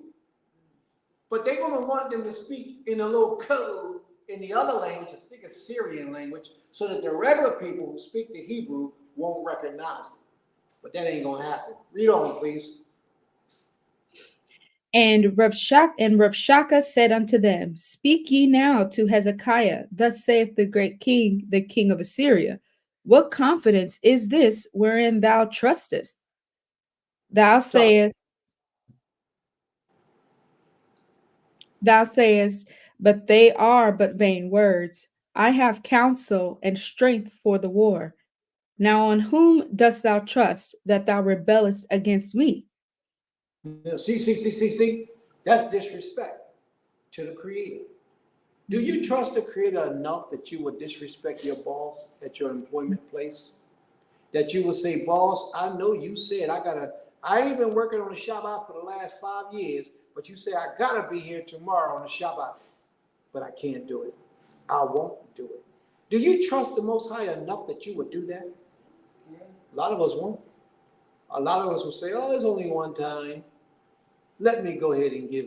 but they're going to want them to speak in a little code in the other language, to speak Assyrian language, so that the regular people who speak the Hebrew won't recognize it. But that ain't going to happen. Read on, please. And Rabshakeh said unto them, Speak ye now to Hezekiah, thus saith the great king, the king of Assyria. What confidence is this wherein thou trustest? Thou sayest, but they are but vain words. I have counsel and strength for the war. Now on whom dost thou trust that thou rebellest against me? See. That's disrespect to the Creator. Do you trust the Creator enough that you would disrespect your boss at your employment place? That you will say, boss, I know you said I ain't been working on the Shabbat for the last 5 years, but you say I gotta be here tomorrow on the Shabbat, but I can't do it. I won't do it. Do you trust the Most High enough that you would do that? A lot of us won't. A lot of us will say, oh, there's only one time. Let me go ahead and give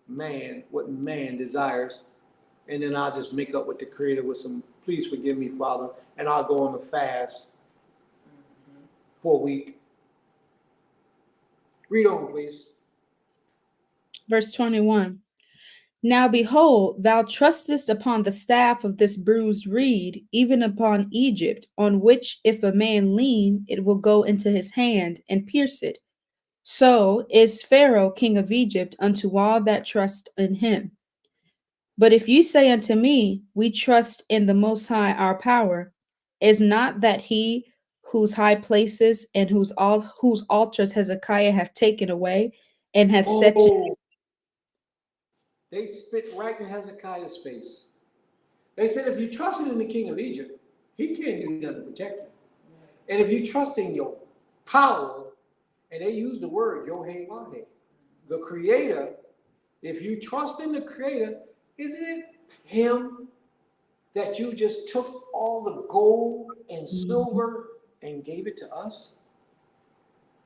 man what man desires, and then I'll just make up with the Creator with some, please forgive me, Father, and I'll go on the fast for a week. Read on, please. Verse 21. Now behold, thou trustest upon the staff of this bruised reed, even upon Egypt, on which if a man lean, it will go into his hand and pierce it. So is Pharaoh king of Egypt unto all that trust in him. But if you say unto me, We trust in the Most High our power, is not that he whose high places and whose altars Hezekiah hath taken away, and hath set to... They spit right in Hezekiah's face. They said, if you trusted in the king of Egypt, he can't do nothing to protect you. And if you trust in your power, and they use the word Yohei, the Creator, if you trust in the Creator, isn't it him that you just took all the gold and silver and gave it to us?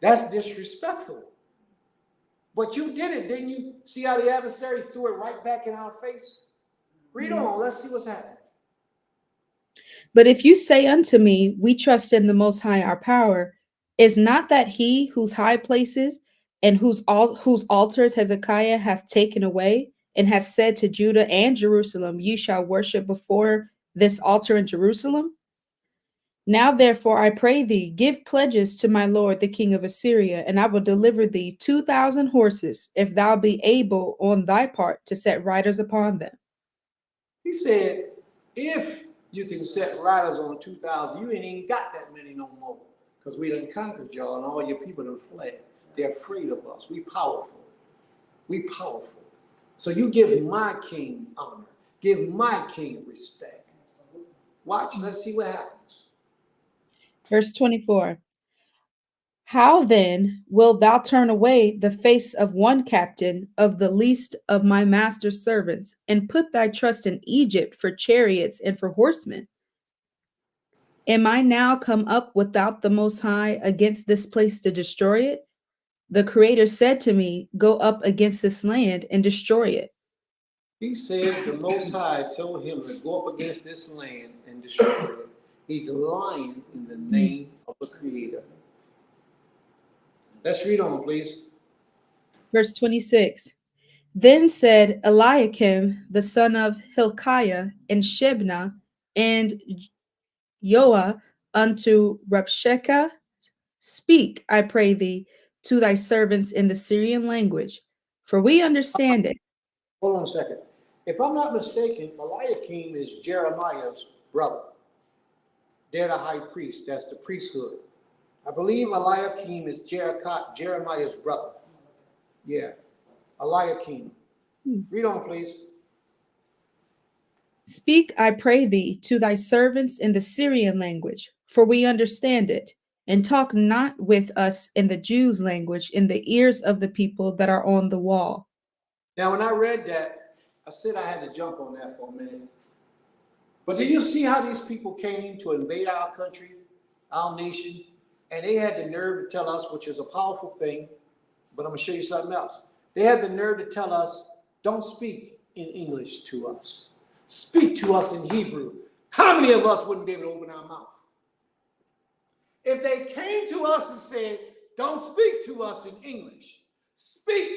That's disrespectful. But you did it, didn't you? See how the adversary threw it right back in our face? Read on. Let's see what's happening. But if you say unto me, We trust in the Most High our power, is not that he whose high places and whose altars Hezekiah hath taken away, and hath said to Judah and Jerusalem, You shall worship before this altar in Jerusalem? Now therefore I pray thee, give pledges to my lord the king of Assyria, and I will deliver thee 2,000 horses, if thou be able on thy part to set riders upon them. He said, if you can set riders on 2,000, you ain't even got that many no more. Because we done conquered y'all and all your people done fled. They're afraid of us. We powerful. We powerful. So you give my king honor. Give my king respect. Watch, let's see what happens. Verse 24. How then wilt thou turn away the face of one captain of the least of my master's servants, and put thy trust in Egypt for chariots and for horsemen? Am I now come up without the Most High against this place to destroy it? The Creator said to me, Go up against this land and destroy it. He said the Most High told him to go up against this land and destroy it. He's lying in the name of the Creator. Let's read on, please. Verse 26. Then said Eliakim, the son of Hilkiah, and Shebna, and Joah unto Rabshakeh, Speak, I pray thee, to thy servants in the Syrian language, for we understand it. Hold on a second. If I'm not mistaken, Eliakim is Jeremiah's brother. They're the high priest. That's the priesthood. I believe Eliakim is Jeremiah's brother. Yeah, Eliakim. Read on, please. Speak, I pray thee, to thy servants in the Syrian language, for we understand it, and talk not with us in the Jews' language in the ears of the people that are on the wall. Now, when I read that, I said I had to jump on that for a minute. But do you see how these people came to invade our country, our nation, and they had the nerve to tell us, which is a powerful thing, but I'm going to show you something else. They had the nerve to tell us, don't speak in English to us. Speak to us in Hebrew. How many of us wouldn't be able to open our mouth? If they came to us and said, don't speak to us in English, speak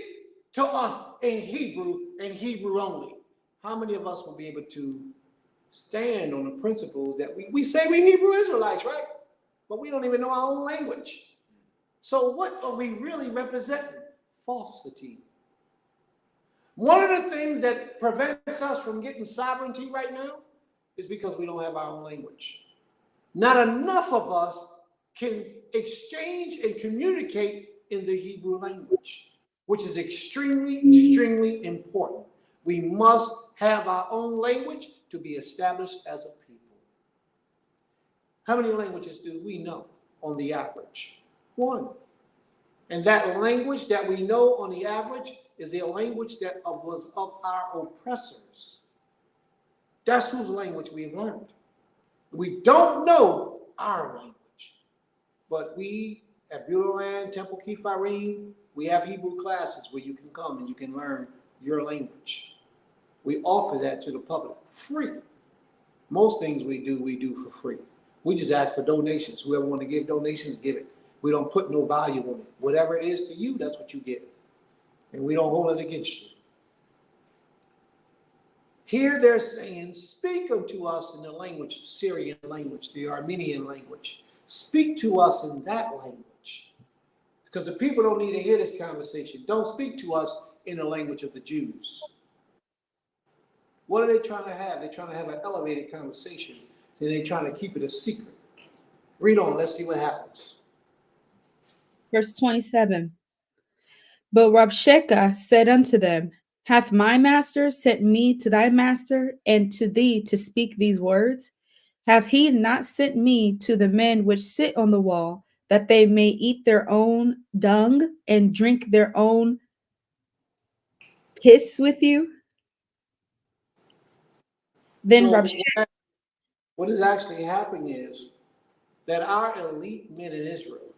to us in Hebrew and Hebrew only, how many of us will be able to stand on the principles that we say we Hebrew Israelites, right? But we don't even know our own language. So what are we really representing? Falsity. One of the things that prevents us from getting sovereignty right now is because we don't have our own language. Not enough of us can exchange and communicate in the Hebrew language, which is extremely, extremely important. We must have our own language to be established as a people. How many languages do we know on the average? One. And that language that we know on the average is the language that was of our oppressors. That's whose language we've learned. We don't know our language. But we at Leader of Temple Kefarym, we have Hebrew classes where you can come and you can learn your language. We offer that to the public free. Most things we do for free. We just ask for donations. Whoever want to give donations, give it. We don't put no value on it. Whatever it is to you, that's what you get. And we don't hold it against you. Here they're saying, speak unto us in the language, Syrian language, the Armenian language. Speak to us in that language. Because the people don't need to hear this conversation. Don't speak to us in the language of the Jews. What are they trying to have? They're trying to have an elevated conversation, and they're trying to keep it a secret. Read on, let's see what happens. Verse 27. But Rabshakeh said unto them, Hath my master sent me to thy master and to thee to speak these words? Hath he not sent me to the men which sit on the wall, that they may eat their own dung and drink their own piss with you? Then So Rabshakeh, what is actually happening is that our elite men in Israel,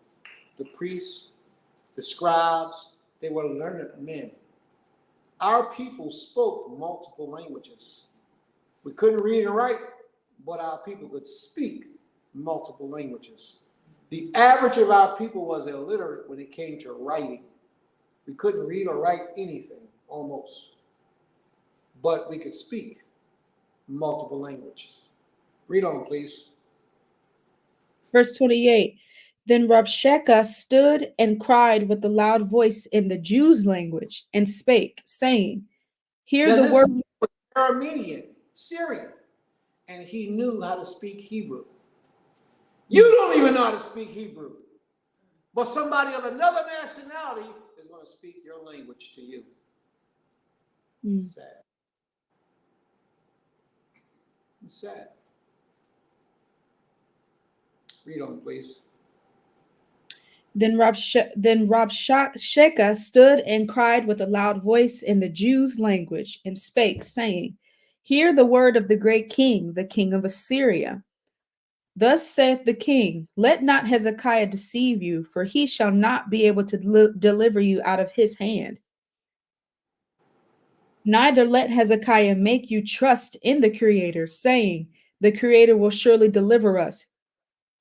the priests, the scribes, they were learned men. Our people spoke multiple languages. We couldn't read and write, but our people could speak multiple languages. The average of our people was illiterate when it came to writing. We couldn't read or write anything, almost. But we could speak multiple languages. Read on, please. Verse 28. Then Rabshakeh stood and cried with a loud voice in the Jews' language and spake, saying, Hear Now, the this word. was Aramean, Syrian, and he knew how to speak Hebrew. You don't even know how to speak Hebrew, but somebody of another nationality is going to speak your language to you. It's sad. It's sad. Read on, please. Then Rabshakeh stood and cried with a loud voice in the Jews' language and spake, saying, Hear the word of the great king, the king of Assyria. Thus saith the king, Let not Hezekiah deceive you, for he shall not be able to deliver you out of his hand. Neither let Hezekiah make you trust in the Creator, saying, The Creator will surely deliver us,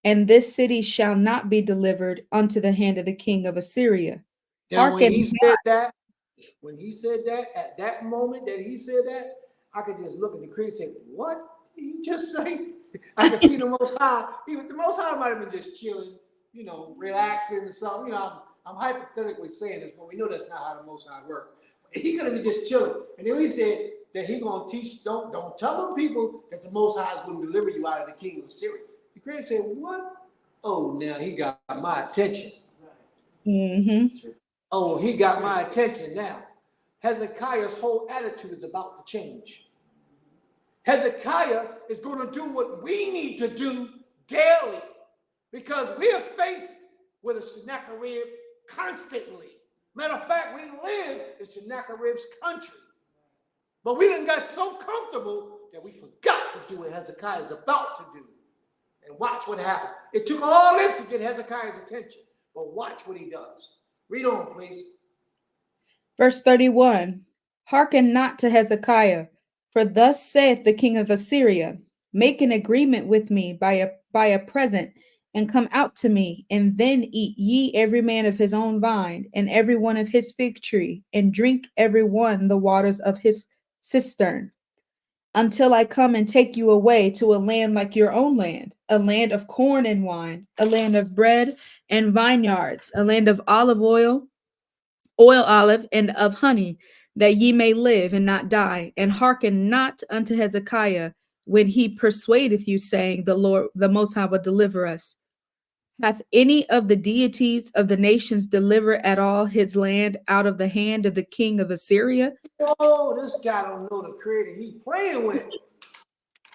and this city shall not be delivered unto the hand of the king of Assyria. Now, when he Hearken said that, at that moment that he said that, I could just look at the critics and say, what did he just say? I could see the Most High. Even the Most High might have been just chilling, relaxing or something. I'm hypothetically saying this, but we know that's not how the Most High works. He could have been just chilling. And then he said that he's going to teach, don't tell them people that the Most High is going to deliver you out of the king of Syria. The critics said, what? Oh, now he got my attention. Mm-hmm. Oh, he got my attention now. Hezekiah's whole attitude is about to change. Hezekiah is going to do what we need to do daily because we are faced with a Sennacherib constantly. Matter of fact, we live in Sennacherib's country. But we done got so comfortable that we forgot to do what Hezekiah is about to do. And watch what happened. It took all this to get Hezekiah's attention. But watch what he does. Read on, please. Verse 31. Hearken not to Hezekiah, for thus saith the king of Assyria, Make an agreement with me by a present, and come out to me, and then eat ye every man of his own vine, and every one of his fig tree, and drink every one the waters of his cistern, until I come and take you away to a land like your own land, a land of corn and wine, a land of bread and vineyards, a land of olive, and of honey, that ye may live and not die. And hearken not unto Hezekiah when he persuadeth you, saying, The Lord, the Most High, will deliver us. Hath any of the deities of the nations delivered at all his land out of the hand of the king of Assyria? Oh, this guy don't know the Creator he's playing with.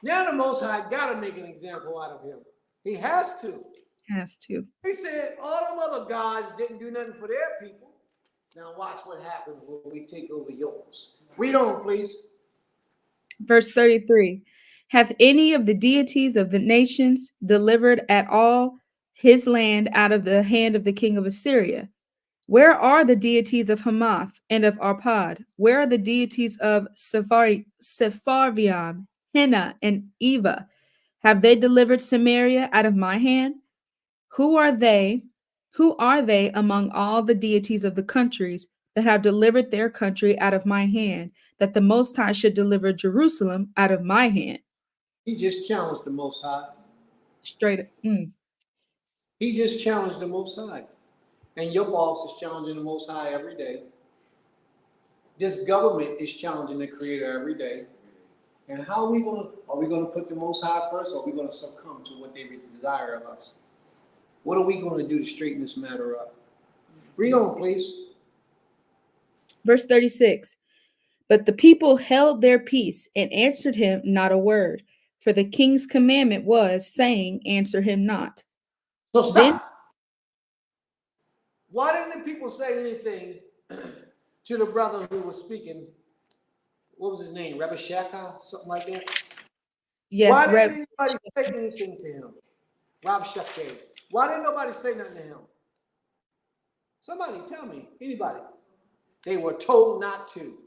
Now the Most High got to make an example out of him. He has to. Has to. He said all them other gods didn't do nothing for their people. Now watch what happens when we take over yours. Read on, please. Verse 33. Hath any of the deities of the nations delivered at all his land out of the hand of the king of Assyria? Where are the deities of Hamath and of Arpad? Where are the deities of Sepharvaim, Henna, and Eva? Have they delivered Samaria out of my hand? Who are they? Who are they among all the deities of the countries that have delivered their country out of my hand, that the Most High should deliver Jerusalem out of my hand? He just challenged the Most High. Straight up. He just challenged the Most High. And your boss is challenging the Most High every day. This government is challenging the Creator every day. And how are we going to put the Most High first, or are we going to succumb to what they desire of us? What are we going to do to straighten this matter up? Read on, please. Verse 36. But the people held their peace and answered him not a word, for the king's commandment was, saying, Answer him not. So stop. Then, why didn't the people say anything to the brother who was speaking? What was his name? Rabshakeh? Something like that? yes, Why didn't anybody say anything to him? Rabshakeh. Why didn't nobody say nothing to him? Somebody tell me. Anybody? They were told not to.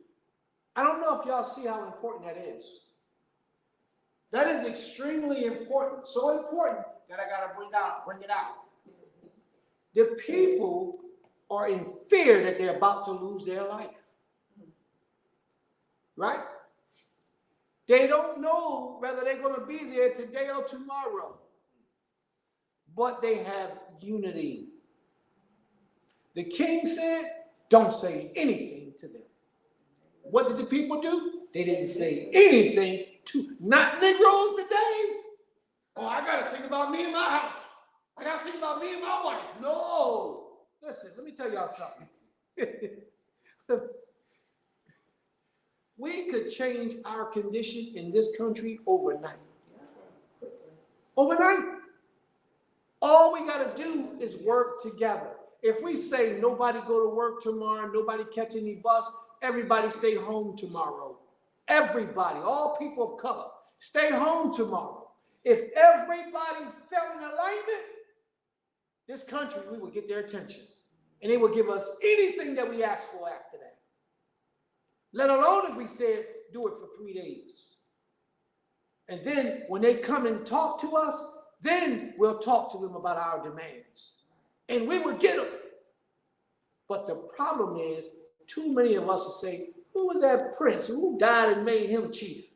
I don't know if y'all see how important that is. That is extremely important. So important that I got to bring it out. The people are in fear that they're about to lose their life. Right? They don't know whether they're going to be there today or tomorrow. But they have unity. The king said, don't say anything to them. What did the people do? They didn't say anything to, not Negroes today. Oh, I got to think about me and my house. I got to think about me and my wife. No. Listen, let me tell y'all something. We could change our condition in this country overnight. Overnight. All we got to do is work together. If we say nobody go to work tomorrow, nobody catch any bus, everybody stay home tomorrow. Everybody, all people of color, stay home tomorrow. If everybody fell in alignment, this country, we would get their attention. And they would give us anything that we asked for after that. Let alone if we said, do it for 3 days. And then when they come and talk to us, then we'll talk to them about our demands. And we will get them. But the problem is, too many of us will say, who was that prince? Who died and made him chief?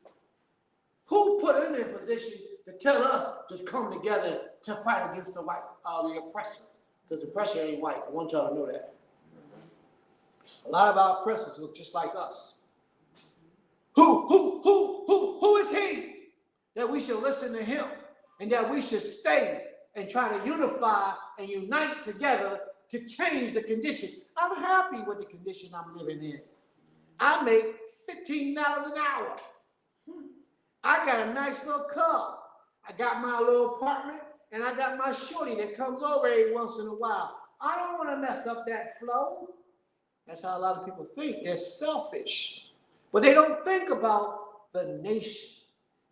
Who put him in a position to tell us to come together to fight against the oppressor? Because the oppressor ain't white. I want y'all to know that. A lot of our oppressors look just like us. Who is he that we should listen to him and that we should stay and try to unify and unite together to change the condition? I'm happy with the condition I'm living in. I make $15 an hour. I got a nice little car. I got my little apartment, and I got my shorty that comes over every once in a while. I don't want to mess up that flow. That's how a lot of people think. They're selfish. But they don't think about the nation.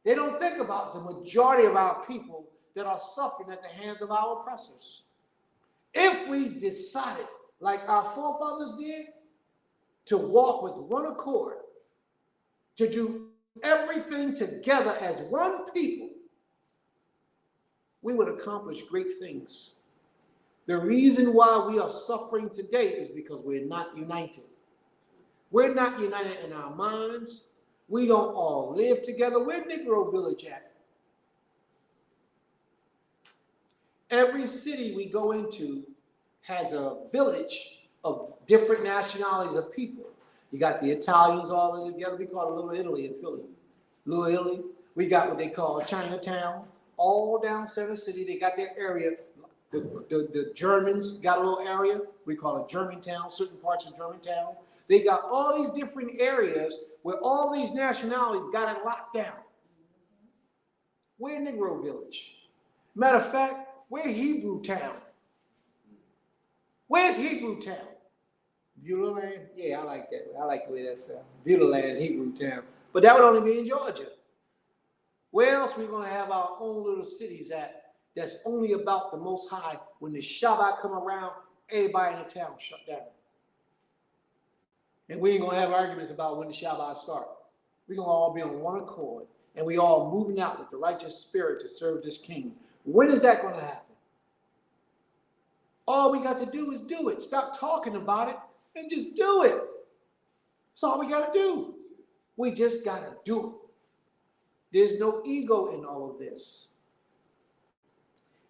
They don't think about the majority of our people that are suffering at the hands of our oppressors. If we decided, like our forefathers did, to walk with one accord, to do everything together as one people, we would accomplish great things. The reason why we are suffering today is because we're not united. We're not united in our minds. We don't all live together. Where Negro Village at? Every city we go into has a village of different nationalities of people. You got the Italians all together. We call it Little Italy in Philly. Little Italy. We got what they call Chinatown. All down Center City. They got their area. The Germans got a little area. We call it Germantown, certain parts of Germantown. They got all these different areas where all these nationalities got it locked down. We're Negro Village. Matter of fact, we're Hebrew Town. Where's Hebrew Town? Beulah Land? Yeah, I like that. I like the way that sounds. Beulah Land, Hebrew Town. But that would only be in Georgia. Where else are we going to have our own little cities at that's only about the Most High? When the Shabbat come around, everybody in the town shut down. And we ain't going to have arguments about when the Shabbat start. We're going to all be on one accord. And we all moving out with the righteous spirit to serve this king. When is that going to happen? All we got to do is do it. Stop talking about it and just do it. That's all we got to do. We just got to do it. There's no ego in all of this.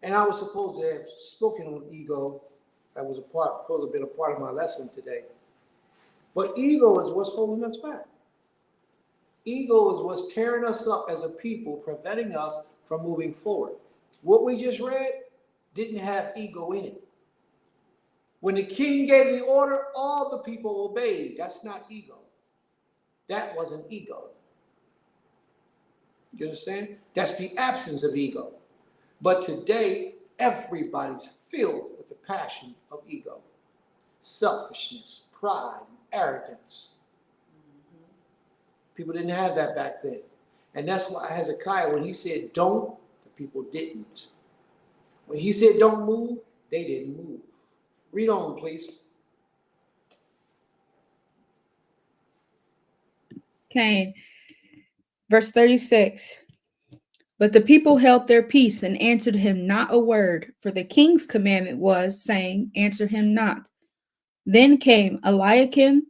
And I was supposed to have spoken on ego. That was supposed to have been a part of my lesson today. But ego is what's holding us back. Ego is what's tearing us up as a people, preventing us from moving forward. What we just read didn't have ego in it. When the king gave the order, all the people obeyed. That's not ego. That wasn't ego. You understand? That's the absence of ego. But today, everybody's filled with the passion of ego. Selfishness, pride, arrogance. People didn't have that back then. And that's why Hezekiah, when he said don't, the people didn't. When he said don't move, they didn't move. Read on, please. Okay. Verse 36. But the people held their peace and answered him not a word, for the king's commandment was, saying, answer him not. Then came Eliakim,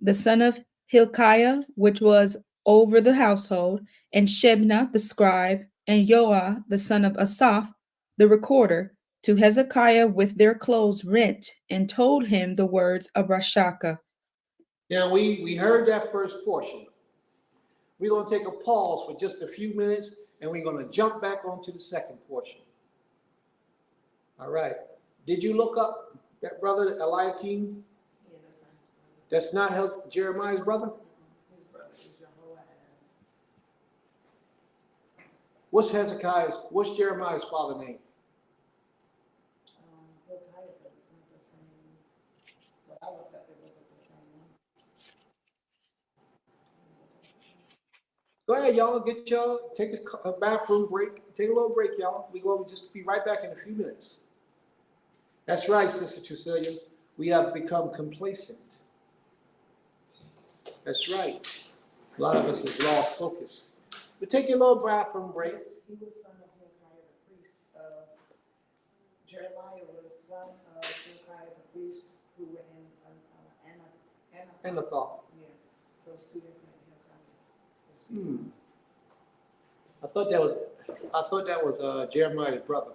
the son of Hilkiah, which was over the household, and Shebna the scribe, and Joah the son of Asaph, the recorder, to Hezekiah with their clothes rent, and told him the words of Rashakah. Now we heard that first portion. We're going to take a pause for just a few minutes, and we're going to jump back onto the second portion. All right. Did you look up that brother Eliakim? Yeah, that's not his brother. That's not Jeremiah's brother? His brother is Jehoahaz. What's Jeremiah's father name? Hilkiah, but it's not the same. Well, I looked up, it wasn't the same one. Go ahead, y'all. Take a bathroom break. Take a little break, y'all. We're going to just be right back in a few minutes. That's right, Sister Trucelia. We have become complacent. That's right. A lot of us have lost focus. But take your little bathroom break. He was son of Hilkiah the priest. Jeremiah was son of Hilkiah the priest who were in Anathar. Yeah, so it's two different Hilkiahs. I thought that was Jeremiah's brother.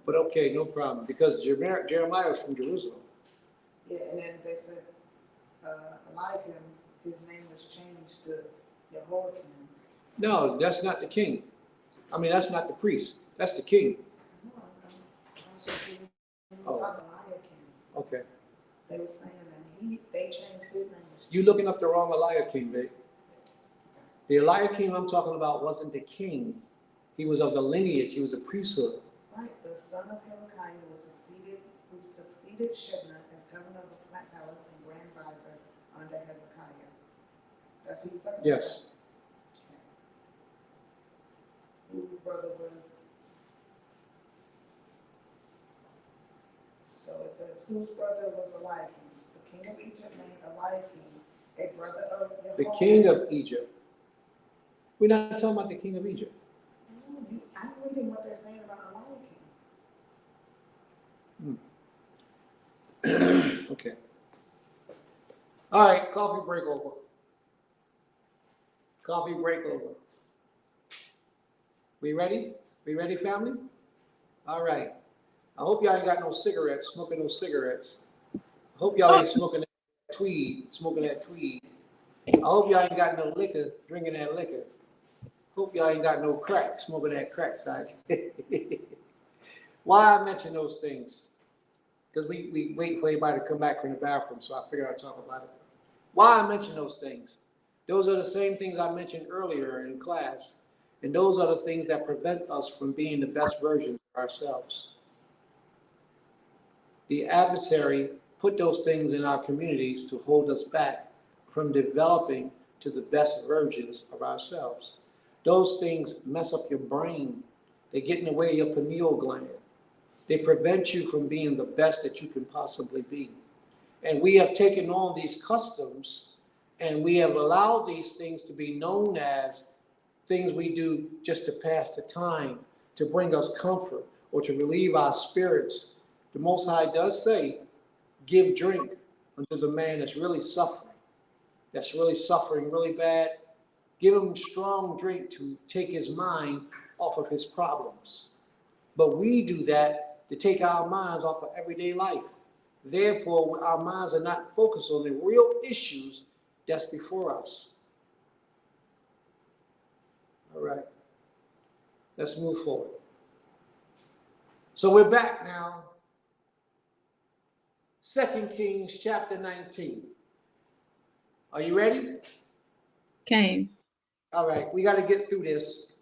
But okay, no problem. Because Jeremiah was from Jerusalem. Yeah, and then they said Eliakim, his name was changed to Jehoiakim. No, that's not the king. I mean, that's not the priest. That's the king. Oh. Eliakim. Okay. They were saying that they changed his name. You're looking up the wrong Eliakim, babe. The Eliakim I'm talking about wasn't the king. He was of the lineage. He was a priesthood. Right. The son of Hezekiah who succeeded Shebna as governor of the palace and grand vizier under Hezekiah. That's who you're talking about? Yes. Whose brother was. So it says, whose brother was Eliakim? The king of Egypt named Eliakim, a brother of The king of Egypt. We're not talking about the king of Egypt. I'm reading what they're saying about Eliakim. Okay. All right, coffee break over. Coffee break over. We ready? We ready, family? All right. I hope y'all ain't got no cigarettes, smoking no cigarettes. I hope y'all ain't smoking that tweed. I hope y'all ain't got no liquor, drinking that liquor. Hope y'all ain't got no crack, smoking that crack side. Why I mention those things? Because we wait for everybody to come back from the bathroom, so I figured I'd talk about it. Why I mention those things? Those are the same things I mentioned earlier in class, and those are the things that prevent us from being the best version of ourselves. The adversary put those things in our communities to hold us back from developing to the best versions of ourselves. Those things mess up your brain. They get in the way of your pineal gland. They prevent you from being the best that you can possibly be. And we have taken on these customs and we have allowed these things to be known as things we do just to pass the time, to bring us comfort or to relieve our spirits. The Most High does say, give drink unto the man that's really suffering really bad. Give him strong drink to take his mind off of his problems. But we do that to take our minds off of everyday life. Therefore, our minds are not focused on the real issues that's before us. All right. Let's move forward. So we're back now. 2 Kings chapter 19. Are you ready? Came. All right, we got to get through this.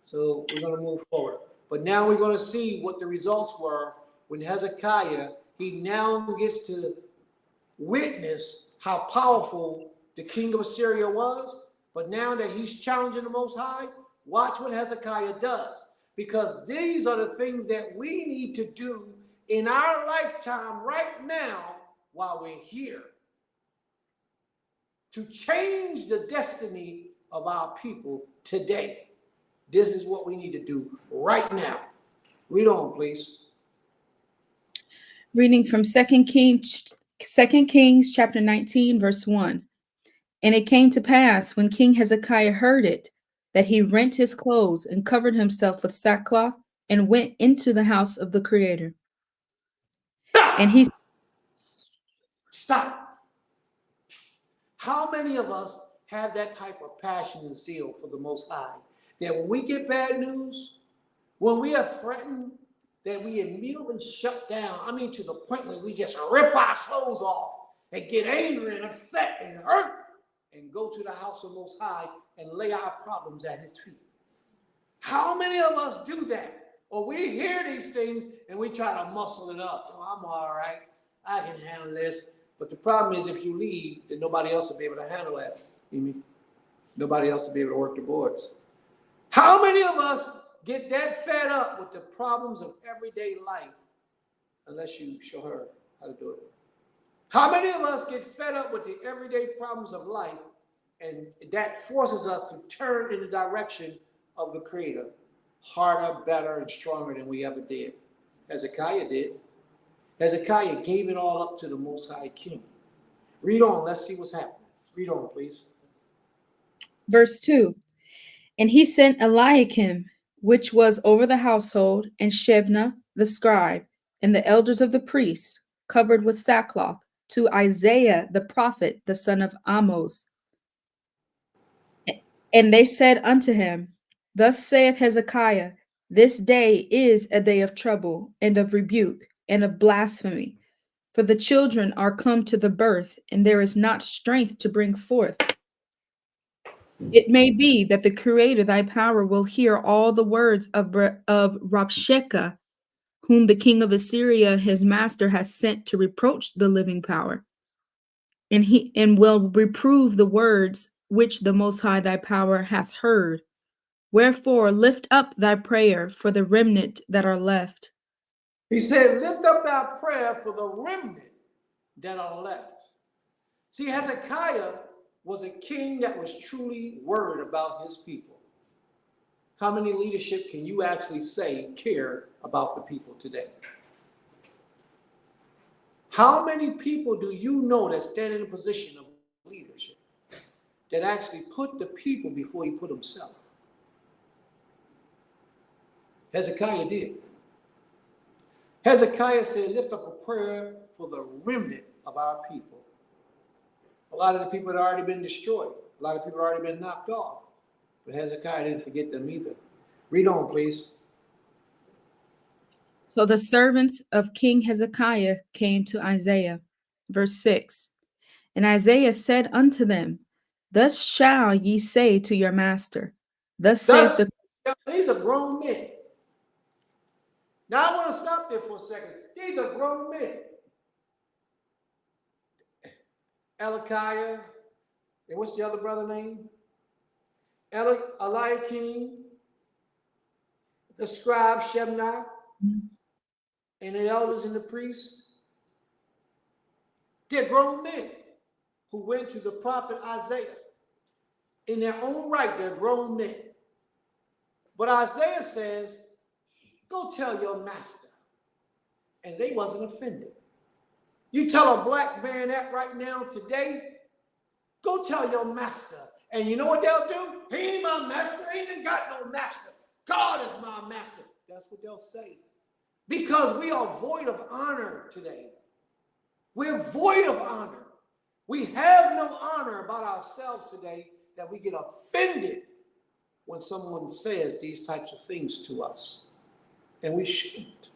So we're going to move forward. But now we're going to see what the results were when Hezekiah, he now gets to witness how powerful the king of Assyria was. But now that he's challenging the Most High, watch what Hezekiah does. Because these are the things that we need to do in our lifetime right now while we're here, to change the destiny of our people today. This is what we need to do right now. Read on, please. Reading from 2 Kings chapter 19, verse 1. And it came to pass, when King Hezekiah heard it, that he rent his clothes and covered himself with sackcloth and went into the house of the Creator. And he Stop. How many of us have that type of passion and zeal for the Most High? That when we get bad news, when we are threatened, that we immediately shut down. I mean, to the point where we just rip our clothes off and get angry and upset and hurt and go to the house of Most High and lay our problems at his feet. How many of us do that? Or we hear these things and we try to muscle it up. Oh, I'm all right. I can handle this. But the problem is, if you leave, then nobody else will be able to handle that. You mean? Nobody else will be able to work the boards. How many of us get that fed up with the problems of everyday life unless you show her how to do it? How many of us get fed up with the everyday problems of life, and that forces us to turn in the direction of the Creator, harder, better, and stronger than we ever did? Hezekiah did. Hezekiah gave it all up to the Most High King. Read on. Let's see what's happening. Read on, please. Verse 2. And he sent Eliakim, which was over the household, and Shebna the scribe, and the elders of the priests, covered with sackcloth, to Isaiah the prophet, the son of Amoz. And they said unto him, Thus saith Hezekiah, this day is a day of trouble, and of rebuke, and of blasphemy. For the children are come to the birth, and there is not strength to bring forth. It may be that the Creator, thy power, will hear all the words of Rabshakeh, whom the king of Assyria, his master, has sent to reproach the living power, and will reprove the words which the Most High thy power hath heard. Wherefore lift up thy prayer for the remnant that are left. He said, lift up thy prayer for the remnant that are left. See, Hezekiah was a king that was truly worried about his people. How many leadership can you actually say care about the people today? How many people do you know that stand in a position of leadership that actually put the people before he put himself? Hezekiah did. Hezekiah said, lift up a prayer for the remnant of our people. A lot of the people had already been destroyed. A lot of people had already been knocked off. But Hezekiah didn't forget them either. Read on, please. So the servants of King Hezekiah came to Isaiah. Verse 6. And Isaiah said unto them, Thus shall ye say to your master, Thus saith the... These are grown men. Now I want to stop there for a second. These are grown men. Hezekiah, and what's the other brother name? Eliakim, the scribe Shebna, and the elders and the priests. They're grown men who went to the prophet Isaiah. In their own right, they're grown men. But Isaiah says, go tell your master. And they wasn't offended. You tell a black man that right now today, go tell your master. And you know what they'll do? He ain't my master. He ain't got no master. God is my master. That's what they'll say. Because we are void of honor today. We're void of honor. We have no honor about ourselves today, that we get offended when someone says these types of things to us. And we shouldn't.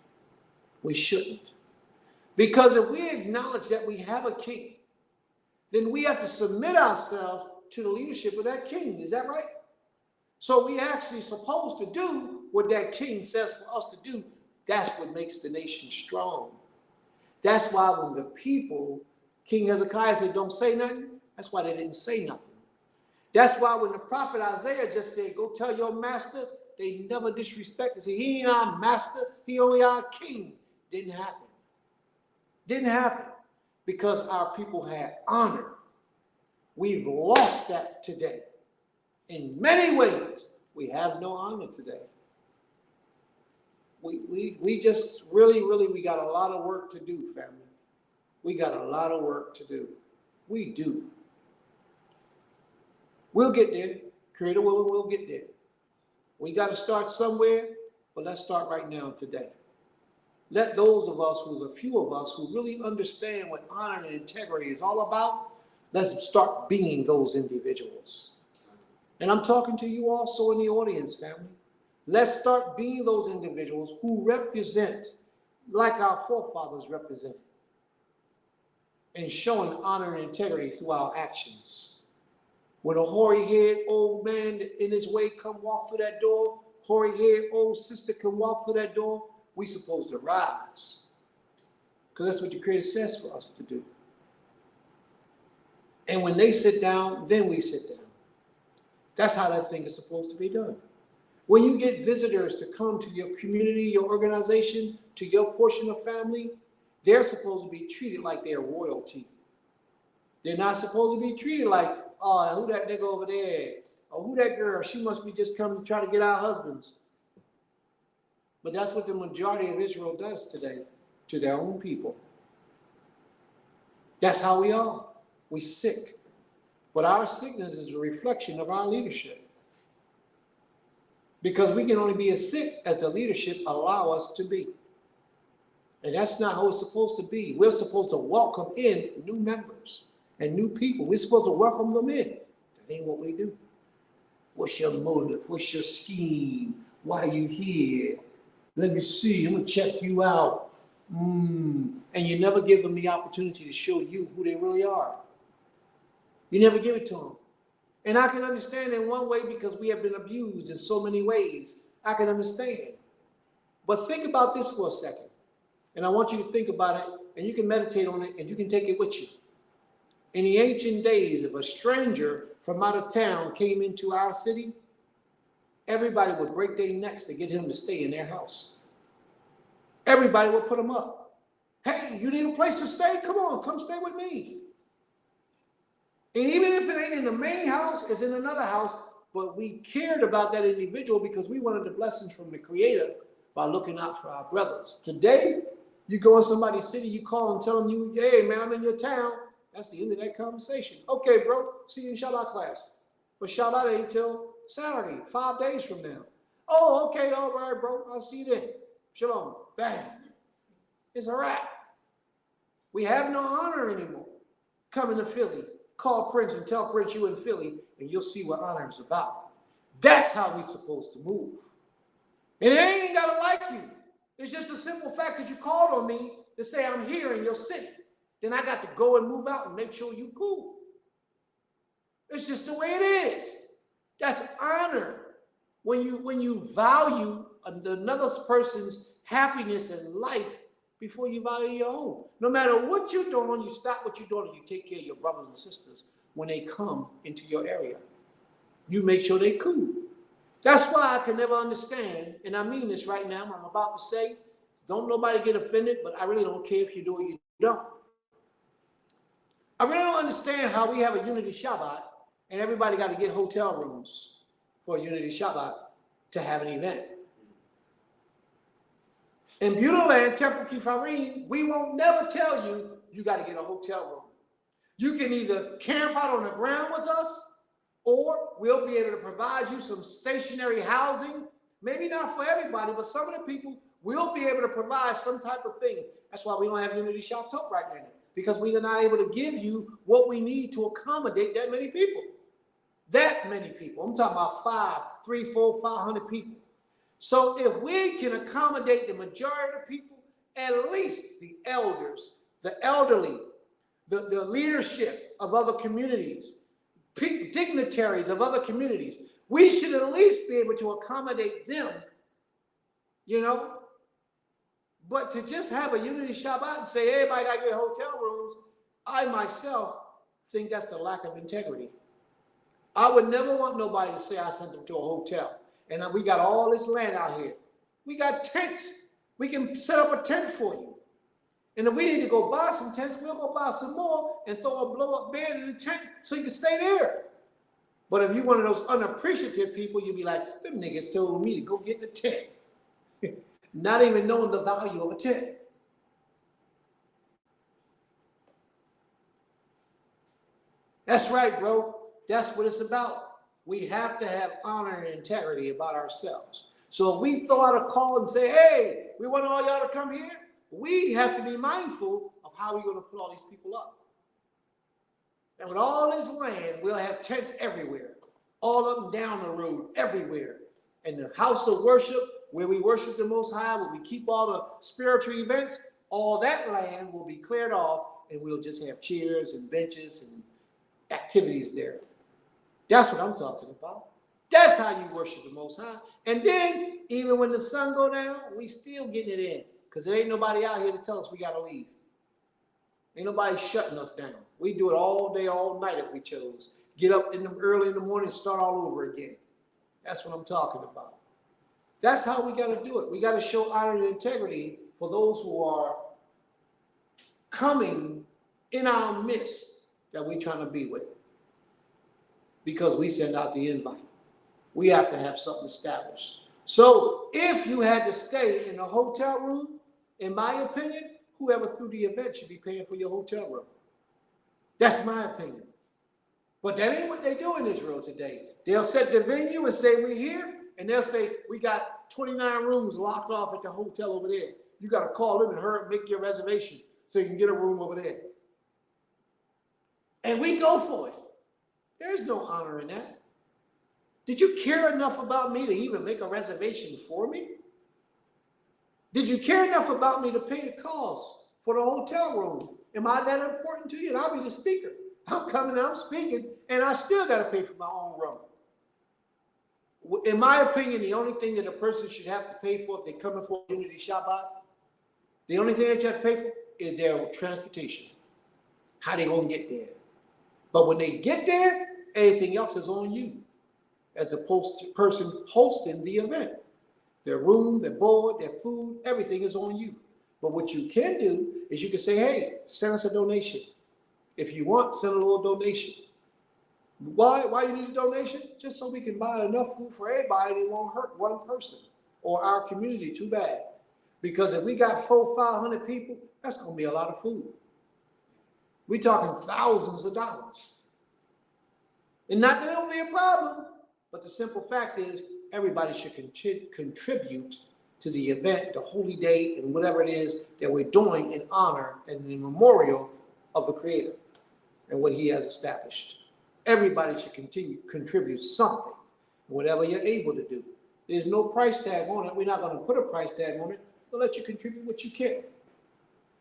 We shouldn't. Because if we acknowledge that we have a king, then we have to submit ourselves to the leadership of that king. Is that right? So we actually supposed to do what that king says for us to do. That's what makes the nation strong. That's why when the people, King Hezekiah said, don't say nothing, that's why they didn't say nothing. That's why when the prophet Isaiah just said, go tell your master, they never disrespected. Say, he ain't our master, he only our king. Didn't happen. Didn't happen because our people had honor. We've lost that today. In many ways, we have no honor today. we just really, we got a lot of work to do, family. We got a lot of work to do. We do. We'll get there. Creator willing, we'll get there. We got to start somewhere, but let's start right now today. Let those of us, the few of us who really understand what honor and integrity is all about, let's start being those individuals. And I'm talking to you also in the audience, family. Let's start being those individuals who represent like our forefathers represented, and showing honor and integrity through our actions. When a hoary-haired old man in his way come walk through that door, hoary-haired old sister come walk through that door, we supposed to rise. Because that's what the Creator says for us to do. And when they sit down, then we sit down. That's how that thing is supposed to be done. When you get visitors to come to your community, your organization, to your portion of family, they're supposed to be treated like they're royalty. They're not supposed to be treated like, oh, who that nigga over there? Or who that girl? She must be just coming to try to get our husbands. But that's what the majority of Israel does today to their own people. That's how we are. We sick. But our sickness is a reflection of our leadership. Because we can only be as sick as the leadership allow us to be. And that's not how it's supposed to be. We're supposed to welcome in new members and new people. We're supposed to welcome them in. That ain't what we do. What's your motive? What's your scheme? Why are you here? Let me see. I'm going to check you out. And you never give them the opportunity to show you who they really are. You never give it to them. And I can understand in one way because we have been abused in so many ways. I can understand. But think about this for a second. And I want you to think about it, and you can meditate on it, and you can take it with you. In the ancient days, if a stranger from out of town came into our city, everybody would break their necks to get him to stay in their house. Everybody would put him up. Hey, you need a place to stay? Come on, come stay with me. And even if it ain't in the main house, it's in another house, but we cared about that individual because we wanted the blessings from the Creator by looking out for our brothers. Today, you go in somebody's city, you call and tell them, hey, man, I'm in your town. That's the end of that conversation. Okay, bro, see you in Shabbat class. But Shabbat ain't till Saturday, 5 days from now. Oh, okay, all right, bro, I'll see you then. Shalom, bang. It's a wrap. We have no honor anymore. Come into Philly, call Prince and tell Prince you in Philly, and you'll see what honor is about. That's how we're supposed to move. And it ain't got to like you. It's just a simple fact that you called on me to say I'm here in your city. Then I got to go and move out and make sure you cool. It's just the way it is. That's honor. When you value another person's happiness and life before you value your own. No matter what you're doing, you stop what you're doing and you take care of your brothers and sisters when they come into your area. You make sure they cool. That's why I can never understand, and I mean this right now, I'm about to say, don't nobody get offended, but I really don't care if you do or you don't. I really don't understand how we have a Unity Shabbat and everybody got to get hotel rooms for a Unity Shabbat to have an event. In Leader of Temple Kefarym, we won't never tell you, you got to get a hotel room. You can either camp out on the ground with us, or we'll be able to provide you some stationary housing. Maybe not for everybody, but some of the people will be able to provide some type of thing. That's why we don't have Unity Shop Talk right now, because we are not able to give you what we need to accommodate that many people. That many people. I'm talking about 300, 400, 500 people. So if we can accommodate the majority of the people, at least the elders, the elderly, the leadership of other communities, dignitaries of other communities, we should at least be able to accommodate them, you know. But to just have a Unity Shabbat and say everybody got to get hotel rooms, I myself think that's the lack of integrity. I would never want nobody to say I sent them to a hotel. And we got all this land out here. We got tents. We can set up a tent for you. And if we need to go buy some tents, we'll go buy some more and throw a blow-up bed in the tent so you can stay there. But if you're one of those unappreciative people, you'll be like, them niggas told me to go get the tent. not even knowing the value of a tent. That's right, bro. That's what it's about. We have to have honor and integrity about ourselves. So if we throw out a call and say, hey, we want all y'all to come here, we have to be mindful of how we're going to put all these people up. And with all this land, we'll have tents everywhere, all up and down the road, everywhere. And the house of worship, where we worship the Most High, where we keep all the spiritual events, all that land will be cleared off, and we'll just have chairs and benches and activities there. That's what I'm talking about. That's how you worship the Most High. And then, even when the sun go down, we still getting it in, because there ain't nobody out here to tell us we got to leave. Ain't nobody shutting us down. We do it all day, all night if we chose. Get up early in the morning and start all over again. That's what I'm talking about. That's how we got to do it. We got to show honor and integrity for those who are coming in our midst that we're trying to be with. Because we send out the invite. We have to have something established. So if you had to stay in a hotel room, in my opinion, whoever threw the event should be paying for your hotel room. That's my opinion. But that ain't what they do in Israel today. They'll set the venue and say, we're here. And they'll say, we got 29 rooms locked off at the hotel over there. You got to call them and hurry and make your reservation so you can get a room over there. And we go for it. There's no honor in that. Did you care enough about me to even make a reservation for me? Did you care enough about me to pay the cost for the hotel room? Am I that important to you? And I'll be the speaker. I'm coming, I'm speaking, and I still got to pay for my own room. In my opinion, the only thing that a person should have to pay for if they come in for Unity Shabbat, the only thing that you have to pay for is their transportation. How they going to get there. But when they get there, everything else is on you as the person hosting the event. Their room, their board, their food, everything is on you. But what you can do is you can say, hey, send us a donation. If you want, send a little donation. Why you need a donation? Just so we can buy enough food for everybody and it won't hurt one person or our community too bad. Because if we got 400-500 people, that's going to be a lot of food. We're talking thousands of dollars. And not that it'll be a problem, but the simple fact is everybody should contribute to the event, the holy day, and whatever it is that we're doing in honor and in memorial of the Creator and what He has established. Everybody should contribute something, whatever you're able to do. There's no price tag on it. We're not going to put a price tag on it. We'll let you contribute what you can.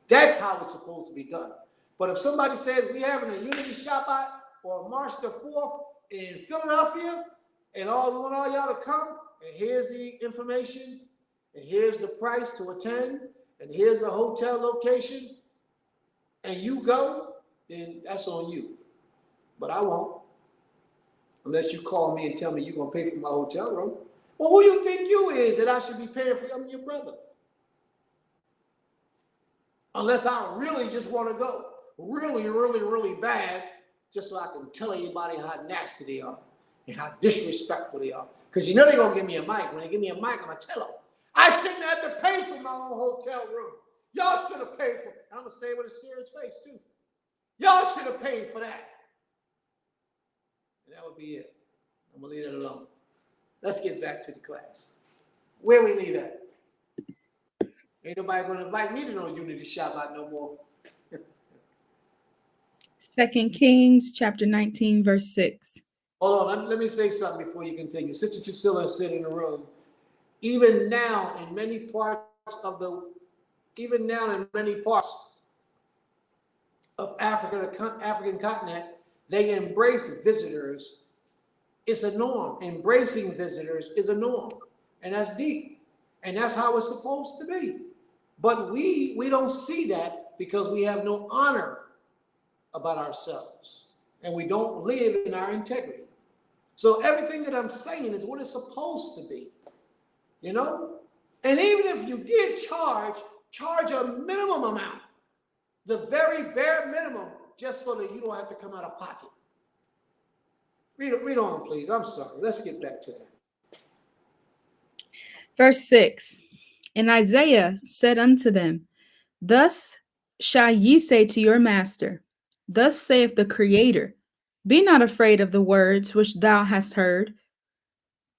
That's how it's supposed to be done. But if somebody says we're having a Unity Shabbat or March the 4th in Philadelphia, and we want all y'all to come, and here's the information, and here's the price to attend, and here's the hotel location, and you go, then that's on you. But I won't. Unless you call me and tell me you're going to pay for my hotel room. Well, who you think you is that I should be paying for? I'm your brother. Unless I really just want to go. Really, really, really bad, just so I can tell everybody how nasty they are and how disrespectful they are. Because you know they're going to give me a mic. When they give me a mic, I'm going to tell them. I shouldn't have to pay for my own hotel room. Y'all should have paid for it. I'm going to say it with a serious face, too. Y'all should have paid for that. And that would be it. I'm going to leave it alone. Let's get back to the class. Where we leave at? Ain't nobody going to invite me to no Unity Shabbat no more. 2 Kings chapter 19, verse 6. Hold on, let me say something before you continue. Sister Priscilla said in the room, even now in many parts of Africa, the African continent, they embrace visitors. It's a norm. Embracing visitors is a norm. And that's deep. And that's how it's supposed to be. But we don't see that because we have no honor about ourselves. And we don't live in our integrity. So everything that I'm saying is what it's supposed to be. You know? And even if you did charge a minimum amount. The very bare minimum, just so that you don't have to come out of pocket. Read on, please. I'm sorry. Let's get back to that. Verse 6. And Isaiah said unto them, Thus shall ye say to your master, Thus saith the Creator, Be not afraid of the words which thou hast heard,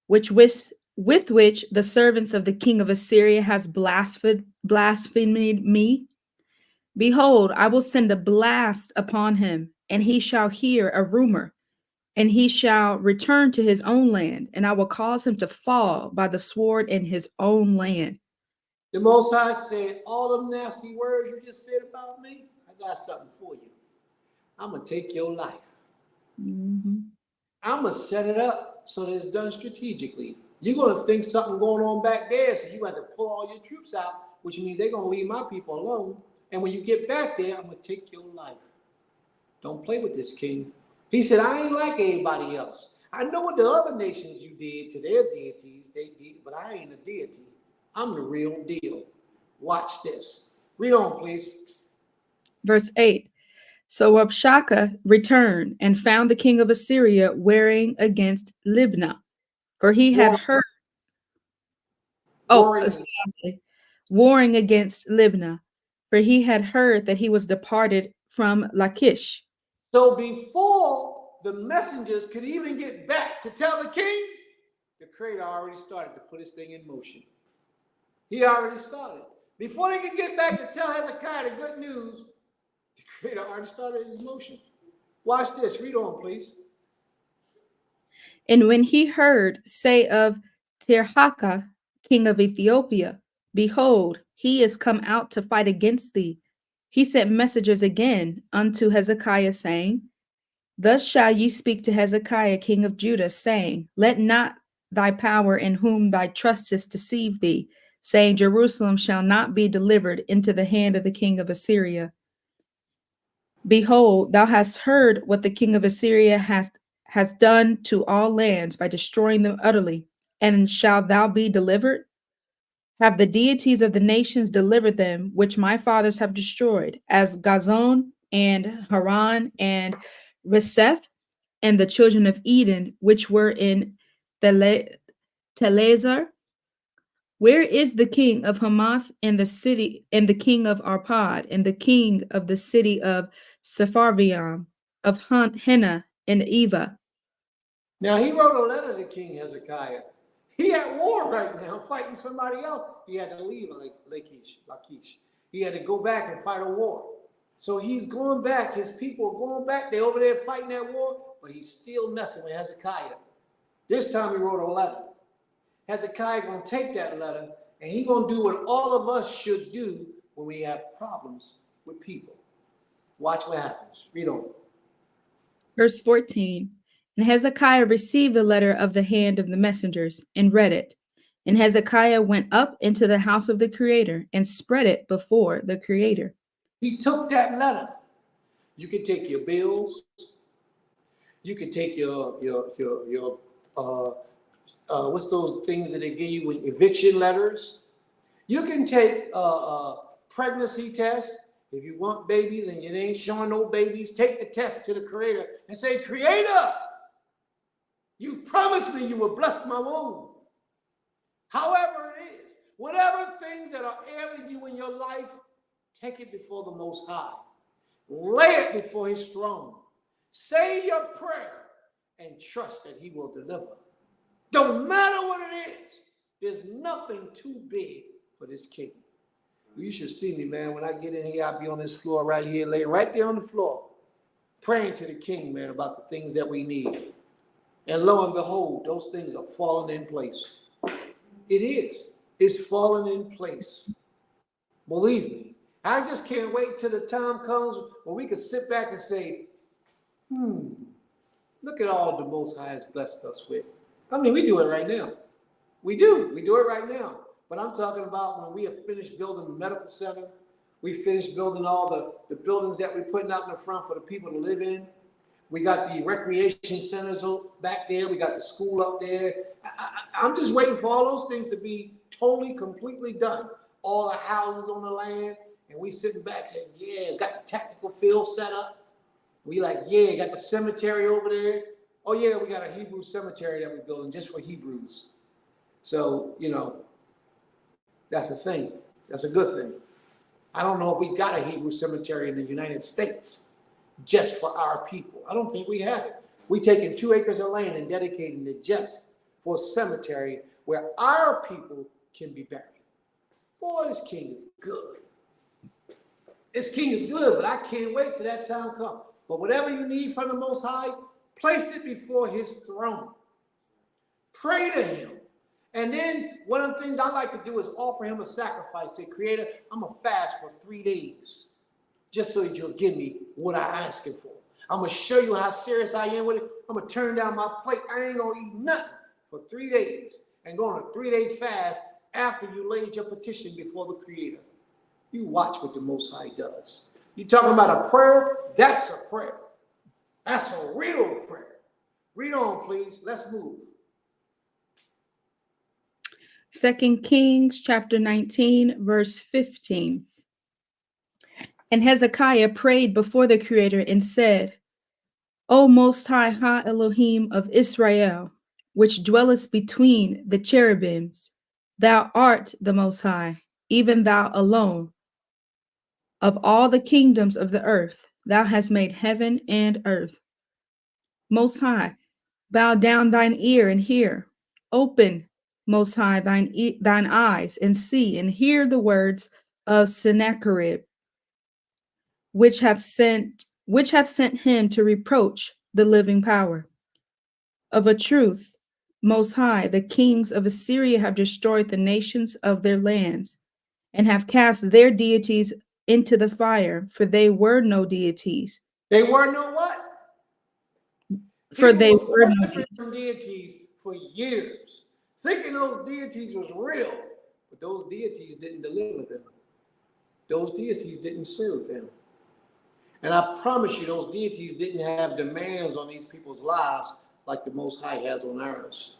with which the servants of the king of Assyria has blasphemed me. Behold, I will send a blast upon him, and he shall hear a rumor, and he shall return to his own land, and I will cause him to fall by the sword in his own land. The Most High said, all them nasty words you just said about me, I got something for you. I'm going to take your life. Mm-hmm. I'm going to set it up so that it's done strategically. You're going to think something going on back there, so you have to pull all your troops out, which means they're going to leave my people alone. And when you get back there, I'm going to take your life. Don't play with this, king. He said, I ain't like anybody else. I know what the other nations you did to their deities, they did, but I ain't a deity. I'm the real deal. Watch this. Read on, please. Verse 8. So Rabshakeh returned and found the king of Assyria warring against Libnah, for he had heard. Warring against Libnah, for he had heard that he was departed from Lachish. So before the messengers could even get back to tell the king, the Creator already started to put his thing in motion. He already started. Before they could get back to tell Hezekiah the good news, the Creator already started in motion. Watch this. Read on, please. And when he heard say of Tirhakah, king of Ethiopia, Behold, he is come out to fight against thee, he sent messengers again unto Hezekiah, saying, Thus shall ye speak to Hezekiah, king of Judah, saying, Let not thy power in whom thy trustest deceive thee, saying, Jerusalem shall not be delivered into the hand of the king of Assyria. Behold, thou hast heard what the king of Assyria has done to all lands by destroying them utterly, and shalt thou be delivered? Have the deities of the nations delivered them, which my fathers have destroyed, as Gazon and Haran and Reseph, and the children of Eden, which were in Telezer? Where is the king of Hamath and the city, and the king of Arpad, and the king of the city of Sepharvaim, of Hena and Eva? Now, he wrote a letter to King Hezekiah. He at war right now, fighting somebody else. He had to leave Lachish. He had to go back and fight a war. So he's going back. His people are going back. They're over there fighting that war, but he's still messing with Hezekiah. This time he wrote a letter. Hezekiah going to take that letter, and he's going to do what all of us should do when we have problems with people. Watch what happens. Read on. Verse 14. And Hezekiah received the letter of the hand of the messengers and read it. And Hezekiah went up into the house of the Creator and spread it before the Creator. He took that letter. You can take your bills. You can take your what's those things that they give you with eviction letters? You can take pregnancy tests. If you want babies and you ain't showing no babies, take the test to the Creator and say, Creator, you promised me you would bless my womb. However it is, whatever things that are ailing you in your life, take it before the Most High. Lay it before his throne. Say your prayer and trust that he will deliver. Don't matter what it is. There's nothing too big for this king. You should see me, man. When I get in here, I'll be on this floor right here, laying right there on the floor, praying to the king, man, about the things that we need. And lo and behold, those things are falling in place. It is. It's falling in place. Believe me. I just can't wait till the time comes when we can sit back and say, look at all the Most High has blessed us with. I mean, we do it right now. We do it right now. But I'm talking about when we have finished building the medical center, we finished building all the buildings that we're putting out in the front for the people to live in. We got the recreation centers back there. We got the school up there. I'm just waiting for all those things to be totally, completely done. All the houses on the land. And we sitting back saying, yeah, got the technical field set up. We like, yeah, got the cemetery over there. Oh, yeah, we got a Hebrew cemetery that we're building just for Hebrews. So, That's a thing. That's a good thing. I don't know if we got a Hebrew cemetery in the United States just for our people. I don't think we have it. We taking 2 acres of land and dedicating it just for a cemetery where our people can be buried. Boy, this king is good. This king is good, but I can't wait till that time comes. But whatever you need from the Most High, place it before his throne. Pray to him. And then one of the things I like to do is offer him a sacrifice. Say, Creator, I'm going to fast for 3 days just so that you'll give me what I'm asking for. I'm going to show you how serious I am with it. I'm going to turn down my plate. I ain't going to eat nothing for 3 days and go on a 3-day fast after you laid your petition before the Creator. You watch what the Most High does. You talking about a prayer? That's a prayer. That's a real prayer. Read on, please. Let's move. 2 Kings chapter 19, verse 15. And Hezekiah prayed before the Creator and said, O Most High, Ha Elohim of Israel, which dwellest between the cherubims, thou art the Most High, even thou alone. Of all the kingdoms of the earth, thou hast made heaven and earth. Most High, bow down thine ear and hear. Open, Most High, thine eyes and see and hear the words of Sennacherib, which hath sent him to reproach the living power. Of a truth, Most High, the kings of Assyria have destroyed the nations of their lands, and have cast their deities into the fire, for they were no deities. They were no what? For People they was were no worshiping deities. them deities for years, thinking those deities was real, but those deities didn't deliver them. Those deities didn't serve them. And I promise you, those deities didn't have demands on these people's lives like the Most High has on ours.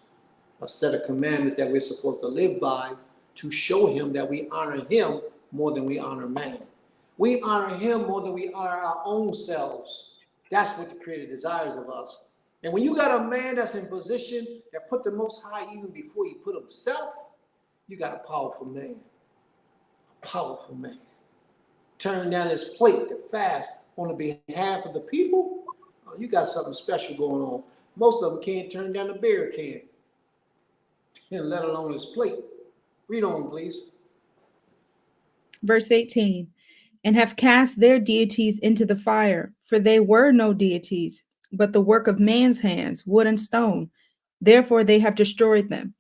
A set of commandments that we're supposed to live by to show him that we honor him more than we honor man. We honor him more than we honor our own selves. That's what the Creator desires of us. And when you got a man that's in position that put the Most High even before he put himself, you got a powerful man. A powerful man. Turn down his plate to fast on the behalf of the people. Oh, you got something special going on. Most of them can't turn down the beer can, and let alone his plate. Read on, please. Verse 18. And have cast their deities into the fire, for they were no deities, but the work of man's hands, wood and stone. Therefore they have destroyed them.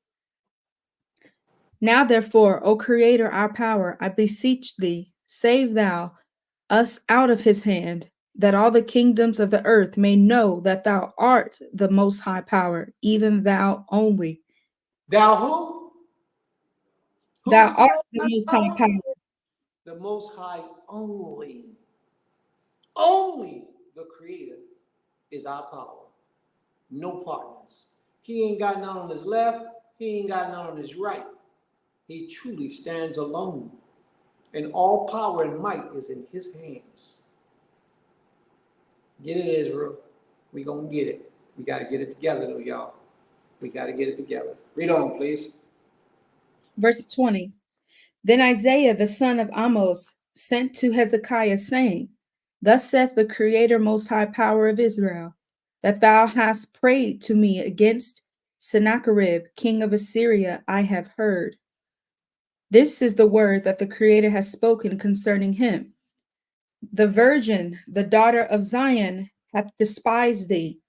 Now therefore, O Creator, our power, I beseech thee, save thou us out of his hand, that all the kingdoms of the earth may know that thou art the Most High power, even thou only. Thou who? Who Thou is the art Most the High Most High power? power. The Most High only. Only the Creator is our power. No partners. He ain't got none on his left. He ain't got none on his right. He truly stands alone. And all power and might is in his hands. Get it, Israel. We gonna get it. We got to get it together, though, y'all. We got to get it together. Read on, please. Verse 20. Then Isaiah the son of Amos sent to Hezekiah, saying, Thus saith the Creator, Most High Power of Israel, that thou hast prayed to me against Sennacherib, king of Assyria, I have heard. This is the word that the Creator has spoken concerning him. The virgin, the daughter of Zion, hath despised thee,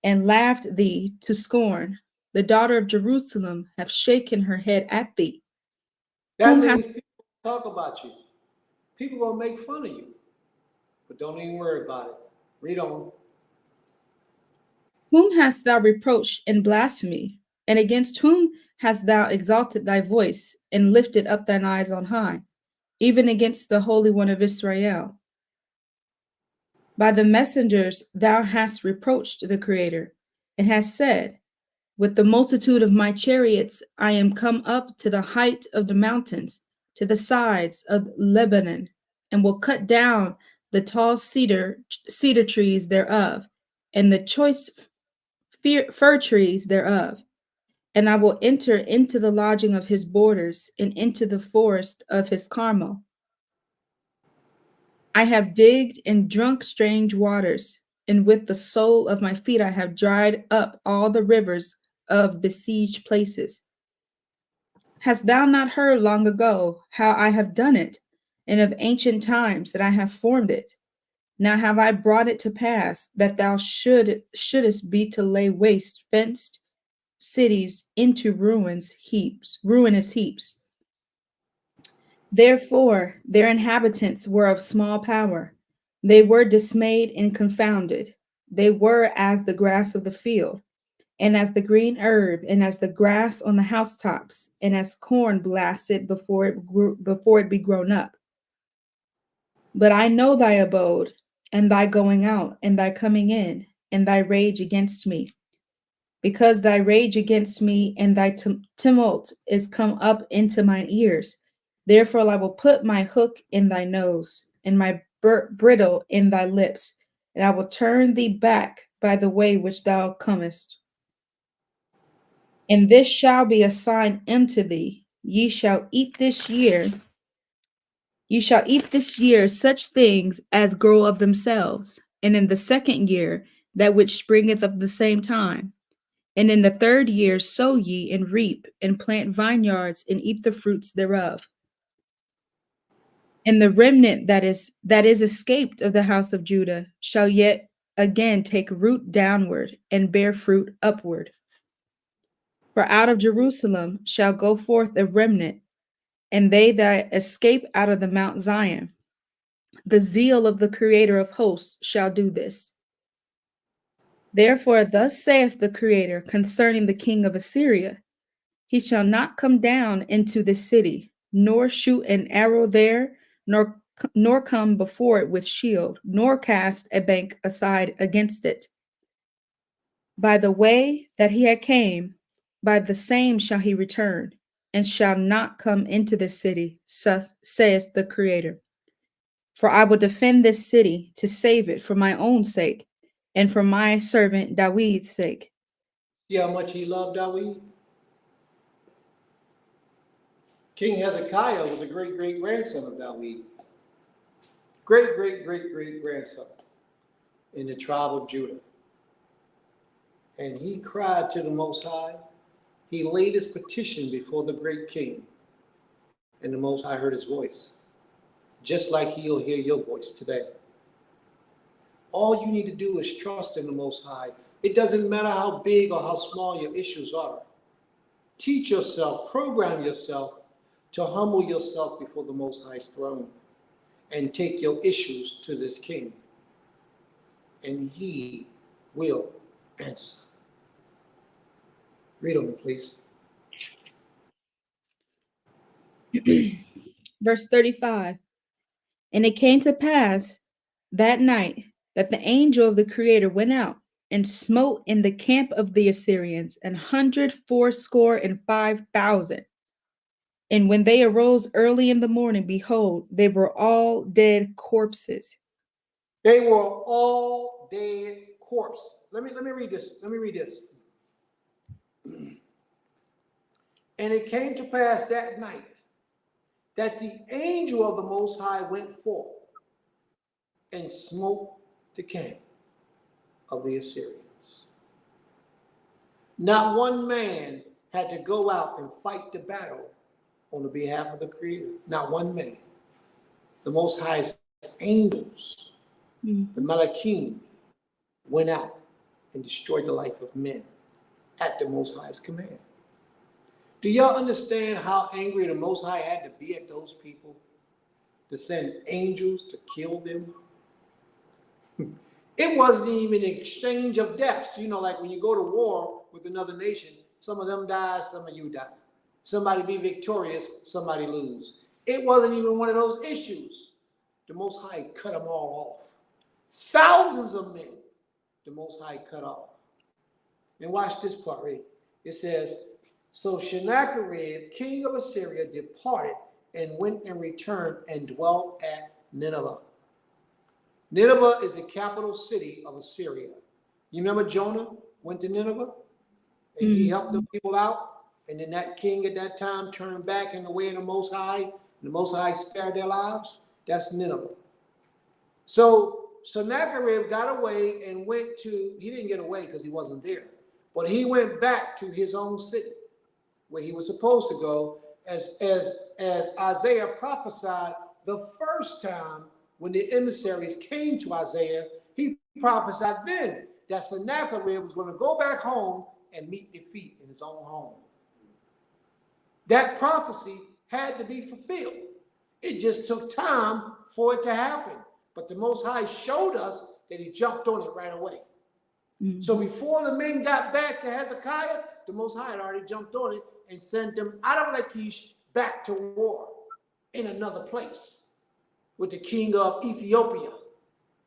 and laughed thee to scorn. The daughter of Jerusalem hath shaken her head at thee. That means people talk about you. People gonna make fun of you. But don't even worry about it. Read on. Whom hast thou reproached in blasphemy? And against whom hast thou exalted thy voice and lifted up thine eyes on high? Even against the Holy One of Israel. By the messengers thou hast reproached the Creator, and hast said, With the multitude of my chariots I am come up to the height of the mountains, to the sides of Lebanon, and will cut down the tall cedar trees thereof, and the choice fir trees thereof, and I will enter into the lodging of his borders and into the forest of his Carmel. I have digged and drunk strange waters, and with the sole of my feet I have dried up all the rivers of besieged places. Hast thou not heard long ago how I have done it, and of ancient times that I have formed it? Now have I brought it to pass that thou shouldest be to lay waste fenced cities into ruinous heaps. Therefore their inhabitants were of small power. They were dismayed and confounded. They were as the grass of the field, and as the green herb, and as the grass on the housetops, and as corn blasted before it be grown up. But I know thy abode, and thy going out, and thy coming in, and thy rage against me. Because thy rage against me and thy tumult is come up into mine ears. Therefore I will put my hook in thy nose, and my bridle in thy lips, and I will turn thee back by the way which thou comest. And this shall be a sign unto thee. Ye shall eat this year such things as grow of themselves, and in the second year that which springeth of the same time. And in the third year sow ye and reap, and plant vineyards, and eat the fruits thereof. And the remnant that is escaped of the house of Judah shall yet again take root downward, and bear fruit upward. For out of Jerusalem shall go forth a remnant, and they that escape out of the Mount Zion. The zeal of the Creator of hosts shall do this. Therefore thus saith the Creator concerning the king of Assyria: He shall not come down into this city, nor shoot an arrow there, nor come before it with shield, nor cast a bank aside against it. By the way that he had came, by the same shall he return, and shall not come into this city, saith the Creator. For I will defend this city to save it for my own sake, and for my servant David's sake. See how much he loved David? King Hezekiah was a great-great-grandson of David. Great-great-great-great-grandson in the tribe of Judah. And he cried to the Most High. He laid his petition before the great king. And the Most High heard his voice, just like he'll hear your voice today. All you need to do is trust in the Most High. It doesn't matter how big or how small your issues are. Teach yourself, program yourself to humble yourself before the Most High's throne and take your issues to this king. And he will answer. Read on, please. Verse 35. And it came to pass that night that the angel of the Creator went out and smote in the camp of the Assyrians 185,000. And when they arose early in the morning, behold, they were all dead corpses. They were all dead corpses. Let me read this. And it came to pass that night that the angel of the Most High went forth and smote the camp of the Assyrians. Not one man had to go out and fight the battle on the behalf of the Creator. Not one man. The Most High's angels, the Malachim, went out and destroyed the life of men at the Most High's command. Do y'all understand how angry the Most High had to be at those people to send angels to kill them? It wasn't even an exchange of deaths. You know, like when you go to war with another nation, some of them die, some of you die. Somebody be victorious, somebody lose. It wasn't even one of those issues. The Most High cut them all off. Thousands of men, the Most High cut off. And watch this part, right? It says, so Sennacherib, king of Assyria, departed and went and returned and dwelt at Nineveh. Nineveh is the capital city of Assyria. You remember Jonah went to Nineveh? and he helped the people out. And then that king at that time turned back in the way of the Most High, and the Most High spared their lives. That's Nineveh. So Sennacherib got away and went to, he didn't get away because he wasn't there, but he went back to his own city where he was supposed to go, as Isaiah prophesied the first time when the emissaries came to Isaiah. He prophesied then that Sennacherib was going to go back home and meet defeat in his own home. That prophecy had to be fulfilled. It just took time for it to happen. But the Most High showed us that he jumped on it right away. Mm-hmm. So before the men got back to Hezekiah, the Most High had already jumped on it and sent them out of Lachish back to war in another place with the king of Ethiopia.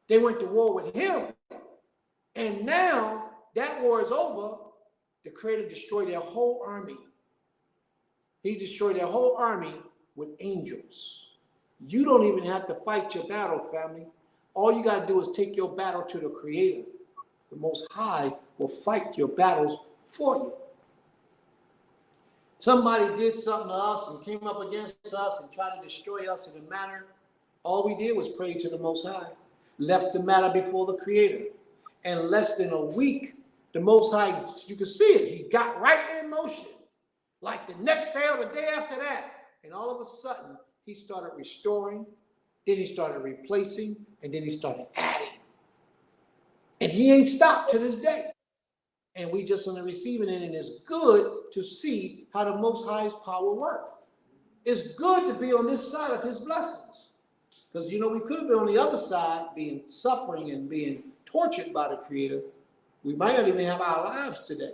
They went to war with him. And now that war is over, the Creator destroyed their whole army. He destroyed their whole army with angels. You don't even have to fight your battle, family. All you got to do is take your battle to the Creator. The Most High will fight your battles for you. Somebody did something to us and came up against us and tried to destroy us in a manner. All we did was pray to the Most High, left the matter before the Creator. And less than a week, the Most High, you can see it, he got right in motion. Like the next day or the day after that. And all of a sudden, he started restoring, then he started replacing, and then he started adding. And he ain't stopped to this day. And we just on the receiving end, and it's good to see how the Most High's power works. It's good to be on this side of his blessings. Because, you know, we could have been on the other side, being suffering and being tortured by the Creator. We might not even have our lives today.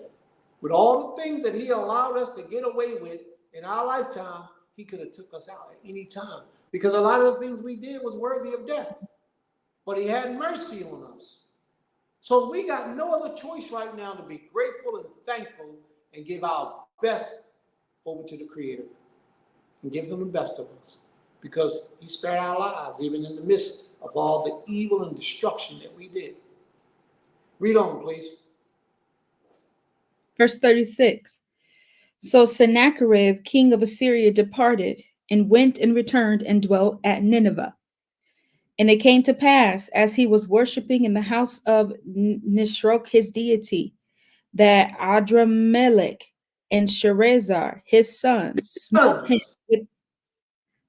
With all the things that he allowed us to get away with in our lifetime, he could have took us out at any time. Because a lot of the things we did was worthy of death. But he had mercy on us. So we got no other choice right now to be grateful and thankful and give our best over to the Creator. And give him the best of us. Because he spared our lives, even in the midst of all the evil and destruction that we did. Read on, please. Verse 36. So Sennacherib, king of Assyria, departed and went and returned and dwelt at Nineveh. And it came to pass, as he was worshiping in the house of Nisroch, his deity, that Adramelech and Sherezar, his sons,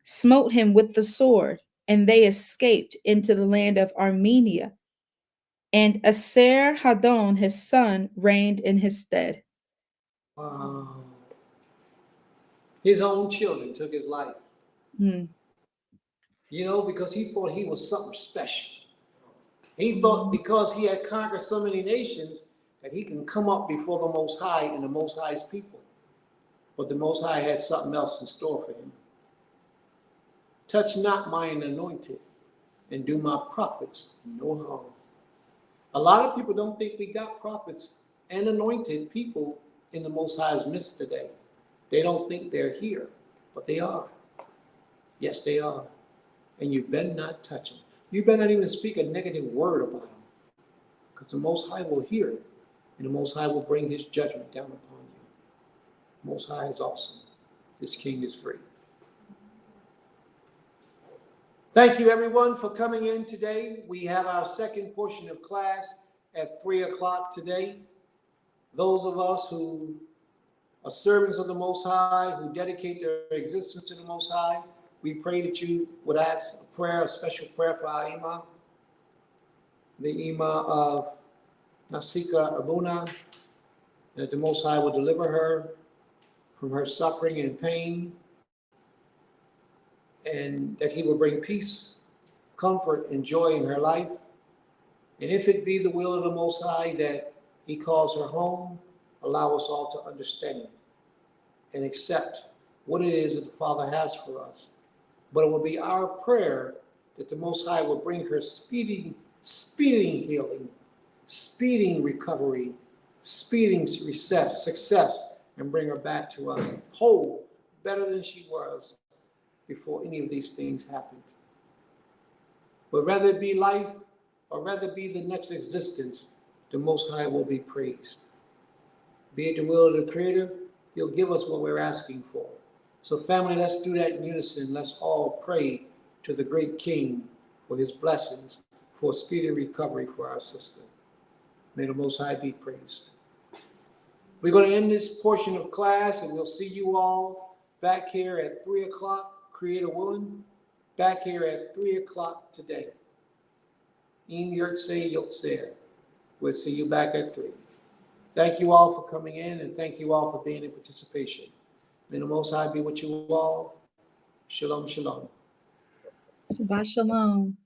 smote him with the sword, and they escaped into the land of Armenia. And Esarhaddon, his son, reigned in his stead. Wow. His own children took his life. Hmm. You know, because he thought he was something special. He thought because he had conquered so many nations that he can come up before the Most High and the Most High's people. But the Most High had something else in store for him. Touch not mine anointed, and do my prophets no harm. A lot of people don't think we got prophets and anointed people in the Most High's midst today. They don't think they're here, but they are. Yes, they are. And you better not touch them. You better not even speak a negative word about them, because the Most High will hear it, and the Most High will bring his judgment down upon you. The Most High is awesome. This King is great. Thank you, everyone, for coming in today. We have our second portion of class at 3 o'clock today. Those of us who are servants of the Most High, who dedicate their existence to the Most High, we pray that you would ask a prayer, a special prayer for our Imam, the Imam of Nasika Abuna, that the Most High will deliver her from her suffering and pain, and that he will bring peace, comfort, and joy in her life. And if it be the will of the Most High that he calls her home, allow us all to understand and accept what it is that the Father has for us. But it will be our prayer that the Most High will bring her speeding healing, speeding recovery, speeding success, and bring her back to us whole, better than she was before any of these things happened. But whether it be life or whether it be the next existence, the Most High will be praised. Be it the will of the Creator, He'll give us what we're asking for. So family, let's do that in unison. Let's all pray to the great King for his blessings, for speedy recovery for our sister. May the Most High be praised. We're going to end this portion of class, and we'll see you all back here at 3 o'clock, Creator willing, back here at 3 o'clock today. Im Yurtse Yotzer. We'll see you back at 3. Thank you all for coming in, and thank you all for being in participation. May the Most High be with you all. Shalom, shalom. Shabbat shalom.